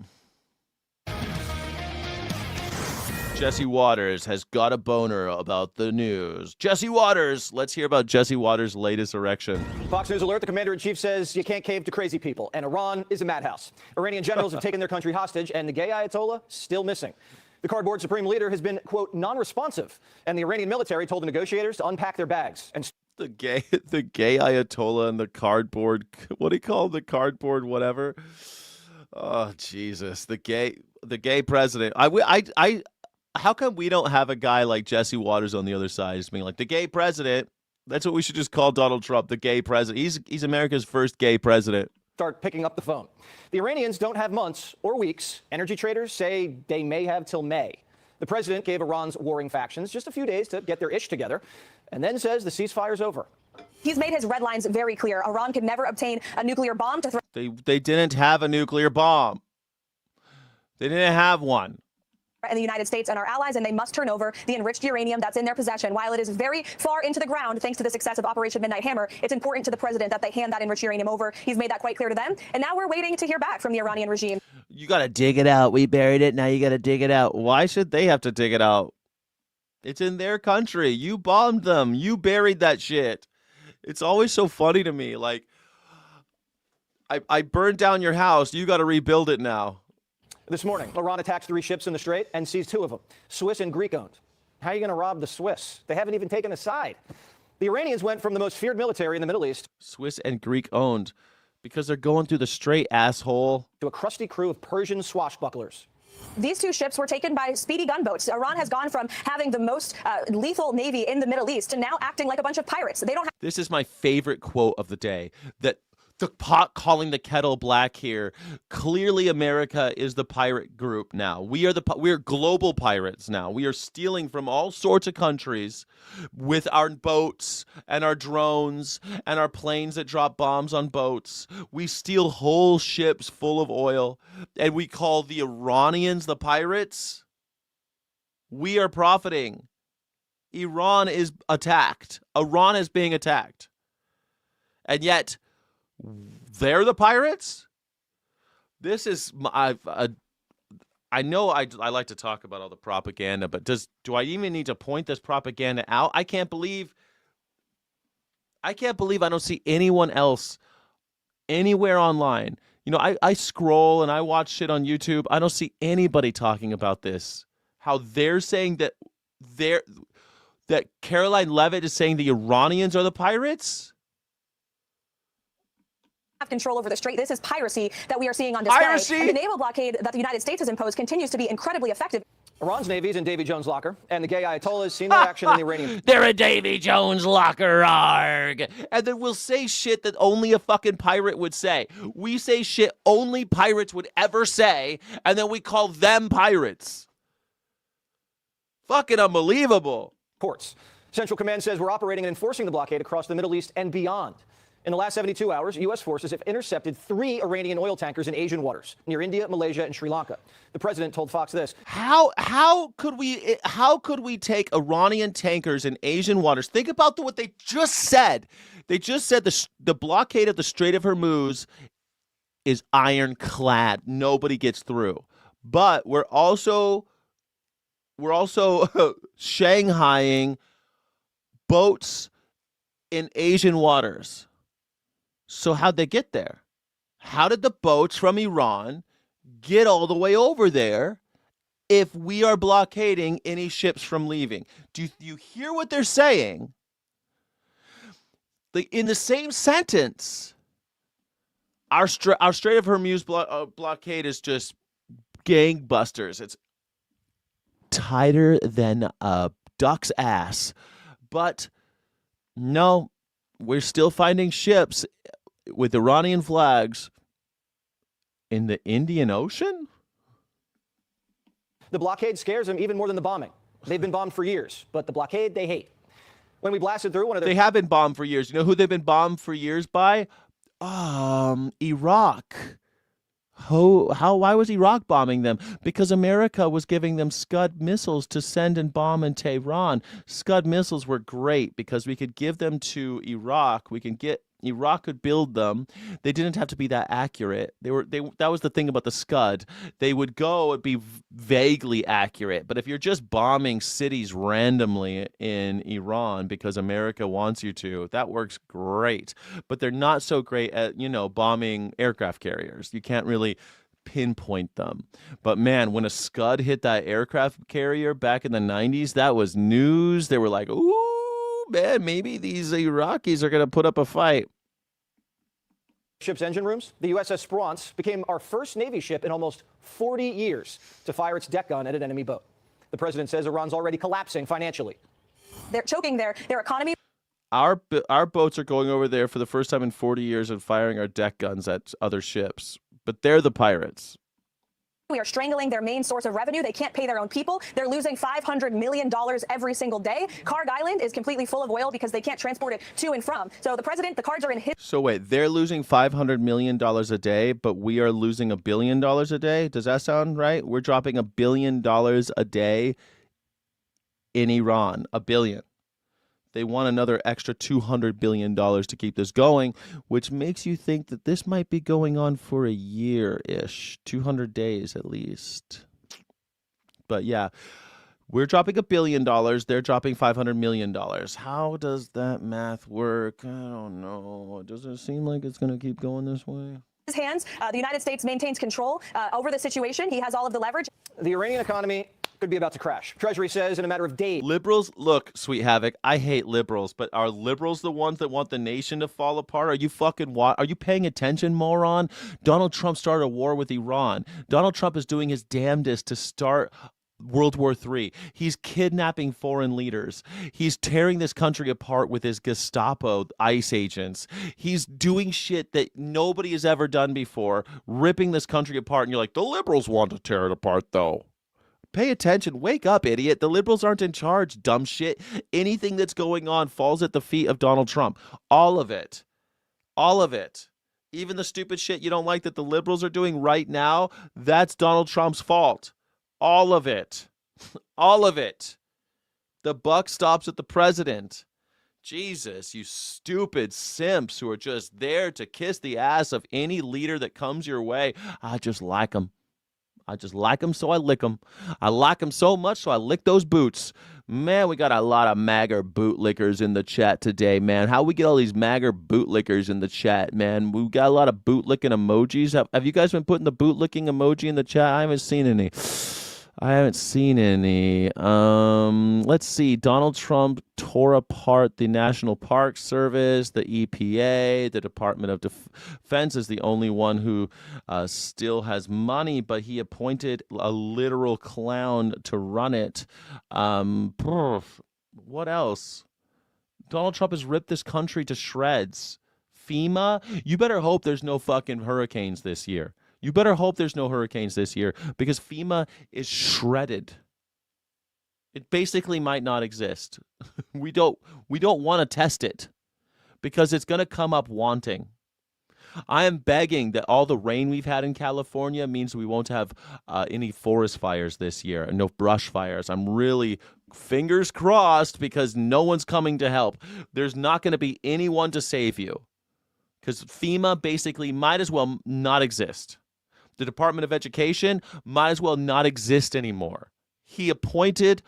Speaker 1: Jesse Waters has got a boner about the news. Jesse Waters, let's hear about Jesse Waters' latest erection.
Speaker 5: Fox News alert, the commander-in-chief says you can't cave to crazy people, and Iran is a madhouse. Iranian generals have taken their country hostage, and the gay Ayatollah still missing. The cardboard supreme leader has been, quote, non-responsive, and the Iranian military told the negotiators to unpack their bags. And
Speaker 1: the gay Ayatollah and the cardboard, what do you call the cardboard whatever? Oh, Jesus. The gay president. How come we don't have a guy like Jesse Waters on the other side just being like, the gay president? That's what we should just call Donald Trump, the gay president. He's America's first gay president.
Speaker 5: Start picking up the phone. The Iranians don't have months or weeks. Energy traders say they may have till May. The president gave Iran's warring factions just a few days to get their ish together and then says the ceasefire's over.
Speaker 22: He's made his red lines very clear. Iran could never obtain a nuclear bomb to
Speaker 1: They didn't have a nuclear bomb. They didn't have one.
Speaker 22: in the United States and our allies, and they must turn over the enriched uranium that's in their possession. While it is very far into the ground, thanks to the success of Operation Midnight Hammer, it's important to the president that they hand that enriched uranium over. He's made that quite clear to them, and now we're waiting to hear back from the Iranian regime.
Speaker 1: You got to dig it out. We buried it. Now you got to dig it out. Why should they have to dig it out? It's in their country. You bombed them. You buried that shit. It's always so funny to me. Like, I burned down your house. You got to rebuild it now.
Speaker 5: This morning, Iran attacked 3 ships in the Strait and seized 2 of them, Swiss and Greek-owned. How are you going to rob the Swiss? They haven't even taken a side. The Iranians went from the most feared military in the Middle East,
Speaker 1: Swiss and Greek-owned, because they're going through the Strait, asshole,
Speaker 5: to a crusty crew of Persian swashbucklers.
Speaker 22: These 2 ships were taken by speedy gunboats. Iran has gone from having the most lethal navy in the Middle East to now acting like a bunch of pirates. They don't have.
Speaker 1: This is my favorite quote of the day, that the pot calling the kettle black here. Clearly, America is the pirate group now. We are global pirates now. We are stealing from all sorts of countries with our boats and our drones and our planes that drop bombs on boats. We steal whole ships full of oil, and we call the Iranians the pirates. We are profiting. Iran is attacked. Iran is being attacked. And yet, they're the pirates? This is I know I like to talk about all the propaganda, but do I even need to point this propaganda out? I can't believe I don't see anyone else anywhere online. You know, I scroll and I watch shit on YouTube. I don't see anybody talking about this. How they're saying that Caroline Levitt is saying the Iranians are the pirates?
Speaker 22: Have control over the Strait. This is piracy that we are seeing on display.
Speaker 1: Piracy?
Speaker 22: And the naval blockade that the United States has imposed continues to be incredibly effective.
Speaker 5: Iran's navy's in Davy Jones' locker, and the gay Ayatollahs seen their action in the Iranian.
Speaker 1: They're a Davy Jones locker, arg. And then we'll say shit that only a fucking pirate would say. We say shit only pirates would ever say, and then we call them pirates. Fucking unbelievable.
Speaker 5: Ports. Central Command says we're operating and enforcing the blockade across the Middle East and beyond. In the last 72 hours, U.S. forces have intercepted 3 Iranian oil tankers in Asian waters near India, Malaysia, and Sri Lanka. The president told Fox this.
Speaker 1: How could we take Iranian tankers in Asian waters? Think about what they just said. They just said the blockade of the Strait of Hormuz is ironclad. Nobody gets through. But we're also Shanghaiing boats in Asian waters. So how'd they get there? How did the boats from Iran get all the way over there if we are blockading any ships from leaving? Do you hear what they're saying? In the same sentence, our Strait of Hormuz blockade is just gangbusters. It's tighter than a duck's ass. But no, we're still finding ships with Iranian flags in the Indian Ocean?
Speaker 5: The blockade scares them even more than the bombing. They've been bombed for years, but the blockade they hate. When we blasted through one of their...
Speaker 1: They have been bombed for years. You know who they've been bombed for years by? Iraq. Why was Iraq bombing them? Because America was giving them Scud missiles to send and bomb in Tehran. Scud missiles were great because we could give them to Iraq. Iraq could build them. They didn't have to be that accurate. That was the thing about the Scud. They would go and be vaguely accurate. But if you're just bombing cities randomly in Iran because America wants you to, that works great. But they're not so great at, bombing aircraft carriers. You can't really pinpoint them. But man, when a Scud hit that aircraft carrier back in the 90s, that was news. They were like, ooh, man, maybe these Iraqis are going to put up a fight.
Speaker 5: Ship's engine rooms, the USS Esperance became our first Navy ship in almost 40 years to fire its deck gun at an enemy boat. The president says Iran's already collapsing financially.
Speaker 22: They're choking their economy.
Speaker 1: Our boats are going over there for the first time in 40 years and firing our deck guns at other ships. But they're the pirates.
Speaker 22: We are strangling their main source of revenue. They can't pay their own people. They're losing $500 million every single day. Karg Island is completely full of oil because they can't transport it to and from. So the president, the cards are in his...
Speaker 1: So wait, they're losing $500 million a day, but we are losing $1 billion a day? Does that sound right? We're dropping $1 billion a day in Iran. $1 billion. They want another extra $200 billion to keep this going, which makes you think that this might be going on for a year-ish, 200 days at least. But yeah, we're dropping $1 billion. They're dropping $500 million. How does that math work? I don't know. Does it seem like it's going to keep going this way?
Speaker 22: his hands. The United States maintains control over the situation. He has all of the leverage.
Speaker 5: The Iranian economy could be about to crash. Treasury says in a matter of days.
Speaker 1: Liberals, look, Sweet Havoc, I hate liberals, but are liberals the ones that want the nation to fall apart? Are you are you paying attention, moron? Donald Trump started a war with Iran. Donald Trump is doing his damnedest to start World War III. He's kidnapping foreign leaders. He's tearing this country apart with his Gestapo ICE agents. He's doing shit that nobody has ever done before, ripping this country apart. And you're like, the liberals want to tear it apart, though. Pay attention. Wake up, idiot. The liberals aren't in charge, dumb shit. Anything that's going on falls at the feet of Donald Trump. All of it. All of it. Even the stupid shit you don't like that the liberals are doing right now, that's Donald Trump's fault. All of it. All of it. The buck stops at the president. Jesus, you stupid simps who are just there to kiss the ass of any leader that comes your way. I just like them. I just like them, so I lick them. I like them so much, so I lick those boots. Man, we got a lot of magger bootlickers in the chat today, man. How we get all these magger bootlickers in the chat, man? We got a lot of bootlicking emojis. Have you guys been putting the bootlicking emoji in the chat? I haven't seen any. Let's see. Donald Trump tore apart the National Park Service, the EPA, the Department of Defense is the only one who still has money, but he appointed a literal clown to run it. What else? Donald Trump has ripped this country to shreds. FEMA, you better hope there's no fucking hurricanes this year. You better hope there's no hurricanes this year because FEMA is shredded. It basically might not exist. We don't want to test it because it's going to come up wanting. I am begging that all the rain we've had in California means we won't have any forest fires this year and no brush fires. I'm really fingers crossed because no one's coming to help. There's not going to be anyone to save you because FEMA basically might as well not exist. The Department of Education might as well not exist anymore. He appointed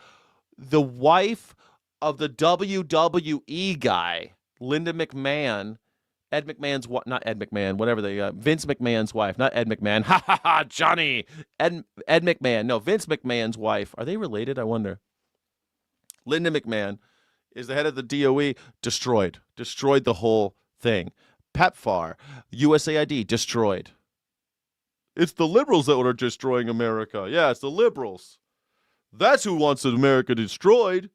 Speaker 1: the wife of the WWE guy, Linda McMahon, Vince McMahon's wife, not Ed McMahon. Ha ha ha, Johnny. Ed McMahon. No, Vince McMahon's wife. Are they related? I wonder. Linda McMahon is the head of the DOE. Destroyed the whole thing. PEPFAR, USAID, destroyed. It's the liberals that are destroying America. Yeah, it's the liberals. That's who wants America destroyed.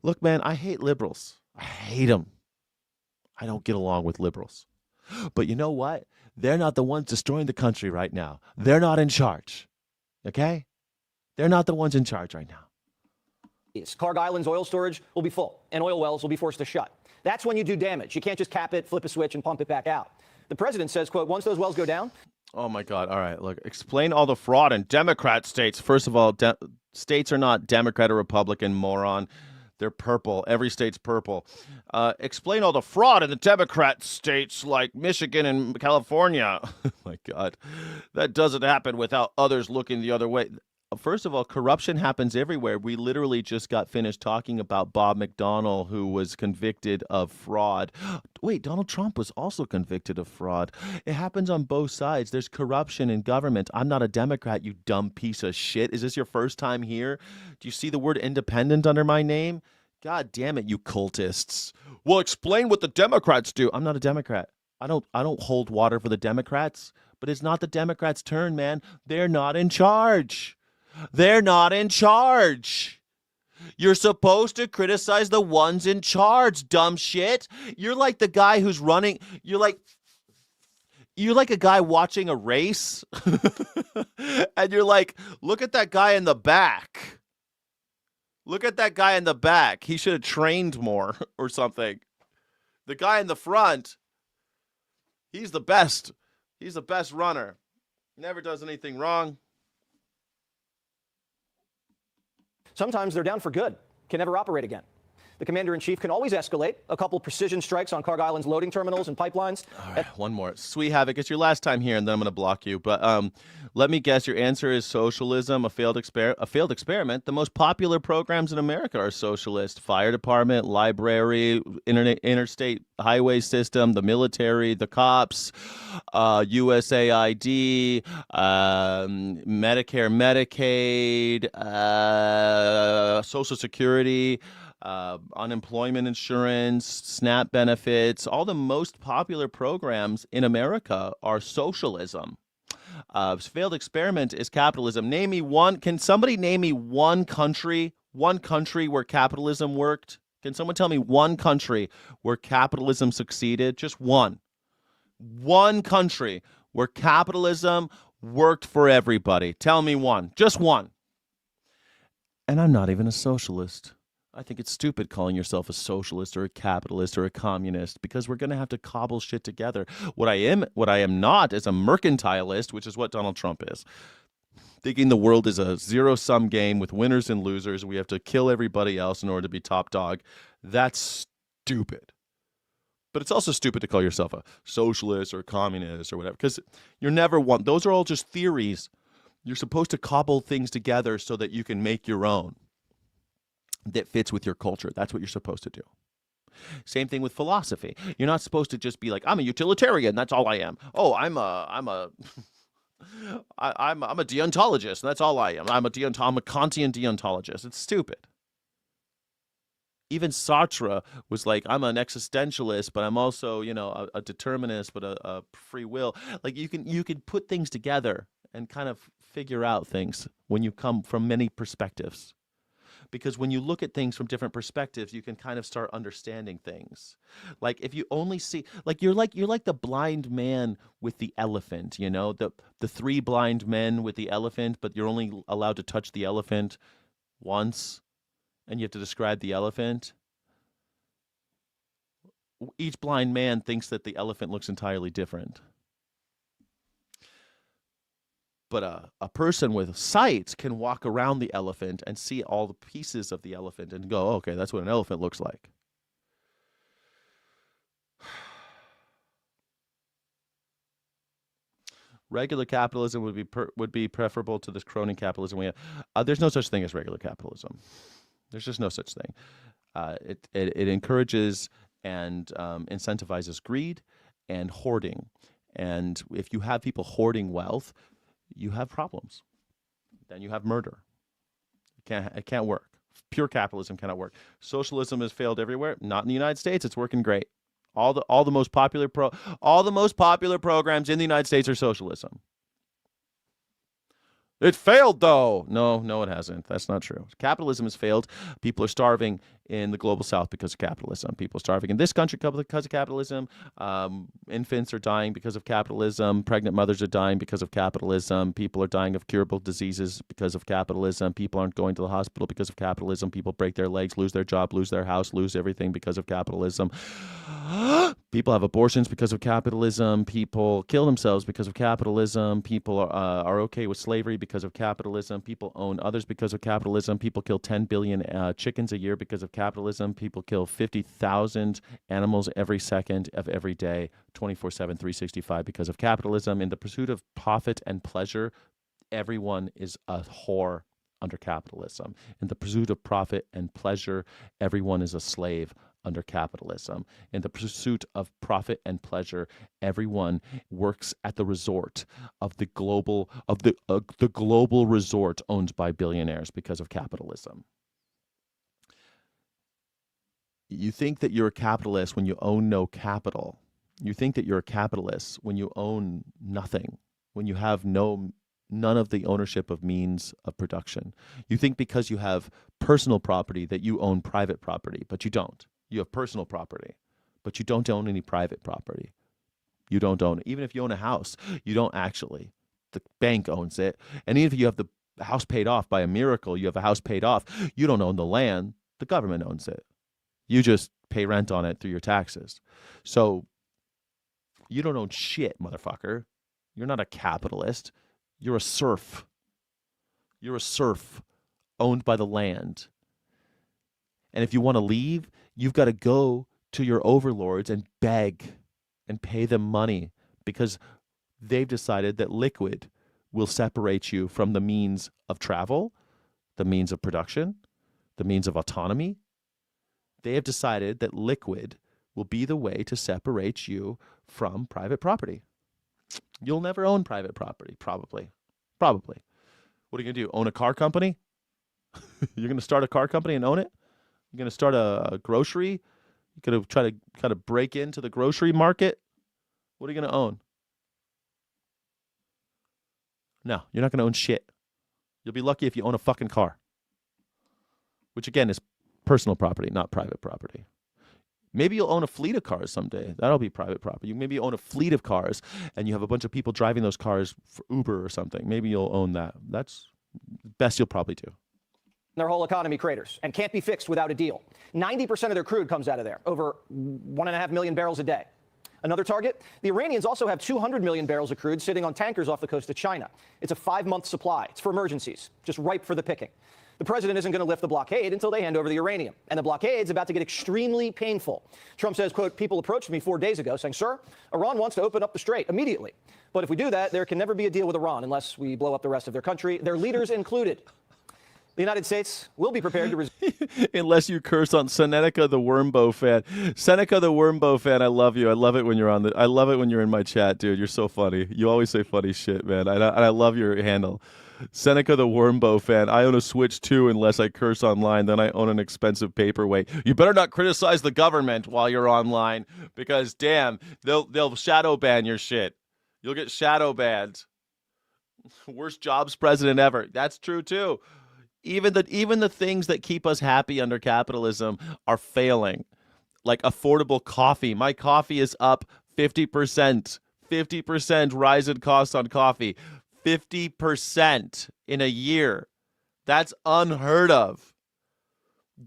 Speaker 1: Look, man, I hate liberals. I hate them. I don't get along with liberals. But you know what? They're not the ones destroying the country right now. They're not in charge. Okay? They're not the ones in charge right now.
Speaker 5: Carg Island's oil storage will be full, and oil wells will be forced to shut. That's when you do damage. You can't just cap it, flip a switch, and pump it back out. The president says, quote, once those wells go down.
Speaker 1: Oh, my God. All right. Look, explain all the fraud in Democrat states. First of all, states are not Democrat or Republican, moron. They're purple. Every state's purple. Explain all the fraud in the Democrat states like Michigan and California. Oh, my God. That doesn't happen without others looking the other way. First of all, corruption happens everywhere. We literally just got finished talking about Bob McDonnell, who was convicted of fraud. Wait, Donald Trump was also convicted of fraud. It happens on both sides. There's corruption in government. I'm not a Democrat, you dumb piece of shit. Is this your first time here? Do you see the word independent under my name? God damn it, you cultists. Well, explain what the Democrats do. I'm not a Democrat. I don't hold water for the Democrats, but it's not the Democrats' turn, man. They're not in charge. They're not in charge. You're supposed to criticize the ones in charge, dumb shit. You're like the guy who's running. You're like a guy watching a race. And you're like, look at that guy in the back. Look at that guy in the back. He should have trained more or something. The guy in the front, he's the best. He's the best runner. Never does anything wrong.
Speaker 5: Sometimes they're down for good, can never operate again. The commander-in-chief can always escalate a couple precision strikes on Carg Island's loading terminals and pipelines.
Speaker 1: All right, one more. Sweet Havoc, it's your last time here, and then I'm going to block you. But let me guess, your answer is socialism, a failed experiment. The most popular programs in America are socialist. Fire department, library, interstate highway system, the military, the cops, USAID, Medicare, Medicaid, Social Security, unemployment insurance, SNAP benefits. All the most popular programs in America are socialism. Failed experiment is capitalism. Name me one. Can somebody name me one country where capitalism worked? Can someone tell me one country where capitalism succeeded? Just one. One country where capitalism worked for everybody. Tell me one. Just one. And I'm not even a socialist. I think it's stupid calling yourself a socialist or a capitalist or a communist, because we're going to have to cobble shit together. What I am not is a mercantilist, which is what Donald Trump is. Thinking the world is a zero-sum game with winners and losers. We have to kill everybody else in order to be top dog. That's stupid. But it's also stupid to call yourself a socialist or a communist or whatever, because you're never one. Those are all just theories. You're supposed to cobble things together so that you can make your own that fits with your culture. That's what you're supposed to do. Same thing with philosophy. You're not supposed to just be like, I'm a utilitarian. That's all I am. Oh, I'm a deontologist. That's all I am. I'm a Kantian deontologist. It's stupid. Even Sartre was like, I'm an existentialist, but I'm also, a determinist, but a free will. Like you can put things together and kind of figure out things when you come from many perspectives. Because when you look at things from different perspectives, you can kind of start understanding things. Like if you only see, like you're like the blind man with the elephant, the three blind men with the elephant, but you're only allowed to touch the elephant once, and you have to describe the elephant. Each blind man thinks that the elephant looks entirely different. But a person with sight can walk around the elephant and see all the pieces of the elephant and go, okay, that's what an elephant looks like. Regular capitalism would be preferable to this crony capitalism we have. There's no such thing as regular capitalism. There's just no such thing. It encourages and incentivizes greed and hoarding. And if you have people hoarding wealth, you have problems. Then you have murder. It can't work. Pure capitalism cannot work. Socialism has failed everywhere. Not in the United States. It's working great. All the most popular programs in the United States are socialism. It failed, though. No, it hasn't. That's not true. Capitalism has failed. People are starving in the global south because of capitalism. People are starving in this country because of capitalism. Infants are dying because of capitalism. Pregnant mothers are dying because of capitalism. People are dying of curable diseases because of capitalism. People aren't going to the hospital because of capitalism. People break their legs, lose their job, lose their house, lose everything because of capitalism. People have abortions because of capitalism. People kill themselves because of capitalism. People are okay with slavery because of capitalism. People own others because of capitalism. People kill 10 billion chickens a year because of capitalism. People kill 50,000 animals every second of every day, 24/7, 365 because of capitalism. In the pursuit of profit and pleasure, everyone is a whore under capitalism. In the pursuit of profit and pleasure, everyone is a slave under capitalism. In the pursuit of profit and pleasure, everyone works at the resort of the global resort owned by billionaires because of capitalism. You think that you're a capitalist when you own no capital. You think that you're a capitalist when you own nothing, when you have none of the ownership of means of production. You think because you have personal property that you own private property, but you don't. You have personal property, but you don't own any private property. You don't own it. Even if you own a house, you don't actually. The bank owns it. And even if you have the house paid off by a miracle, you have a house paid off, you don't own the land. The government owns it. You just pay rent on it through your taxes. So you don't own shit, motherfucker. You're not a capitalist. You're a serf. You're a serf owned by the land. And if you want to leave, you've got to go to your overlords and beg and pay them money because they've decided that liquid will separate you from the means of travel, the means of production, the means of autonomy. They have decided that liquid will be the way to separate you from private property. You'll never own private property, probably. Probably. What are you going to do? Own a car company? You're going to start a car company and own it? You're going to start a grocery? You're going to try to kind of break into the grocery market? What are you going to own? No, you're not going to own shit. You'll be lucky if you own a fucking car. Which, again, is personal property, not private property. Maybe you'll own a fleet of cars someday. That'll be private property. Maybe you own a fleet of cars and you have a bunch of people driving those cars for Uber or something. Maybe you'll own that. That's the best you'll probably do.
Speaker 5: Their whole economy craters and can't be fixed without a deal. 90% of their crude comes out of there, over 1.5 million barrels a day. Another target, the Iranians also have 200 million barrels of crude sitting on tankers off the coast of China. It's a 5-month supply. It's for emergencies, just ripe for the picking. The president isn't going to lift the blockade until they hand over the uranium. And the blockade's about to get extremely painful. Trump says, quote, people approached me 4 days ago saying, sir, Iran wants to open up the Strait immediately. But if we do that, there can never be a deal with Iran unless we blow up the rest of their country, their leaders included. The United States will be prepared to
Speaker 1: unless you curse on Seneca the Wormbow fan. Seneca the Wormbow fan, I love you. I love it when you're I love it when you're in my chat, dude. You're so funny. You always say funny shit, man. And I love your handle. Seneca the Wormbow fan. I own a Switch too unless I curse online. Then I own an expensive paperweight. You better not criticize the government while you're online because damn, they'll shadow ban your shit. You'll get shadow banned. Worst jobs president ever. That's true too. Even the things that keep us happy under capitalism are failing. Like affordable coffee. My coffee is up 50%. 50% rise in costs on coffee. 50% in a year. That's unheard of.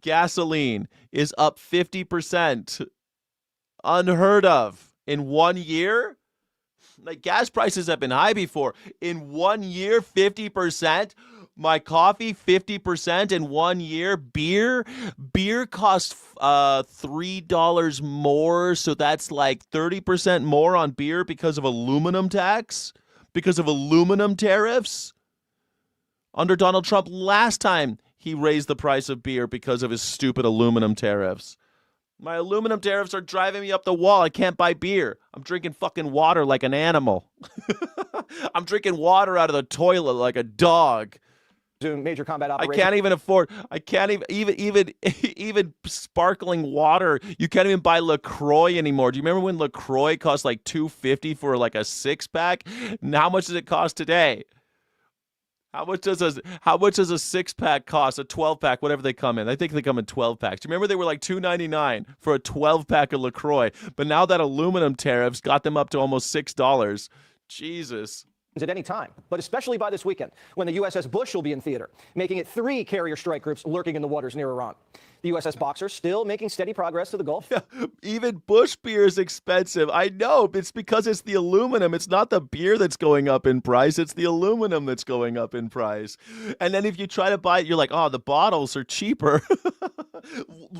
Speaker 1: Gasoline is up 50%. Unheard of. In 1 year? Like gas prices have been high before. In 1 year, 50%? My coffee, 50% in 1 year. Beer costs $3 more, so that's like 30% more on beer because of aluminum tax, because of aluminum tariffs. Under Donald Trump, last time he raised the price of beer because of his stupid aluminum tariffs. My aluminum tariffs are driving me up the wall. I can't buy beer. I'm drinking fucking water like an animal. I'm drinking water out of the toilet like a dog.
Speaker 5: Major combat operations.
Speaker 1: I can't even afford. I can't even sparkling water. You can't even buy LaCroix anymore. Do you remember when LaCroix cost like $2.50 for like a 6-pack? And how much does it cost today? How much does a 6-pack cost? A 12-pack, whatever they come in. I think they come in 12 packs. Do you remember they were like $2.99 for a 12-pack of LaCroix? But now that aluminum tariffs got them up to almost $6. Jesus.
Speaker 5: At any time, but especially by this weekend, when the USS Bush will be in theater, making it 3 carrier strike groups lurking in the waters near Iran. The USS Boxer still making steady progress to the Gulf.
Speaker 1: Yeah, even Bush beer is expensive. I know. It's because it's the aluminum. It's not the beer that's going up in price. It's the aluminum that's going up in price. And then if you try to buy it, you're like, oh, the bottles are cheaper.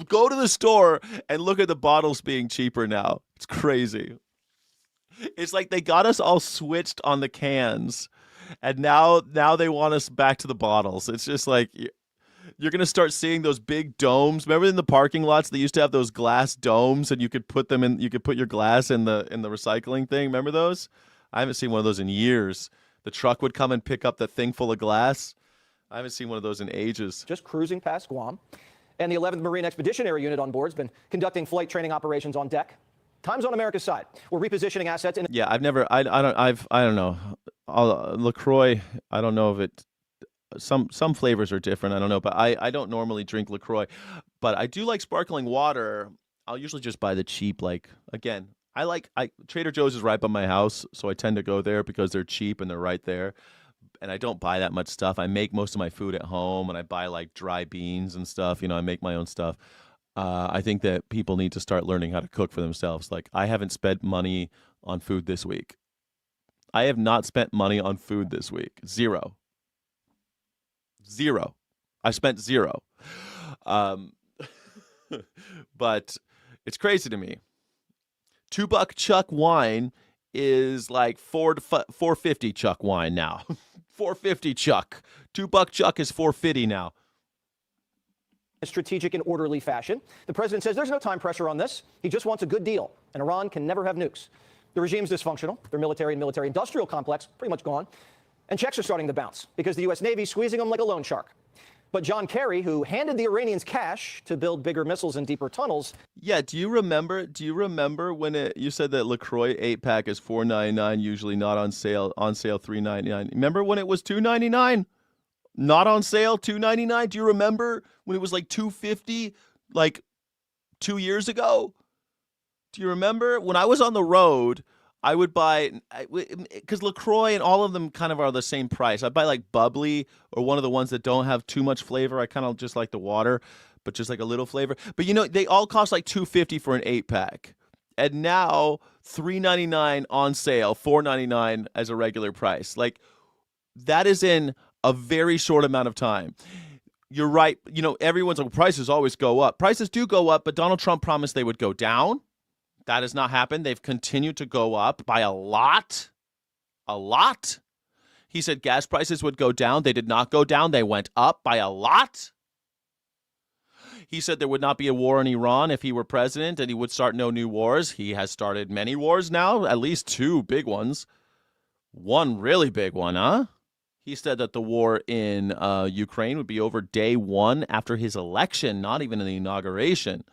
Speaker 1: Go to the store and look at the bottles being cheaper now. It's crazy. It's like they got us all switched on the cans, and now they want us back to the bottles. It's just like you're going to start seeing those big domes. Remember in the parking lots, they used to have those glass domes, and you could put them in. You could put your glass in the recycling thing. Remember those? I haven't seen one of those in years. The truck would come and pick up the thing full of glass. I haven't seen one of those in ages.
Speaker 5: Just cruising past Guam, and the 11th Marine Expeditionary Unit on board has been conducting flight training operations on deck. Time's on America's side. We're repositioning assets in.
Speaker 1: Yeah, I don't know. LaCroix, I don't know if it. Some flavors are different. I don't know, but I don't normally drink LaCroix, but I do like sparkling water. I'll usually just buy the cheap. Like again, Trader Joe's is right by my house, so I tend to go there because they're cheap and they're right there. And I don't buy that much stuff. I make most of my food at home, and I buy like dry beans and stuff. You know, I make my own stuff. I think that people need to start learning how to cook for themselves. Like, I haven't spent money on food this week. I have not spent money on food this week. Zero. I spent zero. But it's crazy to me. $2 Chuck wine is like $4.50 Chuck wine now. $4.50 Chuck. $2 Chuck is $4.50 now.
Speaker 5: A strategic and orderly fashion. The president says there's no time pressure on this. He just wants a good deal, and Iran can never have nukes. The regime's dysfunctional. Their military and military-industrial complex pretty much gone. And checks are starting to bounce because the U.S. Navy's squeezing them like a loan shark. But John Kerry, who handed the Iranians cash to build bigger missiles and deeper tunnels.
Speaker 1: Yeah, do you remember when you said that LaCroix 8-pack is $4.99, usually not on sale $3.99. Remember when it was $2.99? Not on sale $2.99? Do you remember when it was like $2.50 like 2 years ago? Do you remember when I was on the road? I would buy, because LaCroix and all of them kind of are the same price. I'd buy like bubbly or one of the ones that don't have too much flavor. I kind of just like the water, but just like a little flavor. But you know, they all cost like $2.50 for an 8-pack. And now $3.99 on sale, $4.99 as a regular price. Like, that is in a very short amount of time. You're right. You know, everyone's like, prices always go up. Prices do go up, but Donald Trump promised they would go down. That has not happened. They've continued to go up by a lot. A lot. He said gas prices would go down. They did not go down. They went up by a lot. He said there would not be a war in Iran if he were president, and he would start no new wars. He has started many wars now, at least 2 big ones. One really big one, huh? He said that the war in Ukraine would be over day 1 after his election, not even in the inauguration.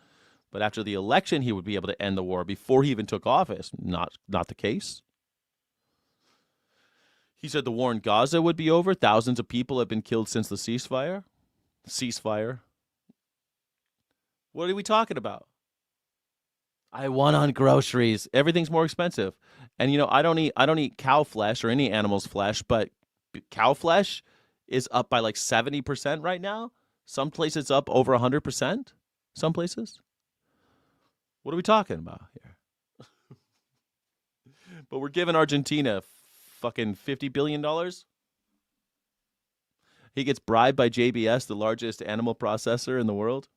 Speaker 1: But after the election, he would be able to end the war before he even took office. Not the case. He said the war in Gaza would be over. Thousands of people have been killed since the ceasefire. What are we talking about? I won on groceries. Everything's more expensive. And you know, I don't eat cow flesh or any animal's flesh, but cow flesh is up by like 70% right now. Some places up over 100%. Some places. What are we talking about here? But we're giving Argentina fucking $50 billion. He gets bribed by JBS, the largest animal processor in the world.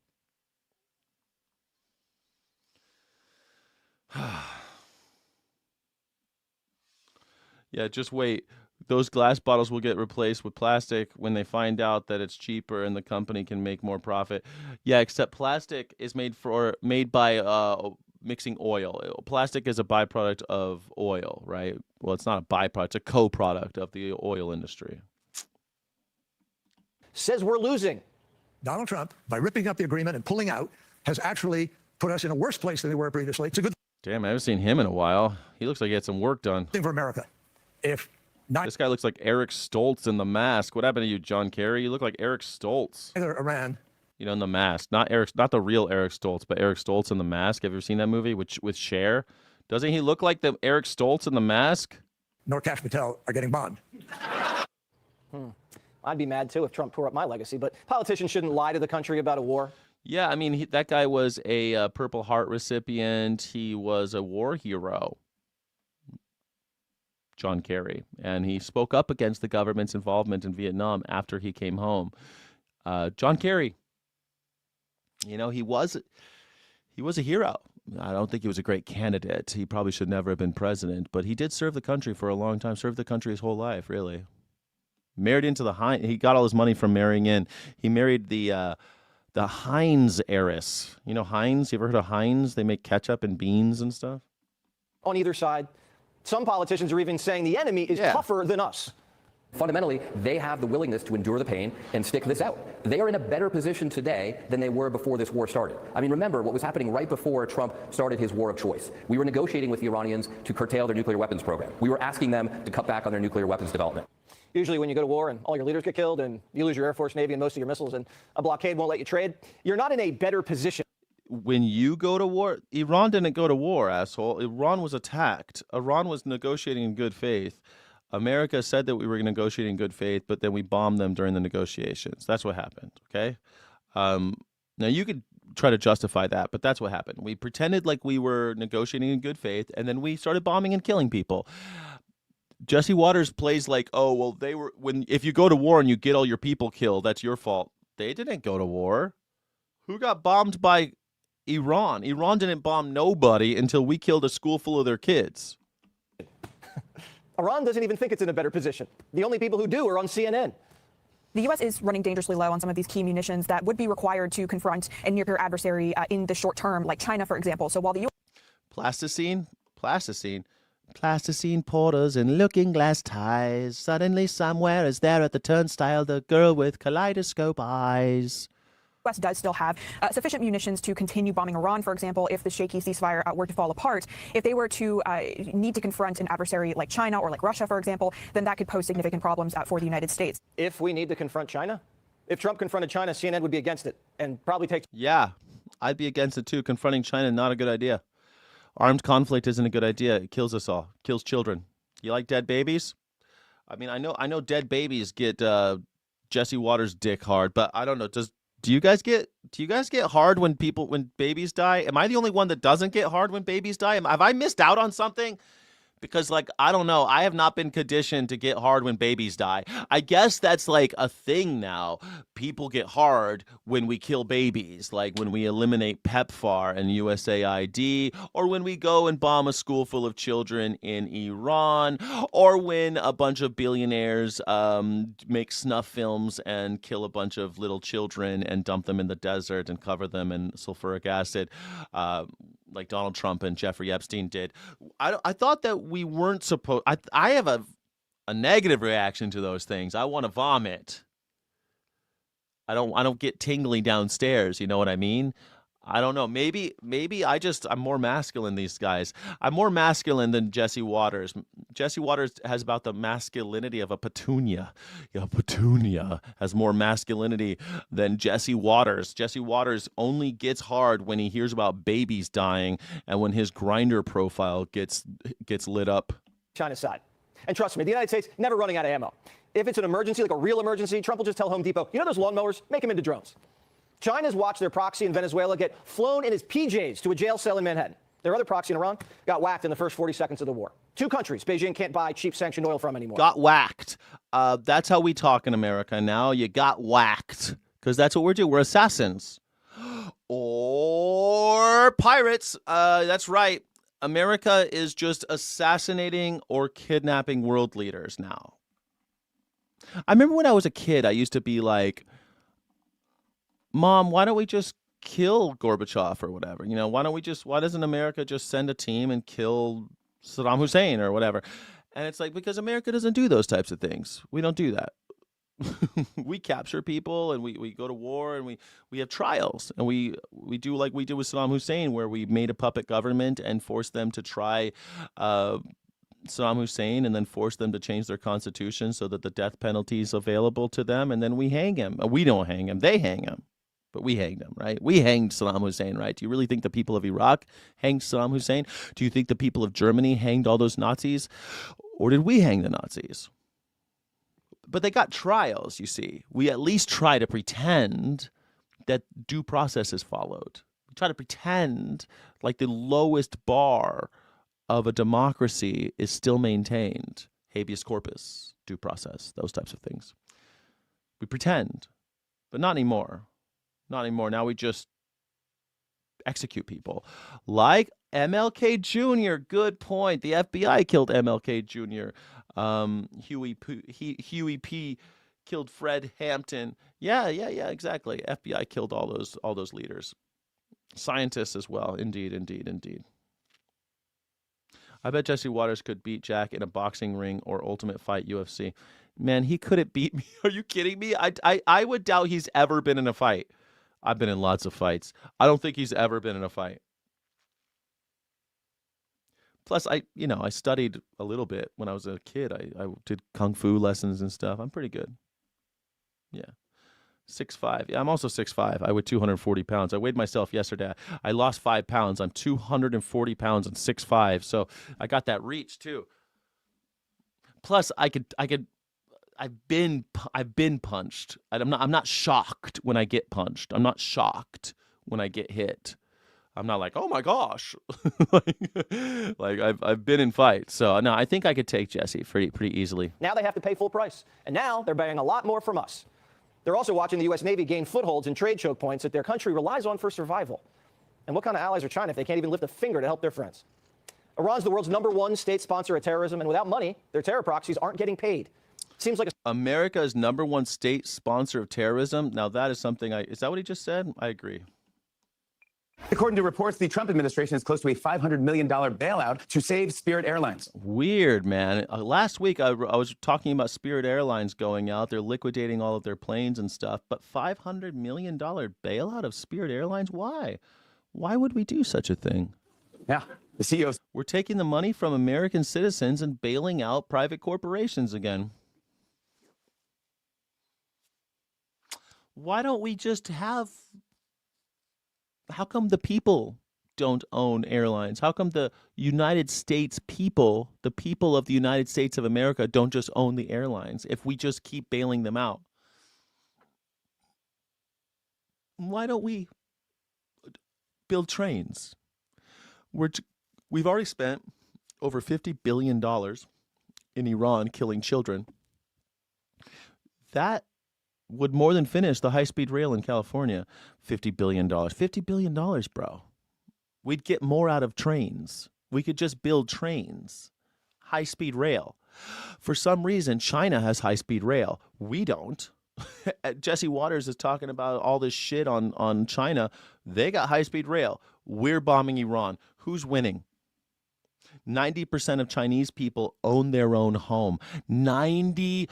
Speaker 1: Yeah, just wait. Those glass bottles will get replaced with plastic when they find out that it's cheaper and the company can make more profit. Yeah, except plastic is made by mixing oil. Plastic is a byproduct of oil, right? Well, it's not a byproduct, it's a co-product of the oil industry.
Speaker 3: Says we're losing. Donald Trump, by ripping up the agreement and pulling out, has actually put us in a worse place than we were previously. It's a good
Speaker 1: Damn, I haven't seen him in a while. He looks like he had some work done.
Speaker 3: thing for America.
Speaker 1: This guy looks like Eric Stoltz in The Mask. What happened to you, John Kerry? You look like Eric Stoltz.
Speaker 3: Iran.
Speaker 1: You know, in The Mask. Not the real Eric Stoltz, but Eric Stoltz in The Mask. Have you ever seen that movie with Cher? Doesn't he look like the Eric Stoltz in The Mask?
Speaker 3: Nor Cash Patel are getting bond.
Speaker 5: I'd be mad, too, if Trump tore up my legacy. But politicians shouldn't lie to the country about a war.
Speaker 1: Yeah, I mean, that guy was a Purple Heart recipient. He was a war hero. John Kerry, and he spoke up against the government's involvement in Vietnam after he came home. John Kerry, you know, he was a hero. I don't think he was a great candidate. He probably should never have been president, but he did serve the country for a long time, served the country his whole life, really. Married into the Heinz. He got all his money from marrying in. He married the Heinz heiress. You know Heinz? You ever heard of Heinz? They make ketchup and beans and stuff.
Speaker 5: On either side. Some politicians are even saying the enemy is tougher than us.
Speaker 14: Fundamentally, they have the willingness to endure the pain and stick this out. They are in a better position today than they were before this war started. I mean, remember what was happening right before Trump started his war of choice. We were negotiating with the Iranians to curtail their nuclear weapons program. We were asking them to cut back on their nuclear weapons development.
Speaker 5: Usually when you go to war and all your leaders get killed and you lose your Air Force, Navy, and most of your missiles and a blockade won't let you trade, you're not in a better position.
Speaker 1: When you go to war, Iran didn't go to war, asshole. Iran was attacked. Iran was negotiating in good faith. America said that we were negotiating in good faith, but then we bombed them during the negotiations. That's what happened, okay? Now, you could try to justify that, but that's what happened. We pretended like we were negotiating in good faith, and then we started bombing and killing people. Jesse Waters plays like, oh, well, if you go to war and you get all your people killed, that's your fault. They didn't go to war. Who got bombed by Iran. Iran didn't bomb nobody until we killed a school full of their kids.
Speaker 5: Iran doesn't even think it's in a better position. The only people who do are on CNN.
Speaker 2: The U.S. is running dangerously low on some of these key munitions that would be required to confront a near-peer adversary in the short term, like China, for example. So while the U.S.
Speaker 15: Plasticine porters in looking glass ties. Suddenly somewhere is there at the turnstile the girl with kaleidoscope eyes.
Speaker 2: U.S. does still have sufficient munitions to continue bombing Iran, for example, if the shaky ceasefire were to fall apart. If they were to need to confront an adversary like China or like Russia, for example, then that could pose significant problems for the United States.
Speaker 5: If we need to confront China? If Trump confronted China, CNN would be against it and probably take...
Speaker 1: Yeah, I'd be against it too. Confronting China, not a good idea. Armed conflict isn't a good idea. It kills us all. Kills children. You like dead babies? I mean, I know dead babies get Jesse Waters' dick hard, but I don't know. Do you guys get hard when babies die? Am I the only one that doesn't get hard when babies die? Have I missed out on something? Because, like, I don't know. I have not been conditioned to get hard when babies die. I guess that's like a thing now. People get hard when we kill babies, like when we eliminate PEPFAR and USAID, or when we go and bomb a school full of children in Iran, or when a bunch of billionaires make snuff films and kill a bunch of little children and dump them in the desert and cover them in sulfuric acid. Like Donald Trump and Jeffrey Epstein did. I thought that we weren't supposed... I have a negative reaction to those things. I want to vomit. I don't get tingly downstairs. You know what I mean? I don't know. Maybe I'm more masculine, these guys. I'm more masculine than Jesse Waters. Jesse Waters has about the masculinity of a petunia. Yeah, petunia has more masculinity than Jesse Waters. Jesse Waters only gets hard when he hears about babies dying and when his Grindr profile gets lit up.
Speaker 5: China's side. And trust me, the United States never running out of ammo. If it's an emergency, like a real emergency, Trump will just tell Home Depot, you know those lawnmowers? Make them into drones. China's watched their proxy in Venezuela get flown in his PJs to a jail cell in Manhattan. Their other proxy in Iran got whacked in the first 40 seconds of the war. 2 countries Beijing can't buy cheap sanctioned oil from anymore.
Speaker 1: Got whacked. That's how we talk in America now. You got whacked. Because that's what we're doing. We're assassins. Or pirates. That's right. America is just assassinating or kidnapping world leaders now. I remember when I was a kid, I used to be like, Mom, why don't we just kill Gorbachev or whatever? You know, why doesn't America just send a team and kill Saddam Hussein or whatever? And it's like, because America doesn't do those types of things. We don't do that. We capture people and we go to war and we have trials and we do like we did with Saddam Hussein, where we made a puppet government and forced them to try Saddam Hussein and then force them to change their constitution so that the death penalty is available to them, and then we hang him. We don't hang him. They hang him. But we hanged him, right? We hanged Saddam Hussein, right? Do you really think the people of Iraq hanged Saddam Hussein? Do you think the people of Germany hanged all those Nazis? Or did we hang the Nazis? But they got trials, you see. We at least try to pretend that due process is followed. We try to pretend like the lowest bar of a democracy is still maintained. Habeas corpus, due process, those types of things. We pretend, but not anymore. Not anymore. Now we just execute people. Like MLK Jr. Good point. The FBI killed MLK Jr. Huey P. killed Fred Hampton. Yeah, exactly. FBI killed all those leaders. Scientists as well. Indeed. I bet Jesse Waters could beat Jack in a boxing ring or Ultimate Fight UFC. Man, he couldn't beat me. Are you kidding me? I would doubt he's ever been in a fight. I've been in lots of fights. I don't think he's ever been in a fight. Plus, I studied a little bit when I was a kid. I did kung fu lessons and stuff. I'm pretty good. Yeah. 6'5". Yeah, I'm also 6'5". I weigh 240 pounds. I weighed myself yesterday. I lost 5 pounds. I'm 240 pounds and 6'5". So I got that reach too. Plus, I've been punched. I'm not shocked when I get punched. I'm not shocked when I get hit. I'm not like, oh my gosh. like I've been in fights. So no, I think I could take Jesse pretty easily.
Speaker 5: Now they have to pay full price. And now they're buying a lot more from us. They're also watching the U.S. Navy gain footholds in trade choke points that their country relies on for survival. And what kind of allies are China if they can't even lift a finger to help their friends? Iran's the world's #1 state sponsor of terrorism, and without money, their terror proxies aren't getting paid. Seems like
Speaker 1: America's #1 state sponsor of terrorism. Now that is something is that what he just said? I agree.
Speaker 6: According to reports, the Trump administration is close to a $500 million bailout to save Spirit Airlines.
Speaker 1: Weird, man. Last week, I was talking about Spirit Airlines going out. They're liquidating all of their planes and stuff. But $500 million bailout of Spirit Airlines? Why? Why would we do such a thing?
Speaker 6: Yeah, the CEOs.
Speaker 1: We're taking the money from American citizens and bailing out private corporations again. Why don't we just have... How come the people don't own airlines? How come the United States people, the people of the United States of America, don't just own the airlines if we just keep bailing them out? Why don't we build trains? We've already spent over $50 billion in Iran killing children. That would more than finish the high-speed rail in California. $50 billion. $50 billion, bro. We'd get more out of trains. We could just build trains. High-speed rail. For some reason, China has high-speed rail. We don't. Jesse Waters is talking about all this shit on China. They got high-speed rail. We're bombing Iran. Who's winning? 90% of Chinese people own their own home. 90%.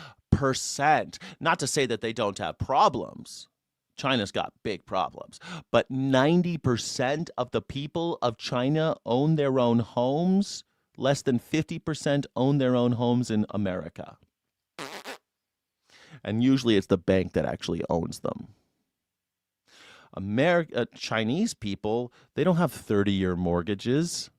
Speaker 1: Not to say that they don't have problems. China's got big problems. But 90% of the people of China own their own homes. Less than 50% own their own homes in America. And usually it's the bank that actually owns them. Chinese people, they don't have 30-year mortgages.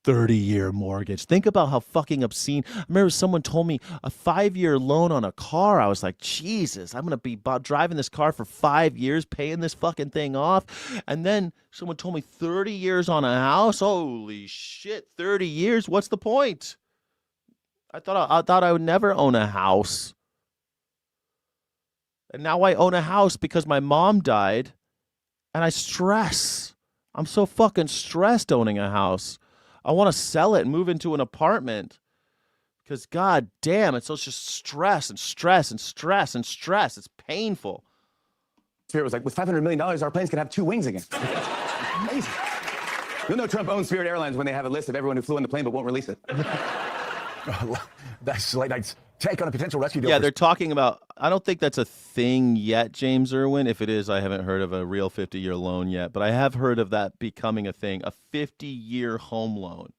Speaker 1: 30-year mortgage. Think about how fucking obscene. I remember someone told me a 5-year loan on a car. I was like, Jesus, I'm going to be driving this car for 5 years, paying this fucking thing off. And then someone told me 30 years on a house. Holy shit, 30 years? What's the point? I thought I would never own a house. And now I own a house because my mom died. And I stress. I'm so fucking stressed owning a house. I want to sell it and move into an apartment because, god damn, it's just stress and stress and stress and stress. It's painful.
Speaker 6: Spirit was like, with $500 million, our planes can have 2 wings again. Amazing. You'll know Trump owns Spirit Airlines when they have a list of everyone who flew on the plane but won't release it.
Speaker 3: That's late night's take on a potential rescue deal.
Speaker 1: Yeah, they're talking about, I don't think that's a thing yet, James Irwin. If it is, I haven't heard of a real 50-year loan yet, but I have heard of that becoming a thing, a 50-year home loan,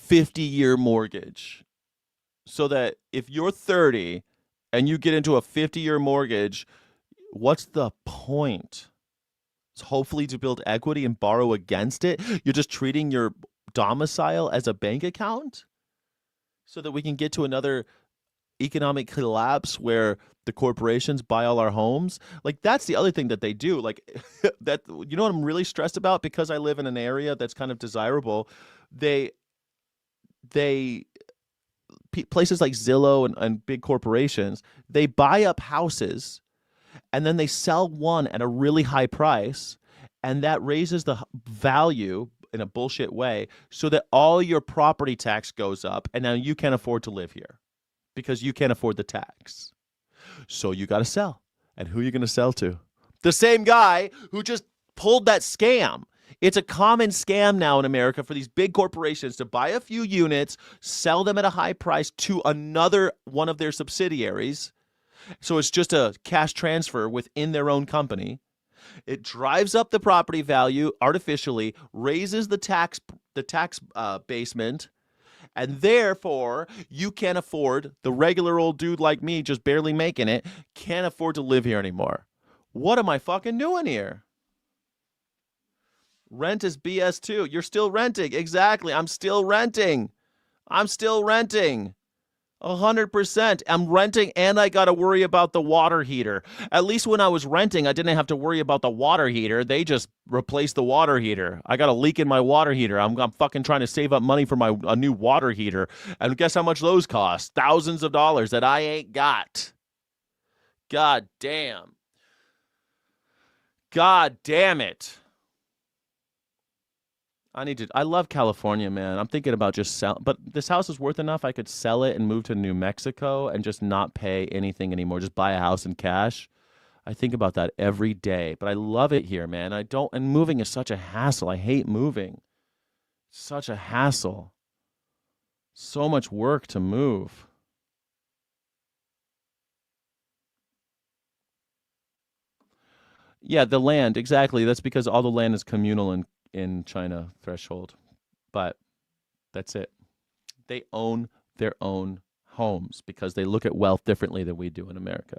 Speaker 1: 50-year mortgage. So that if you're 30 and you get into a 50-year mortgage, what's the point? It's hopefully to build equity and borrow against it. You're just treating your domicile as a bank account so that we can get to another economic collapse where the corporations buy all our homes. Like, that's the other thing that they do. Like, that, you know what I'm really stressed about? Because I live in an area that's kind of desirable. Places like Zillow and big corporations, they buy up houses and then they sell one at a really high price, and that raises the value in a bullshit way so that all your property tax goes up, and now you can't afford to live here because you can't afford the tax. So you got to sell. And who are you going to sell to? The same guy who just pulled that scam. It's a common scam now in America for these big corporations to buy a few units, sell them at a high price to another one of their subsidiaries. So it's just a cash transfer within their own company. It drives up the property value artificially, raises the tax basement, and therefore you can't afford, the regular old dude like me just barely making it, can't afford to live here anymore. What am I fucking doing here? Rent is BS too. You're still renting. Exactly. I'm still renting. 100%. I'm renting and I got to worry about the water heater. At least when I was renting, I didn't have to worry about the water heater. They just replaced the water heater. I got a leak in my water heater. I'm fucking trying to save up money for a new water heater. And guess how much those cost? Thousands of dollars that I ain't got. God damn. God damn it. I love California, man. I'm thinking about just sell, but this house is worth enough. I could sell it and move to New Mexico and just not pay anything anymore. Just buy a house in cash. I think about that every day, but I love it here, man. And moving is such a hassle. I hate moving. Such a hassle. So much work to move. Yeah, the land, exactly. That's because all the land is communal in China threshold. But that's it. They own their own homes because they look at wealth differently than we do in America.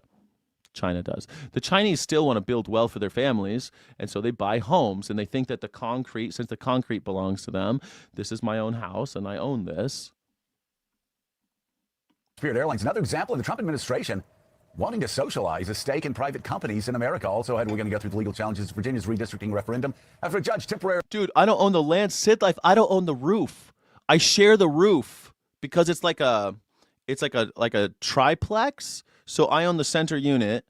Speaker 1: China does. The Chinese still want to build wealth for their families, and so they buy homes, and they think that since the concrete belongs to them, this is my own house, and I own this.
Speaker 11: Spirit Airlines, another example of the Trump administration wanting to socialize a stake in private companies in America. Also, we're going to go through the legal challenges of Virginia's redistricting referendum after a judge temporarily.
Speaker 1: Dude, I don't own the land. Sid Life, I don't own the roof. I share the roof because it's like a triplex. So I own the center unit,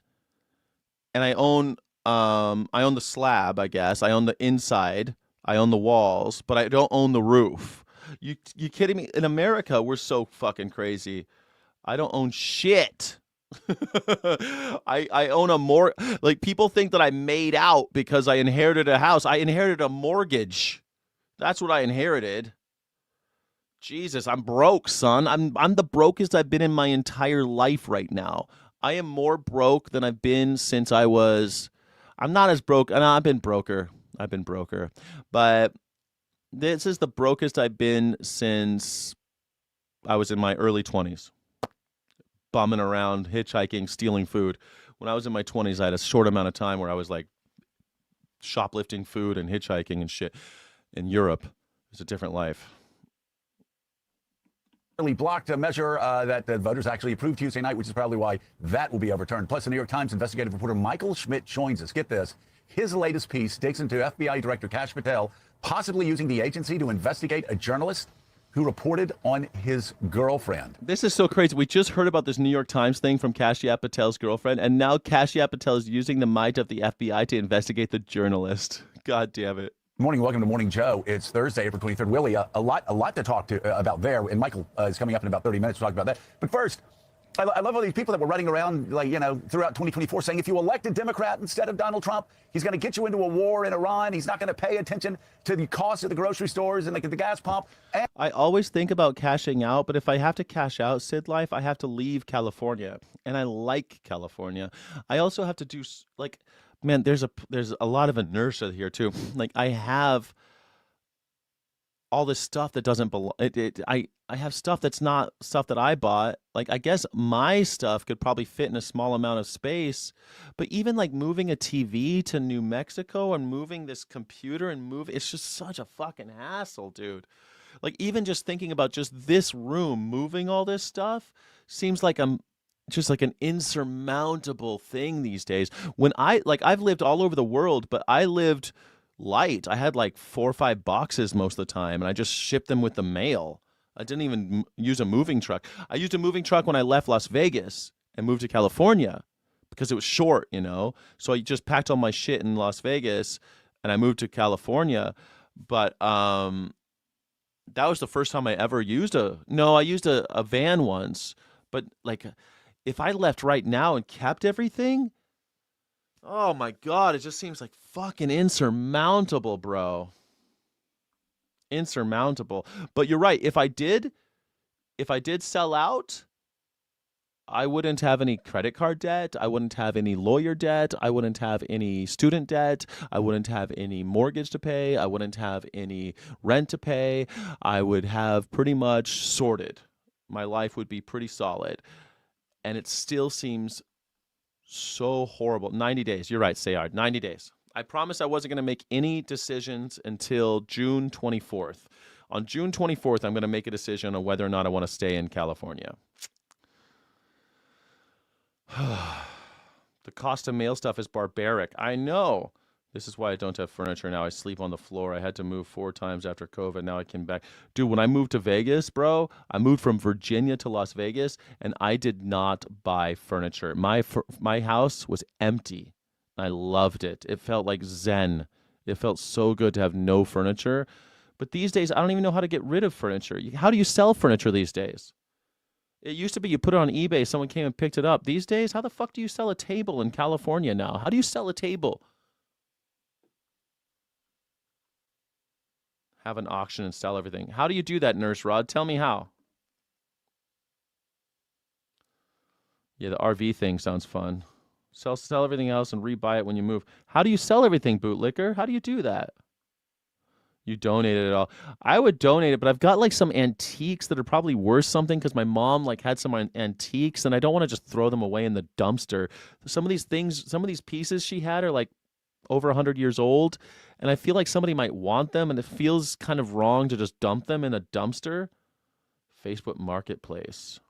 Speaker 1: and I own the slab, I guess. I own the inside. I own the walls, but I don't own the roof. You kidding me? In America, we're so fucking crazy. I don't own shit. I own like people think that I made out because I inherited a house. I inherited a mortgage. That's what I inherited. Jesus, I'm broke, son. I'm the brokest I've been in my entire life right now. I am more broke than I've been since I'm not as broke. No, I've been broker. But this is the brokest I've been since I was in my early 20s. Bumming around, hitchhiking, stealing food. When I was in my 20s, I had a short amount of time where I was like shoplifting food and hitchhiking and shit. In Europe, it was a different life.
Speaker 11: Blocked a measure that the voters actually approved Tuesday night, which is probably why that will be overturned. Plus, the New York Times investigative reporter Michael Schmidt joins us. Get this. His latest piece digs into FBI Director Kash Patel possibly using the agency to investigate a journalist who reported on his girlfriend.
Speaker 1: This is so crazy. We just heard about this New York Times thing from Kashia Patel's girlfriend, and now Kashia Patel is using the might of the FBI to investigate the journalist. God damn it.
Speaker 11: Morning, welcome to Morning Joe. It's Thursday, April 23rd. Willie, a lot to talk to about there, and Michael is coming up in about 30 minutes to talk about that. But first, I love all these people that were running around, throughout 2024 saying if you elect a Democrat instead of Donald Trump, he's going to get you into a war in Iran. He's not going to pay attention to the cost of the grocery stores and the gas pump.
Speaker 1: I always think about cashing out, but if I have to cash out, Sid Life, I have to leave California, and I like California. I also have to do man, there's a lot of inertia here too. Like I have all this stuff that doesn't belong. I have stuff that's not stuff that I bought. Like I guess my stuff could probably fit in a small amount of space, but even like moving a TV to New Mexico and moving this computer it's just such a fucking hassle, dude. Like even just thinking about just this room, moving all this stuff seems like I'm just like an insurmountable thing these days. When I've lived all over the world, but I lived light. I had like 4 or 5 boxes most of the time, and I just shipped them with the mail. I didn't even use a moving truck. I used a moving truck when I left Las Vegas and moved to California because it was short, So I just packed all my shit in Las Vegas and I moved to California. But that was the first time I ever used I used a van once. But like if I left right now and kept everything, oh my God, it just seems like fucking insurmountable, bro. Insurmountable. But you're right. If I did sell out, I wouldn't have any credit card debt. I wouldn't have any lawyer debt. I wouldn't have any student debt. I wouldn't have any mortgage to pay. I wouldn't have any rent to pay. I would have pretty much sorted. My life would be pretty solid. And it still seems so horrible. 90 days. You're right, Sayard. 90 days. I promised I wasn't going to make any decisions until June 24th. On June 24th, I'm going to make a decision on whether or not I want to stay in California. The cost of mail stuff is barbaric. I know. This is why I don't have furniture now. I sleep on the floor. I had to move 4 times after COVID. Now I came back. Dude, when I moved to Vegas, bro, I moved from Virginia to Las Vegas, and I did not buy furniture. My house was empty. I loved it. It felt like Zen. It felt so good to have no furniture. But these days, I don't even know how to get rid of furniture. How do you sell furniture these days? It used to be you put it on eBay, someone came and picked it up. These days, how the fuck do you sell a table in California now? How do you sell a table? Have an auction and sell everything. How do you do that, Nurse Rod? Tell me how. Yeah, the RV thing sounds fun. Sell everything else and rebuy it when you move. How do you sell everything, bootlicker? How do you do that? You donate it all. I would donate it, but I've got like some antiques that are probably worth something because my mom like had some antiques and I don't want to just throw them away in the dumpster. Some of these things, some of these pieces she had are like over 100 years old, and I feel like somebody might want them, and it feels kind of wrong to just dump them in a dumpster. Facebook Marketplace.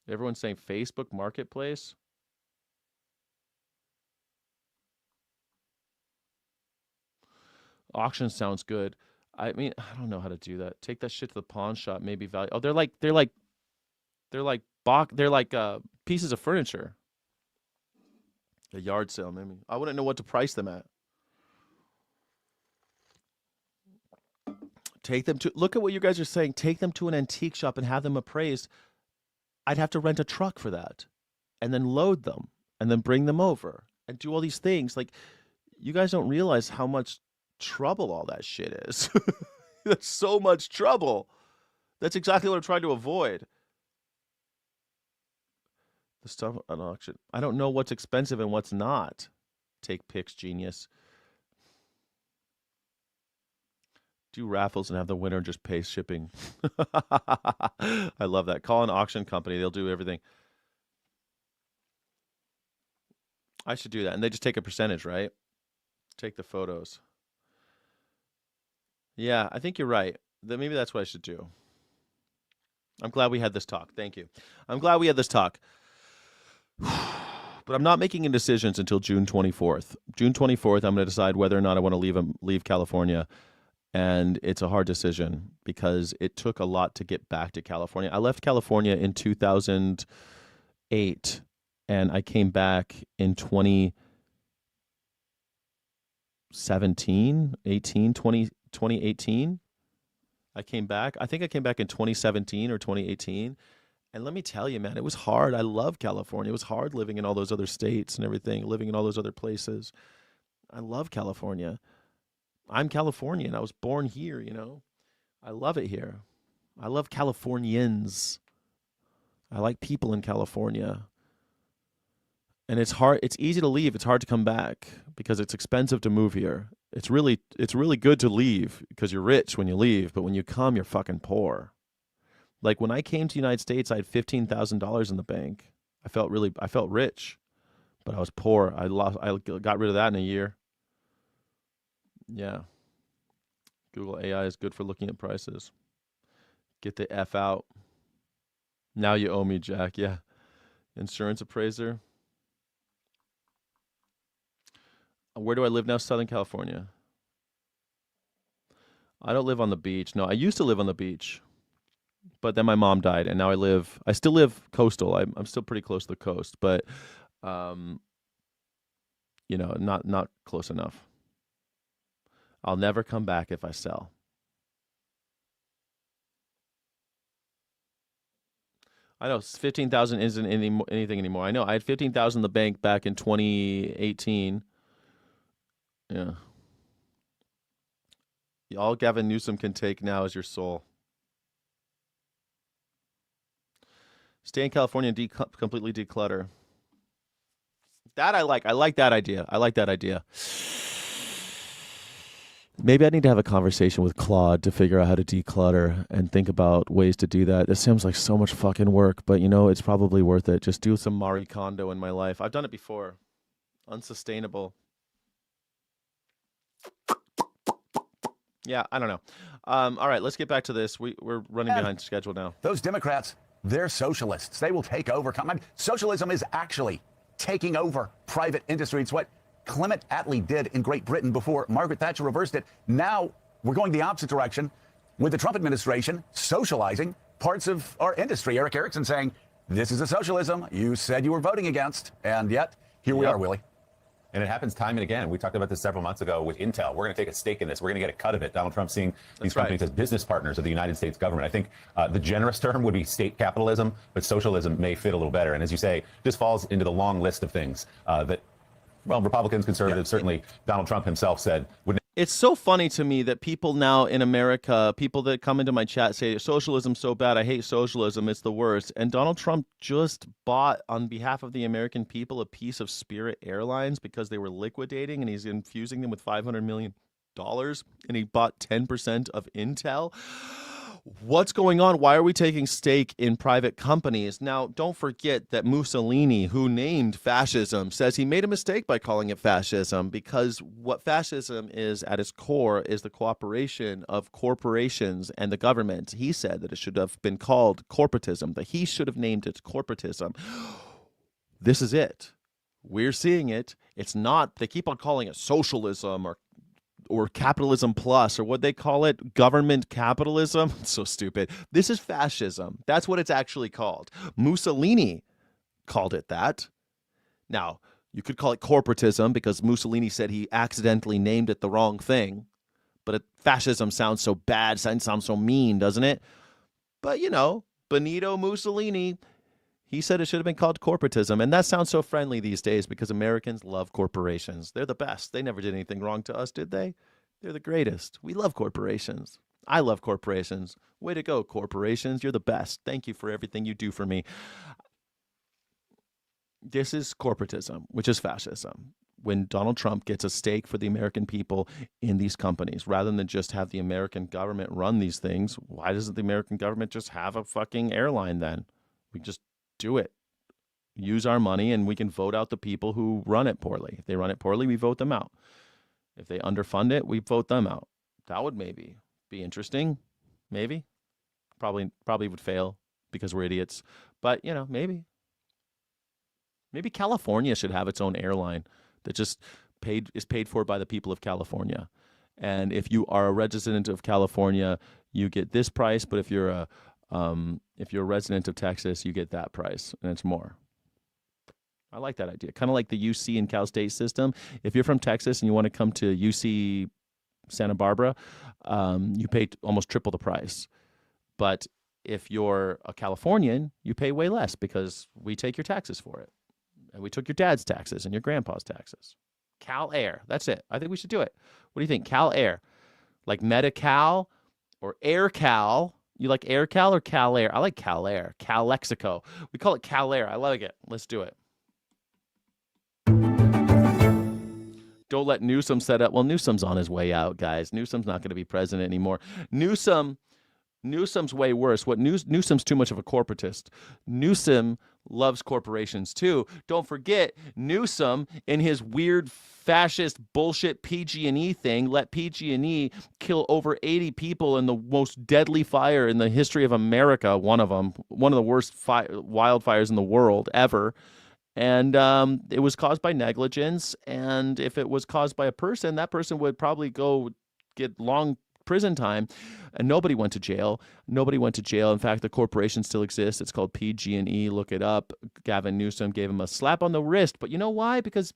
Speaker 1: Everyone's saying Facebook Marketplace. Auction sounds good. I mean, I don't know how to do that. Take that shit to the pawn shop, maybe value. Oh, they're like pieces of furniture. A yard sale, maybe. I wouldn't know what to price them at. Take them to, look at what you guys are saying. Take them to an antique shop and have them appraised. I'd have to rent a truck for that and then load them and then bring them over and do all these things. Like, you guys don't realize how much trouble all that shit is. That's so much trouble. That's exactly what I'm trying to avoid. The stuff on auction. I don't know what's expensive and what's not. Take pics, genius. Do raffles and have the winner just pay shipping. I love that. Call an auction company. They'll do everything. I should do that. And they just take a percentage, right? Take the photos. Yeah, I think you're right. Maybe that's what I should do. I'm glad we had this talk. Thank you. I'm glad we had this talk. But I'm not making any decisions until June 24th. June 24th, I'm going to decide whether or not I want to leave California. And it's a hard decision because it took a lot to get back to California. I left California in 2008, and I came back in 2018. I came back. I think I came back in 2017 or 2018. And let me tell you, man, it was hard. I love California. It was hard living in all those other states and everything, living in all those other places. I love California. I'm Californian. I was born here, you know. I love it here. I love Californians. I like people in California. And it's hard. It's easy to leave. It's hard to come back because it's expensive to move here. It's really good to leave because you're rich when you leave, but when you come, you're fucking poor. Like when I came to the United States, I had $15,000 in the bank. I felt rich, but I was poor. I got rid of that in a year. Yeah. Google AI is good for looking at prices. Get the F out. Now you owe me, Jack. Yeah. Insurance appraiser. Where do I live now? Southern California. I don't live on the beach. No, I used to live on the beach. But then my mom died, and now I still live coastal. I'm still pretty close to the coast, but, you know, not close enough. I'll never come back if I sell. I know 15,000 isn't anything anymore. I know I had 15,000 in the bank back in 2018. Yeah. All Gavin Newsom can take now is your soul. Stay in California and completely declutter. That I like. I like that idea. Maybe I need to have a conversation with Claude to figure out how to declutter and think about ways to do that. It seems like so much fucking work, but you know, it's probably worth it. Just do some Marie Kondo in my life. I've done it before. Unsustainable. Yeah, I don't know. All right, let's get back to this. We're running behind schedule now.
Speaker 11: Those Democrats, they're socialists. They will take over. Socialism is actually taking over private industry. It's what Clement Attlee did in Great Britain before Margaret Thatcher reversed it. Now we're going the opposite direction with the Trump administration socializing parts of our industry. Eric Erickson saying, this is a socialism you said you were voting against. And yet, here we are, Willie. And it happens time and again. We talked about this several months ago with Intel. We're going to take a stake in this. We're going to get a cut of it. Donald Trump seeing these companies as business partners of the United States government. I think the generous term would be state capitalism, but socialism may fit a little better. And as you say, this falls into the long list of things that, well, Republicans, conservatives, certainly Donald Trump himself said would.
Speaker 1: It's so funny to me that people now in America, people that come into my chat say socialism's so bad, I hate socialism, it's the worst. And Donald Trump just bought, on behalf of the American people, a piece of Spirit Airlines because they were liquidating, and he's infusing them with $500 million, and he bought 10% of Intel. What's going on? Why are we taking stake in private companies? Now, don't forget that Mussolini, who named fascism, says he made a mistake by calling it fascism, because what fascism is at its core is the cooperation of corporations and the government. He said that it should have been called corporatism, that he should have named it corporatism. This is it. We're seeing it. It's not, they keep on calling it socialism or capitalism plus, or what they call it, government capitalism. It's so stupid. This is fascism. That's what it's actually called. Mussolini called it that. Now, you could call it corporatism because Mussolini said he accidentally named it the wrong thing. But fascism sounds so bad, sounds so mean, doesn't it? But, you know, Benito Mussolini, he said it should have been called corporatism. And that sounds so friendly these days because Americans love corporations. They're the best. They never did anything wrong to us, did they? They're the greatest. We love corporations. I love corporations. Way to go, corporations. You're the best. Thank you for everything you do for me. This is corporatism, which is fascism. When Donald Trump gets a stake for the American people in these companies, rather than just have the American government run these things, why doesn't the American government just have a fucking airline then? We just do it. Use our money and we can vote out the people who run it poorly. If they run it poorly, we vote them out. If they underfund it, we vote them out. That would maybe be interesting. Maybe. Probably would fail because we're idiots. But, you know, maybe. Maybe California should have its own airline that just is paid for by the people of California. And if you are a resident of California, you get this price, but if you're a resident of Texas, you get that price, and it's more. I like that idea. Kind of like the UC and Cal State system. If you're from Texas and you want to come to UC Santa Barbara, you pay almost triple the price. But if you're a Californian, you pay way less because we take your taxes for it. And we took your dad's taxes and your grandpa's taxes. Cal Air. That's it. I think we should do it. What do you think? Cal Air. Like Medi-Cal or Air Cal. You like Air Cal or Cal Air? I like Cal Air. Cal Lexico. We call it Cal Air. I like it. Let's do it. Don't let Newsom set up. Well, Newsom's on his way out, guys. Newsom's not going to be president anymore. Newsom's way worse. Newsom's too much of a corporatist. Newsom loves corporations too. Don't forget, Newsom, in his weird fascist bullshit PG&E thing, let PG&E kill over 80 people in the most deadly fire in the history of America. One of the worst wildfires in the world ever. And it was caused by negligence. And if it was caused by a person, that person would probably go get long prison time. And nobody went to jail. In fact, the corporation still exists. It's called PG&E. Look it up. Gavin Newsom gave him a slap on the wrist. But you know why? Because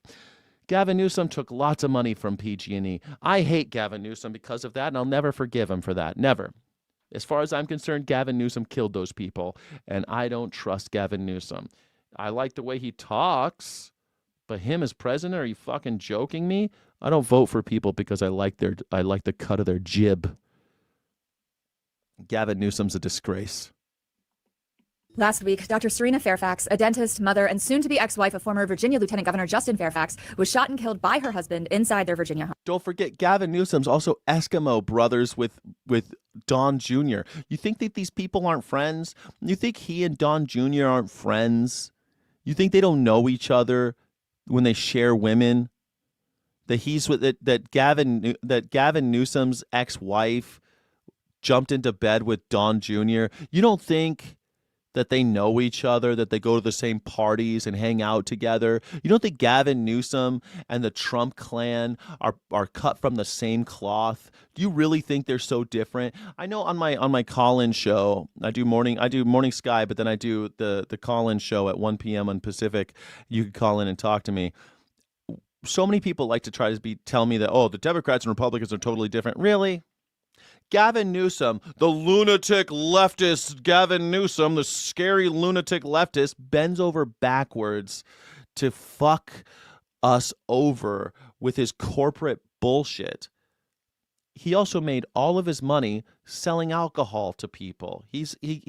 Speaker 1: Gavin Newsom took lots of money from PG&E. I hate Gavin Newsom because of that, and I'll never forgive him for that. Never. As far as I'm concerned, Gavin Newsom killed those people. And I don't trust Gavin Newsom. I like the way he talks, but him as president, are you fucking joking me? I don't vote for people because I like the cut of their jib. Gavin Newsom's a disgrace.
Speaker 12: Last week, Dr. Serena Fairfax, a dentist, mother, and soon-to-be ex-wife of former Virginia Lieutenant Governor Justin Fairfax, was shot and killed by her husband inside their Virginia home.
Speaker 1: Don't forget, Gavin Newsom's also Eskimo brothers with Don Jr. You think that these people aren't friends? You think he and Don Jr. aren't friends? You think they don't know each other when they share women? That Gavin Newsom's ex-wife jumped into bed with Don Jr. You don't think that they know each other, that they go to the same parties and hang out together? You don't think Gavin Newsom and the Trump clan are cut from the same cloth? Do you really think they're so different? I know on my call-in show, I do Morning Sky, but then I do the call-in show at 1 p.m. on Pacific. You can call in and talk to me. so many people like to try to tell me that, oh, the Democrats and Republicans are totally different. Really? Gavin Newsom, the lunatic leftist Gavin Newsom, the scary lunatic leftist, bends over backwards to fuck us over with his corporate bullshit. He also made all of his money selling alcohol to people. He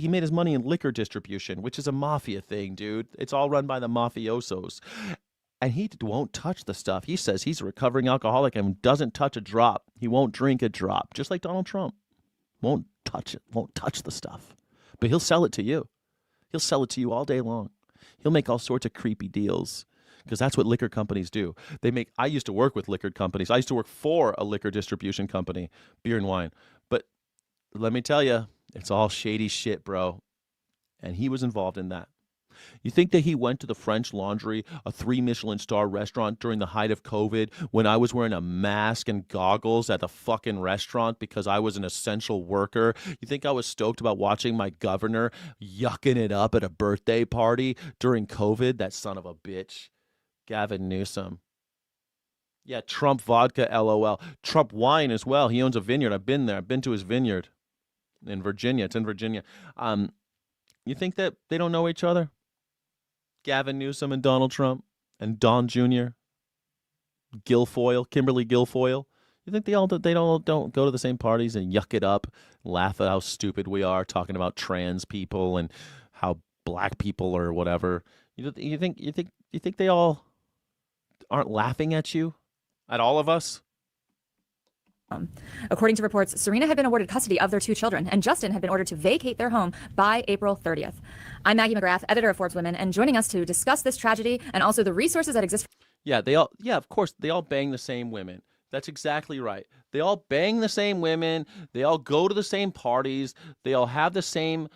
Speaker 1: made his money in liquor distribution, which is a mafia thing, dude. It's all run by the mafiosos. And he won't touch the stuff. He says he's a recovering alcoholic and doesn't touch a drop. He won't drink a drop, just like Donald Trump. Won't touch it, won't touch the stuff. But he'll sell it to you. He'll sell it to you all day long. He'll make all sorts of creepy deals because that's what liquor companies do. I used to work with liquor companies. I used to work for a liquor distribution company, beer and wine. But let me tell you, it's all shady shit, bro. And he was involved in that. You think that he went to the French Laundry, a 3 Michelin star restaurant during the height of COVID when I was wearing a mask and goggles at the fucking restaurant because I was an essential worker? You think I was stoked about watching my governor yucking it up at a birthday party during COVID? That son of a bitch. Gavin Newsom. Yeah, Trump vodka, LOL. Trump wine as well. He owns a vineyard. I've been there. I've been to his vineyard in Virginia. It's in Virginia. You think that they don't know each other? Gavin Newsom and Donald Trump and Don Jr., Guilfoyle, Kimberly Guilfoyle. You think they don't go to the same parties and yuck it up, laugh at how stupid we are talking about trans people and how black people or whatever? You think they all aren't laughing at you, at all of us?
Speaker 12: According to reports, Serena had been awarded custody of their 2 children, and Justin had been ordered to vacate their home by April 30th. I'm Maggie McGrath, editor of Forbes Women, and joining us to discuss this tragedy and also the resources that exist.
Speaker 1: Yeah, of course, they all bang the same women. That's exactly right. They all bang the same women. They all go to the same parties. They all have the same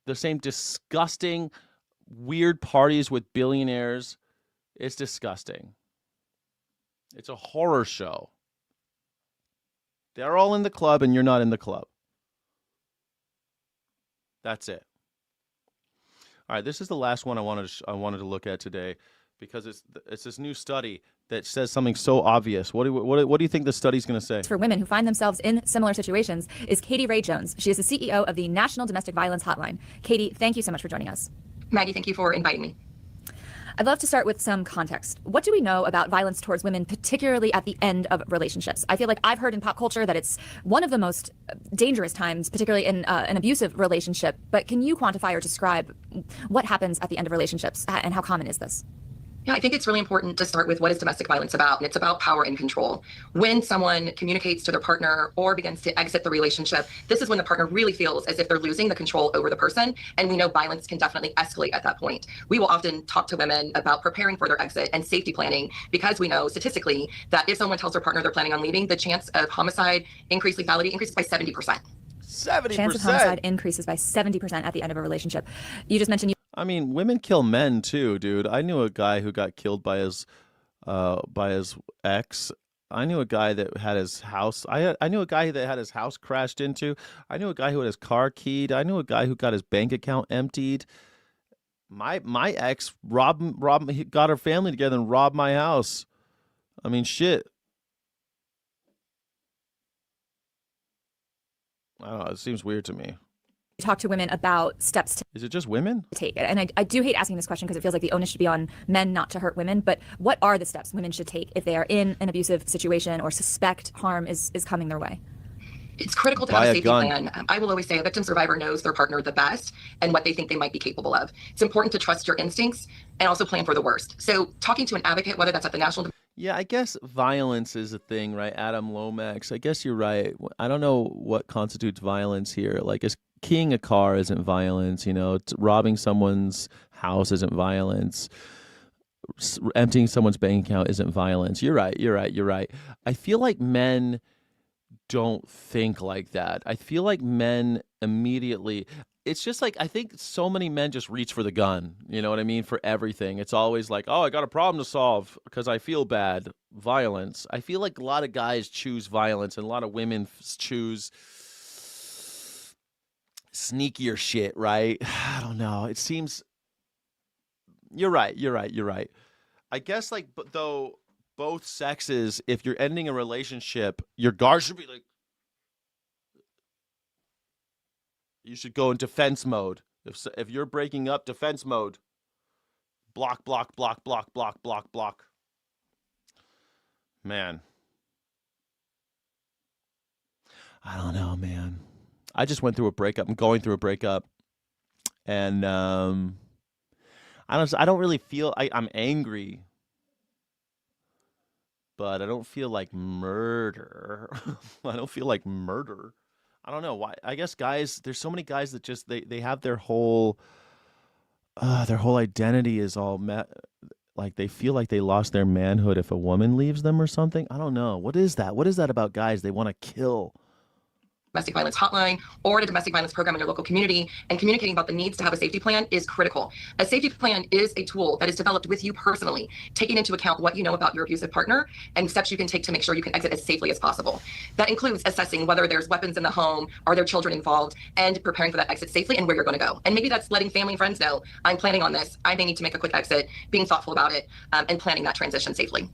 Speaker 1: disgusting, weird parties with billionaires. It's disgusting. It's a horror show. They're all in the club and you're not in the club. That's it. All right, this is the last one I wanted to look at today because it's this new study that says something so obvious. What do you think the study's going to say?
Speaker 12: For women who find themselves in similar situations is Katie Ray Jones. She is the CEO of the National Domestic Violence Hotline. Katie, thank you so much for joining us.
Speaker 9: Maggie, thank you for inviting me.
Speaker 12: I'd love to start with some context. What do we know about violence towards women, particularly at the end of relationships? I feel like I've heard in pop culture that it's one of the most dangerous times, particularly in an abusive relationship. But can you quantify or describe what happens at the end of relationships and how common is this?
Speaker 9: Yeah, I think it's really important to start with what is domestic violence about, and it's about power and control. When someone communicates to their partner or begins to exit the relationship, this is when the partner really feels as if they're losing the control over the person, and we know violence can definitely escalate at that point. We will often talk to women about preparing for their exit and safety planning because we know statistically that if someone tells their partner they're planning on leaving, the chance of homicide, increased lethality increases by 70%.
Speaker 1: 70%.
Speaker 12: Chance of homicide increases by 70% at the end of a relationship. You just mentioned
Speaker 1: I mean, women kill men too, dude. I knew a guy who got killed by his ex. I knew a guy that had his house. I knew a guy that had his house crashed into. I knew a guy who had his car keyed. I knew a guy who got his bank account emptied. My ex he got her family together and robbed my house. I mean, shit. I don't know. It seems weird to me.
Speaker 12: Talk to women about steps to
Speaker 1: Is it just women?
Speaker 12: take. And I do hate asking this question because it feels like the onus should be on men not to hurt women. But what are the steps women should take if they are in an abusive situation or suspect harm is coming their way?
Speaker 9: It's critical to have a safety plan. I will always say a victim survivor knows their partner the best and what they think they might be capable of. It's important to trust your instincts and also plan for the worst. So talking to an advocate, whether that's at the national...
Speaker 1: Yeah, I guess violence is a thing, right? Adam Lomax. I guess you're right. I don't know what constitutes violence here. Like, keying a car isn't violence, robbing someone's house isn't violence. Emptying someone's bank account isn't violence. You're right. I feel like men don't think like that. I feel like men immediately, it's just like, I think so many men just reach for the gun, you know what I mean, for everything. It's always like, oh, I got a problem to solve because I feel bad. Violence. I feel like a lot of guys choose violence and a lot of women choose sneakier shit, right? I don't know. It seems you're right. I guess but though both sexes, if you're ending a relationship, your guard should be like, you should go in defense mode. If you're breaking up, defense mode. Block, block, block, block, block, block, block. Man. I don't know, man. I just went through a breakup. I'm going through a breakup. And I don't really feel, I'm angry. But I don't feel like murder. I don't feel like murder. I don't know why. I guess guys, there's so many guys that just they have their whole identity is all like they feel like they lost their manhood if a woman leaves them or something. I don't know. What is that? What is that about guys? They want to kill.
Speaker 9: Domestic violence hotline or a domestic violence program in your local community, and communicating about the needs to have a safety plan is critical. A safety plan is a tool that is developed with you personally, taking into account what you know about your abusive partner and steps you can take to make sure you can exit as safely as possible. That includes assessing whether there's weapons in the home, are there children involved, and preparing for that exit safely and where you're going to go. And maybe that's letting family and friends know, I'm planning on this, I may need to make a quick exit, being thoughtful about it, and planning that transition safely.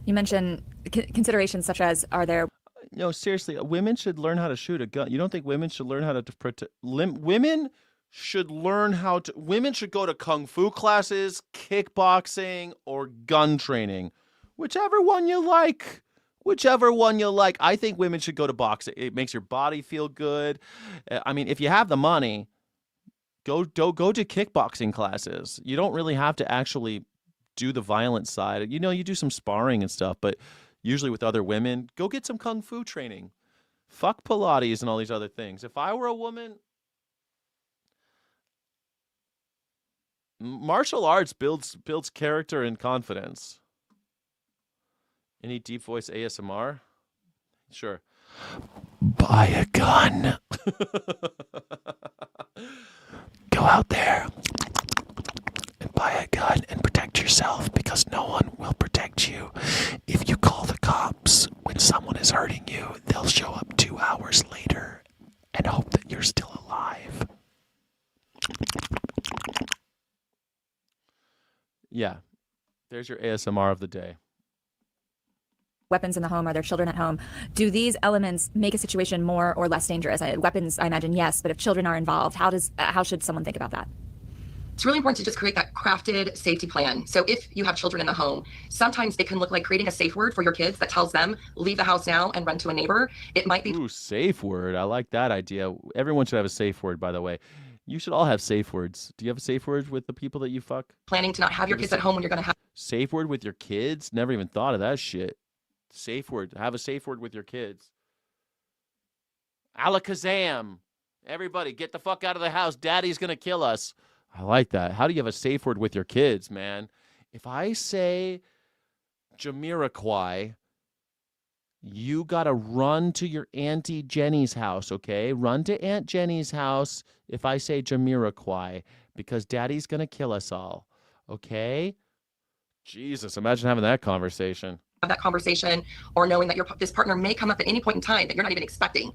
Speaker 12: You mentioned considerations such as, are there...
Speaker 1: No, seriously, women should learn how to shoot a gun. You don't think women should learn how to protect? Women should learn how to. Women should go to kung fu classes, kickboxing, or gun training, whichever one you like. Whichever one you like. I think women should go to boxing. It makes your body feel good. I mean, if you have the money, go to kickboxing classes. You don't really have to actually do the violent side. You know, you do some sparring and stuff, but usually with other women, go get some kung fu training. Fuck Pilates and all these other things. If I were a woman, martial arts builds character and confidence. Any deep voice ASMR? Sure. Buy a gun. Go out there and buy a gun and protect yourself, because no one will protect you. If you call the cops when someone is hurting you, they'll show up 2 hours later and hope that you're still alive. Yeah, there's your ASMR of the day.
Speaker 12: Weapons in the home, are there children at home? Do these elements make a situation more or less dangerous? Weapons, I imagine, yes, but if children are involved, how should someone think about that?
Speaker 9: It's really important to just create that crafted safety plan. So if you have children in the home, sometimes it can look like creating a safe word for your kids that tells them, leave the house now and run to a neighbor. It might be...
Speaker 1: Ooh, safe word. I like that idea. Everyone should have a safe word, by the way. You should all have safe words. Do you have a safe word with the people that you fuck?
Speaker 9: Planning to not have your kids at home when you're going to have...
Speaker 1: Safe word with your kids? Never even thought of that shit. Safe word. Have a safe word with your kids. Alakazam. Everybody, get the fuck out of the house. Daddy's going to kill us. I like that. How do you have a safe word with your kids, man? If I say Jamiroquai, you got to run to your Auntie Jenny's house, okay? Run to Aunt Jenny's house if I say Jamiroquai, because Daddy's going to kill us all, okay? Jesus, imagine having that conversation.
Speaker 9: Have that conversation, or knowing that this partner may come up at any point in time that you're not even expecting.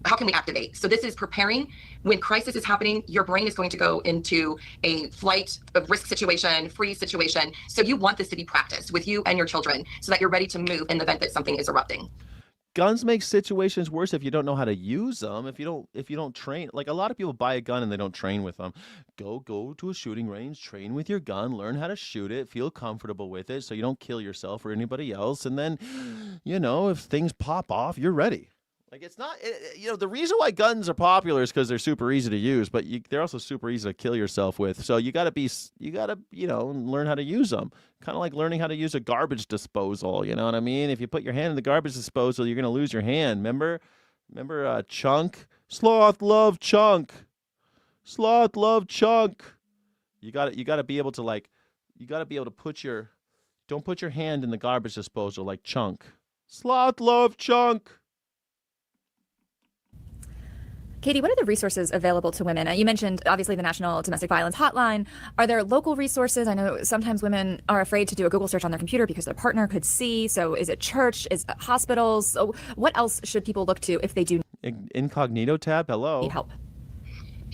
Speaker 9: How can we activate? So this is preparing. When crisis is happening, your brain is going to go into a flight, a risk situation, freeze situation. So you want this to be practiced with you and your children so that you're ready to move in the event that something is erupting.
Speaker 1: Guns make situations worse if you don't know how to use them. If you don't train, like a lot of people buy a gun and they don't train with them. Go to a shooting range, train with your gun, learn how to shoot it, feel comfortable with it so you don't kill yourself or anybody else. And then, you know, if things pop off, you're ready. Like, it's not, you know, the reason why guns are popular is because they're super easy to use, but they're also super easy to kill yourself with. So you got to, you know, learn how to use them. Kind of like learning how to use a garbage disposal. You know what I mean? If you put your hand in the garbage disposal, you're going to lose your hand. Remember Chunk? Sloth love Chunk. Sloth love Chunk. You got to be able to don't put your hand in the garbage disposal like Chunk. Sloth love Chunk.
Speaker 12: Katie, what are the resources available to women? You mentioned, obviously, the National Domestic Violence Hotline. Are there local resources? I know sometimes women are afraid to do a Google search on their computer because their partner could see. So is it church? Is it hospitals? So what else should people look to if they do
Speaker 1: Incognito tab? Hello.
Speaker 12: need help?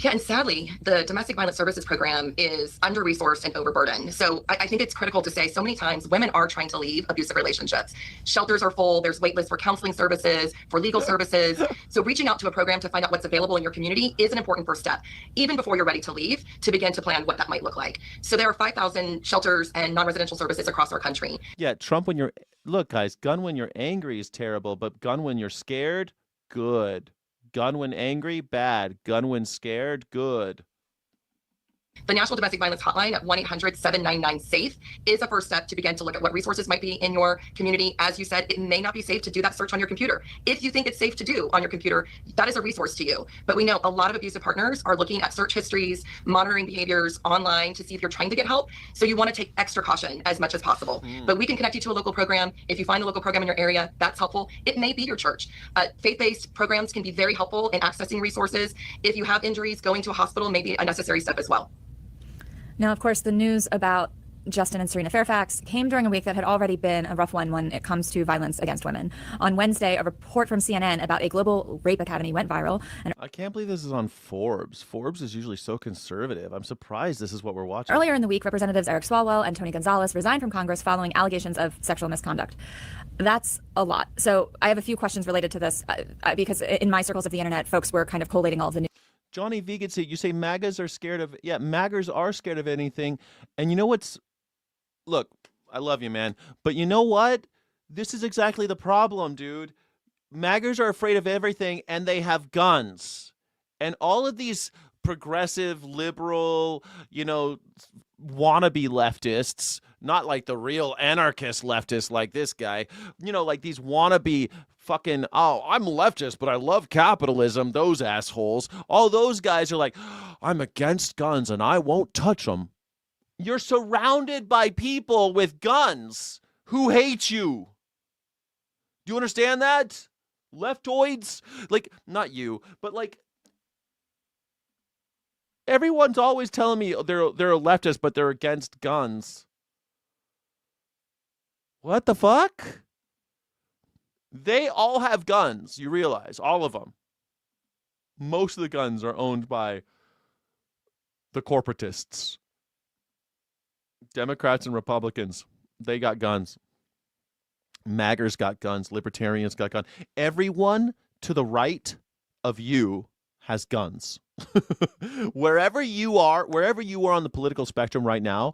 Speaker 9: Yeah, and sadly, the domestic violence services program is under-resourced and overburdened. So I think it's critical to say so many times women are trying to leave abusive relationships. Shelters are full. There's wait lists for counseling services, for legal services. So reaching out to a program to find out what's available in your community is an important first step, even before you're ready to leave, to begin to plan what that might look like. So there are 5,000 shelters and non-residential services across our country.
Speaker 1: Yeah, Trump, when you're, look, guys, gun when you're angry is terrible, but gun when you're scared, good. Gun when angry, bad. Gun when scared, good.
Speaker 9: The National Domestic Violence Hotline at 1-800-799-SAFE is a first step to begin to look at what resources might be in your community. As you said, it may not be safe to do that search on your computer. If you think it's safe to do on your computer, that is a resource to you. But we know a lot of abusive partners are looking at search histories, monitoring behaviors online to see if you're trying to get help. So you want to take extra caution as much as possible. But we can connect you to a local program. If you find a local program in your area, that's helpful. It may be your church. Faith-based programs can be very helpful in accessing resources. If you have injuries, going to a hospital may be a necessary step as well.
Speaker 12: Now, of course, the news about Justin and Serena Fairfax came during a week that had already been a rough one when it comes to violence against women. On Wednesday, a report from CNN about a global rape academy went viral. And
Speaker 1: I can't believe this is on Forbes. Forbes is usually so conservative. I'm surprised this is what we're watching.
Speaker 12: earlier in the week, Representatives Eric Swalwell and Tony Gonzalez resigned from Congress following allegations of sexual misconduct. That's a lot. So I have a few questions related to this because in my circles of the internet, folks were kind of collating all of the news.
Speaker 1: Johnny Vegan, you say MAGAs are scared of, yeah, MAGAs are scared of anything. And you know what's, look, I love you, man. But you know what? This is exactly the problem, dude. MAGAs are afraid of everything, and they have guns. And all of these progressive, liberal, wannabe leftists, not like the real anarchist leftists like this guy, like these wannabe fucking, oh, I'm leftist, but I love capitalism, those assholes. All those guys are like, I'm against guns and I won't touch them. You're surrounded by people with guns who hate you. Do you understand that? Leftoids? Like, not you, but like, everyone's always telling me they're a leftist, but they're against guns. What the fuck? They all have guns, you realize, all of them. Most of the guns are owned by the corporatists. Democrats and Republicans, they got guns. MAGAs got guns. Libertarians got guns. Everyone to the right of you has guns. Wherever you are on the political spectrum right now,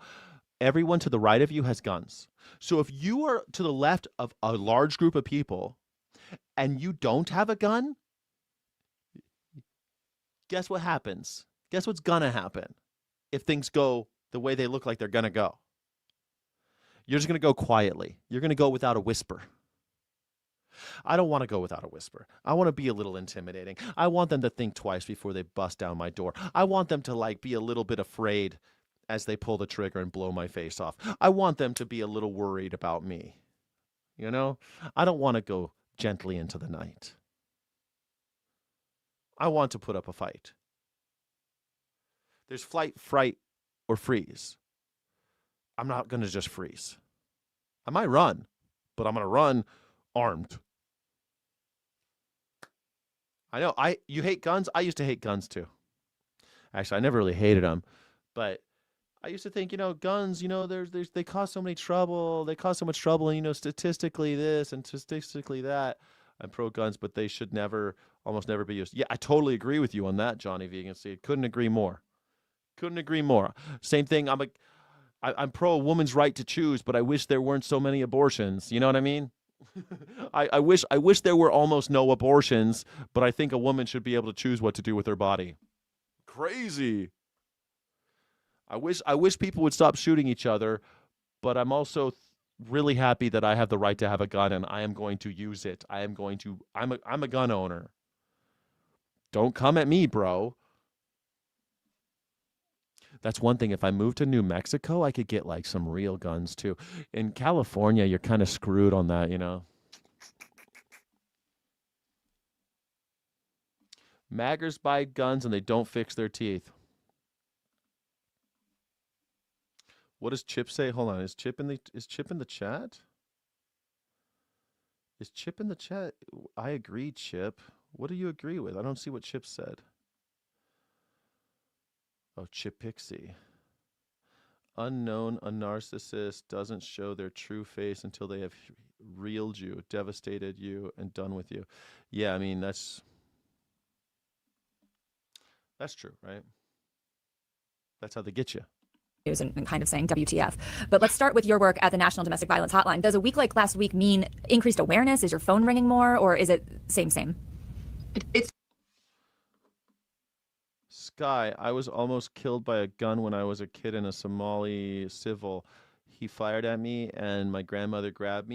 Speaker 1: everyone to the right of you has guns. So if you are to the left of a large group of people and you don't have a gun, guess what happens? Guess what's gonna happen if things go the way they look like they're gonna go? You're just gonna go quietly. You're gonna go without a whisper. I don't want to go without a whisper. I want to be a little intimidating. I want them to think twice before they bust down my door. I want them to be a little bit afraid as they pull the trigger and blow my face off. I want them to be a little worried about me. I don't want to go gently into the night. I want to put up a fight. There's flight, fright, or freeze. I'm not going to just freeze. I might run, but I'm going to run armed. I know. You hate guns? I used to hate guns too. Actually, I never really hated them, but I used to think, guns, they cause so many trouble. They cause so much trouble, and statistically this and statistically that. I'm pro guns, but they should almost never be used. Yeah, I totally agree with you on that, Johnny Vegan. See, couldn't agree more. Couldn't agree more. Same thing. I'm pro a woman's right to choose, but I wish there weren't so many abortions. You know what I mean? I wish there were almost no abortions, but I think a woman should be able to choose what to do with her body. Crazy. I wish people would stop shooting each other, but I'm also really happy that I have the right to have a gun and I am going to use it. I'm a gun owner. Don't come at me, bro. That's one thing. If I moved to New Mexico, I could get some real guns too. In California, you're kind of screwed on that, Maggers buy guns and they don't fix their teeth. What does Chip say? Hold on. Is Chip in the chat? Is Chip in the chat? I agree, Chip. What do you agree with? I don't see what Chip said. Oh, Chipixie. Unknown, a narcissist doesn't show their true face until they have reeled you, devastated you, and done with you. Yeah, I mean, that's true, right? That's how they get you.
Speaker 12: And kind of saying WTF. But let's start with your work at the National Domestic Violence Hotline. Does a week like last week mean increased awareness? Is your phone ringing more, or is it same?
Speaker 9: It's
Speaker 1: Sky, I was almost killed by a gun when I was a kid in a Somali civil. He fired at me, and my grandmother grabbed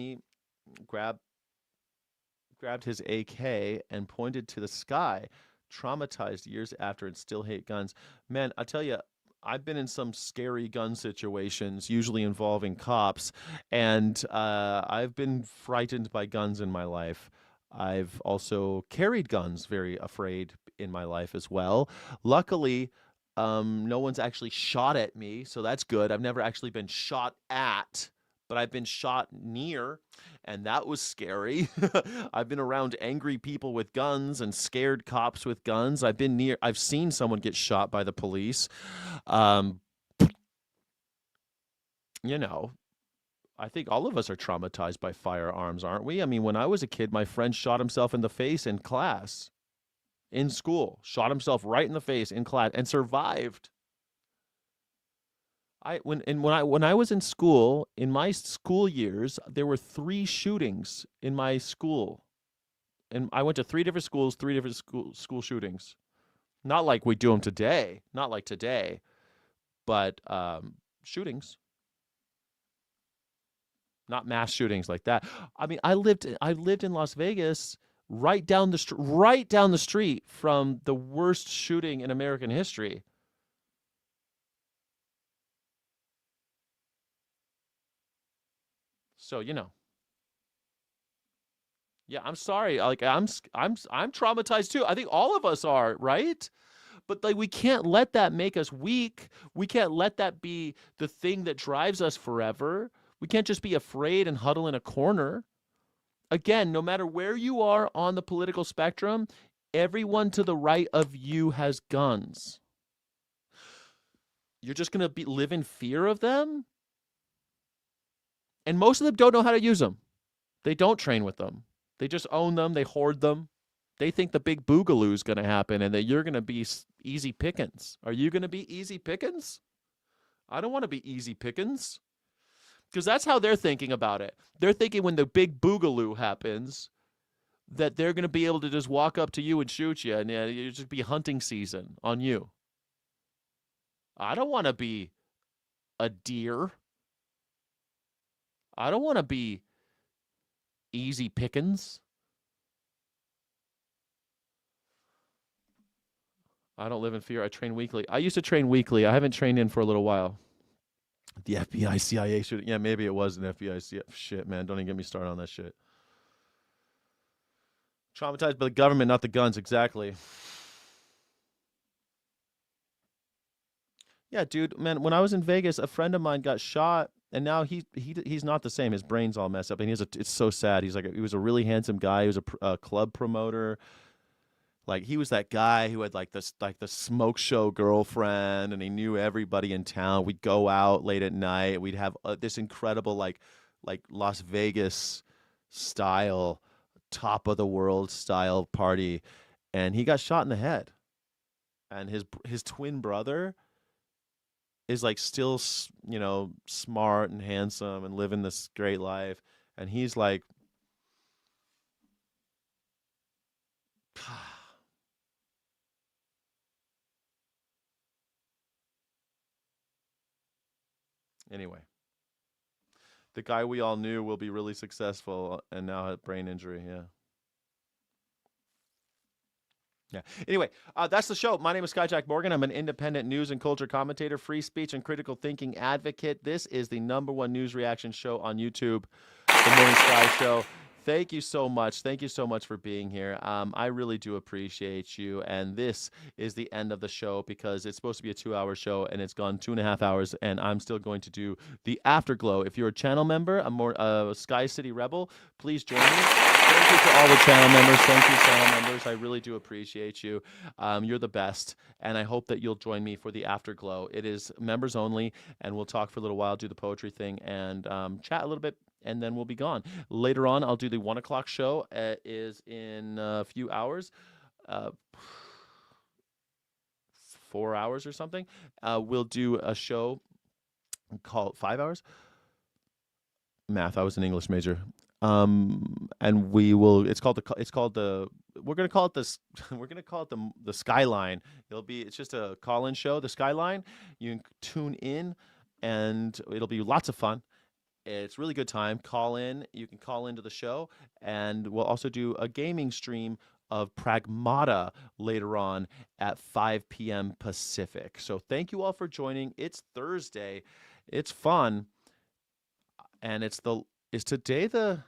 Speaker 1: his AK and pointed to the sky. Traumatized years after and still hate guns. Man, I tell you, I've been in some scary gun situations, usually involving cops, and I've been frightened by guns in my life. I've also carried guns, very afraid in my life as well. Luckily, no one's actually shot at me, so that's good. I've never actually been shot at, but I've been shot near, and that was scary. I've been around angry people with guns and scared cops with guns. I've seen someone get shot by the police. You know, I think all of us are traumatized by firearms, aren't we? I mean, when I was a kid, my friend shot himself in the face in class, in school, shot himself right in the face in class and survived. When I was in school, in my school years, there were 3 shootings in my school. And I went to 3 different schools, 3 different school shootings. Not like we do them today, not like today, but shootings. Not mass shootings like that. I mean, I lived in Las Vegas, right down the street from the worst shooting in American history. So, you know. Yeah, I'm sorry. Like I'm traumatized too. I think all of us are, right? But like we can't let that make us weak. We can't let that be the thing that drives us forever. We can't just be afraid and huddle in a corner. Again, no matter where you are on the political spectrum, everyone to the right of you has guns. You're just going to live in fear of them? And most of them don't know how to use them. They don't train with them. They just own them. They hoard them. They think the big boogaloo is going to happen and that you're going to be easy pickings. Are you going to be easy pickings? I don't want to be easy pickings. Because that's how they're thinking about it. They're thinking when the big boogaloo happens, that they're going to be able to just walk up to you and shoot you, and it'll just be hunting season on you. I don't want to be a deer. I don't want to be easy pickings. I don't live in fear. I train weekly. I used to train weekly. I haven't trained in for a little while. The FBI, CIA shooting. Yeah, maybe it was an FBI, CIA. Shit, man. Don't even get me started on that shit. Traumatized by the government, not the guns. Exactly. Yeah, dude, man, when I was in Vegas, a friend of mine got shot, and now he's not the same. His brain's all messed up, and it's so sad. He was a really handsome guy. He was a club promoter. Like, he was that guy who had the smoke show girlfriend, and he knew everybody in town. We'd go out late at night. We'd have this incredible like Las Vegas style, top of the world style party, and he got shot in the head. And his twin brother is like still, you know, smart and handsome and living this great life, and he's like, anyway, the guy we all knew will be really successful and now had brain injury. Yeah. Anyway, that's the show. My name is Skyjack Morgan. I'm an independent news and culture commentator, free speech and critical thinking advocate. This is the #1 news reaction show on YouTube, The Morning Sky Show. Thank you so much. Thank you so much for being here. I really do appreciate you. And this is the end of the show because it's supposed to be a 2-hour show and it's gone 2.5 hours. And I'm still going to do the afterglow. If you're a channel member, a Sky City Rebel, please join me. Thank you to all the channel members. Thank you, channel members. I really do appreciate you. You're the best. And I hope that you'll join me for the afterglow. It is members only. And we'll talk for a little while, do the poetry thing, and chat a little bit. And then we'll be gone. Later on, I'll do the 1 o'clock show. Is in a few hours, 4 hours or something. We'll do a show called 5 hours. Math. I was an English major. And we will. We're gonna call it this. We're gonna call it the Skyline. It's just a call-in show. The Skyline. You can tune in, and it'll be lots of fun. It's a really good time. Call in. You can call into the show. And we'll also do a gaming stream of Pragmata later on at 5 p.m. Pacific. So thank you all for joining. It's Thursday. It's fun. And is today the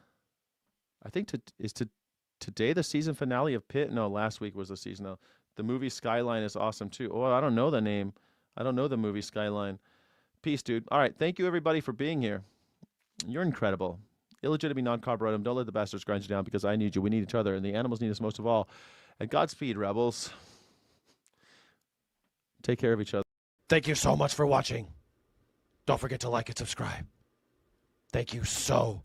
Speaker 1: season finale of Pitt? No, last week was the season. The movie Skyline is awesome too. Oh, I don't know the name. I don't know the movie Skyline. Peace, dude. All right. Thank you, everybody, for being here. You're incredible. Illegitimate non-carburetum. Don't let the bastards grind you down because I need you. We need each other, and the animals need us most of all. And Godspeed, rebels. Take care of each other.
Speaker 13: Thank you so much for watching. Don't forget to like and subscribe. Thank you so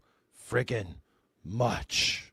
Speaker 13: friggin' much.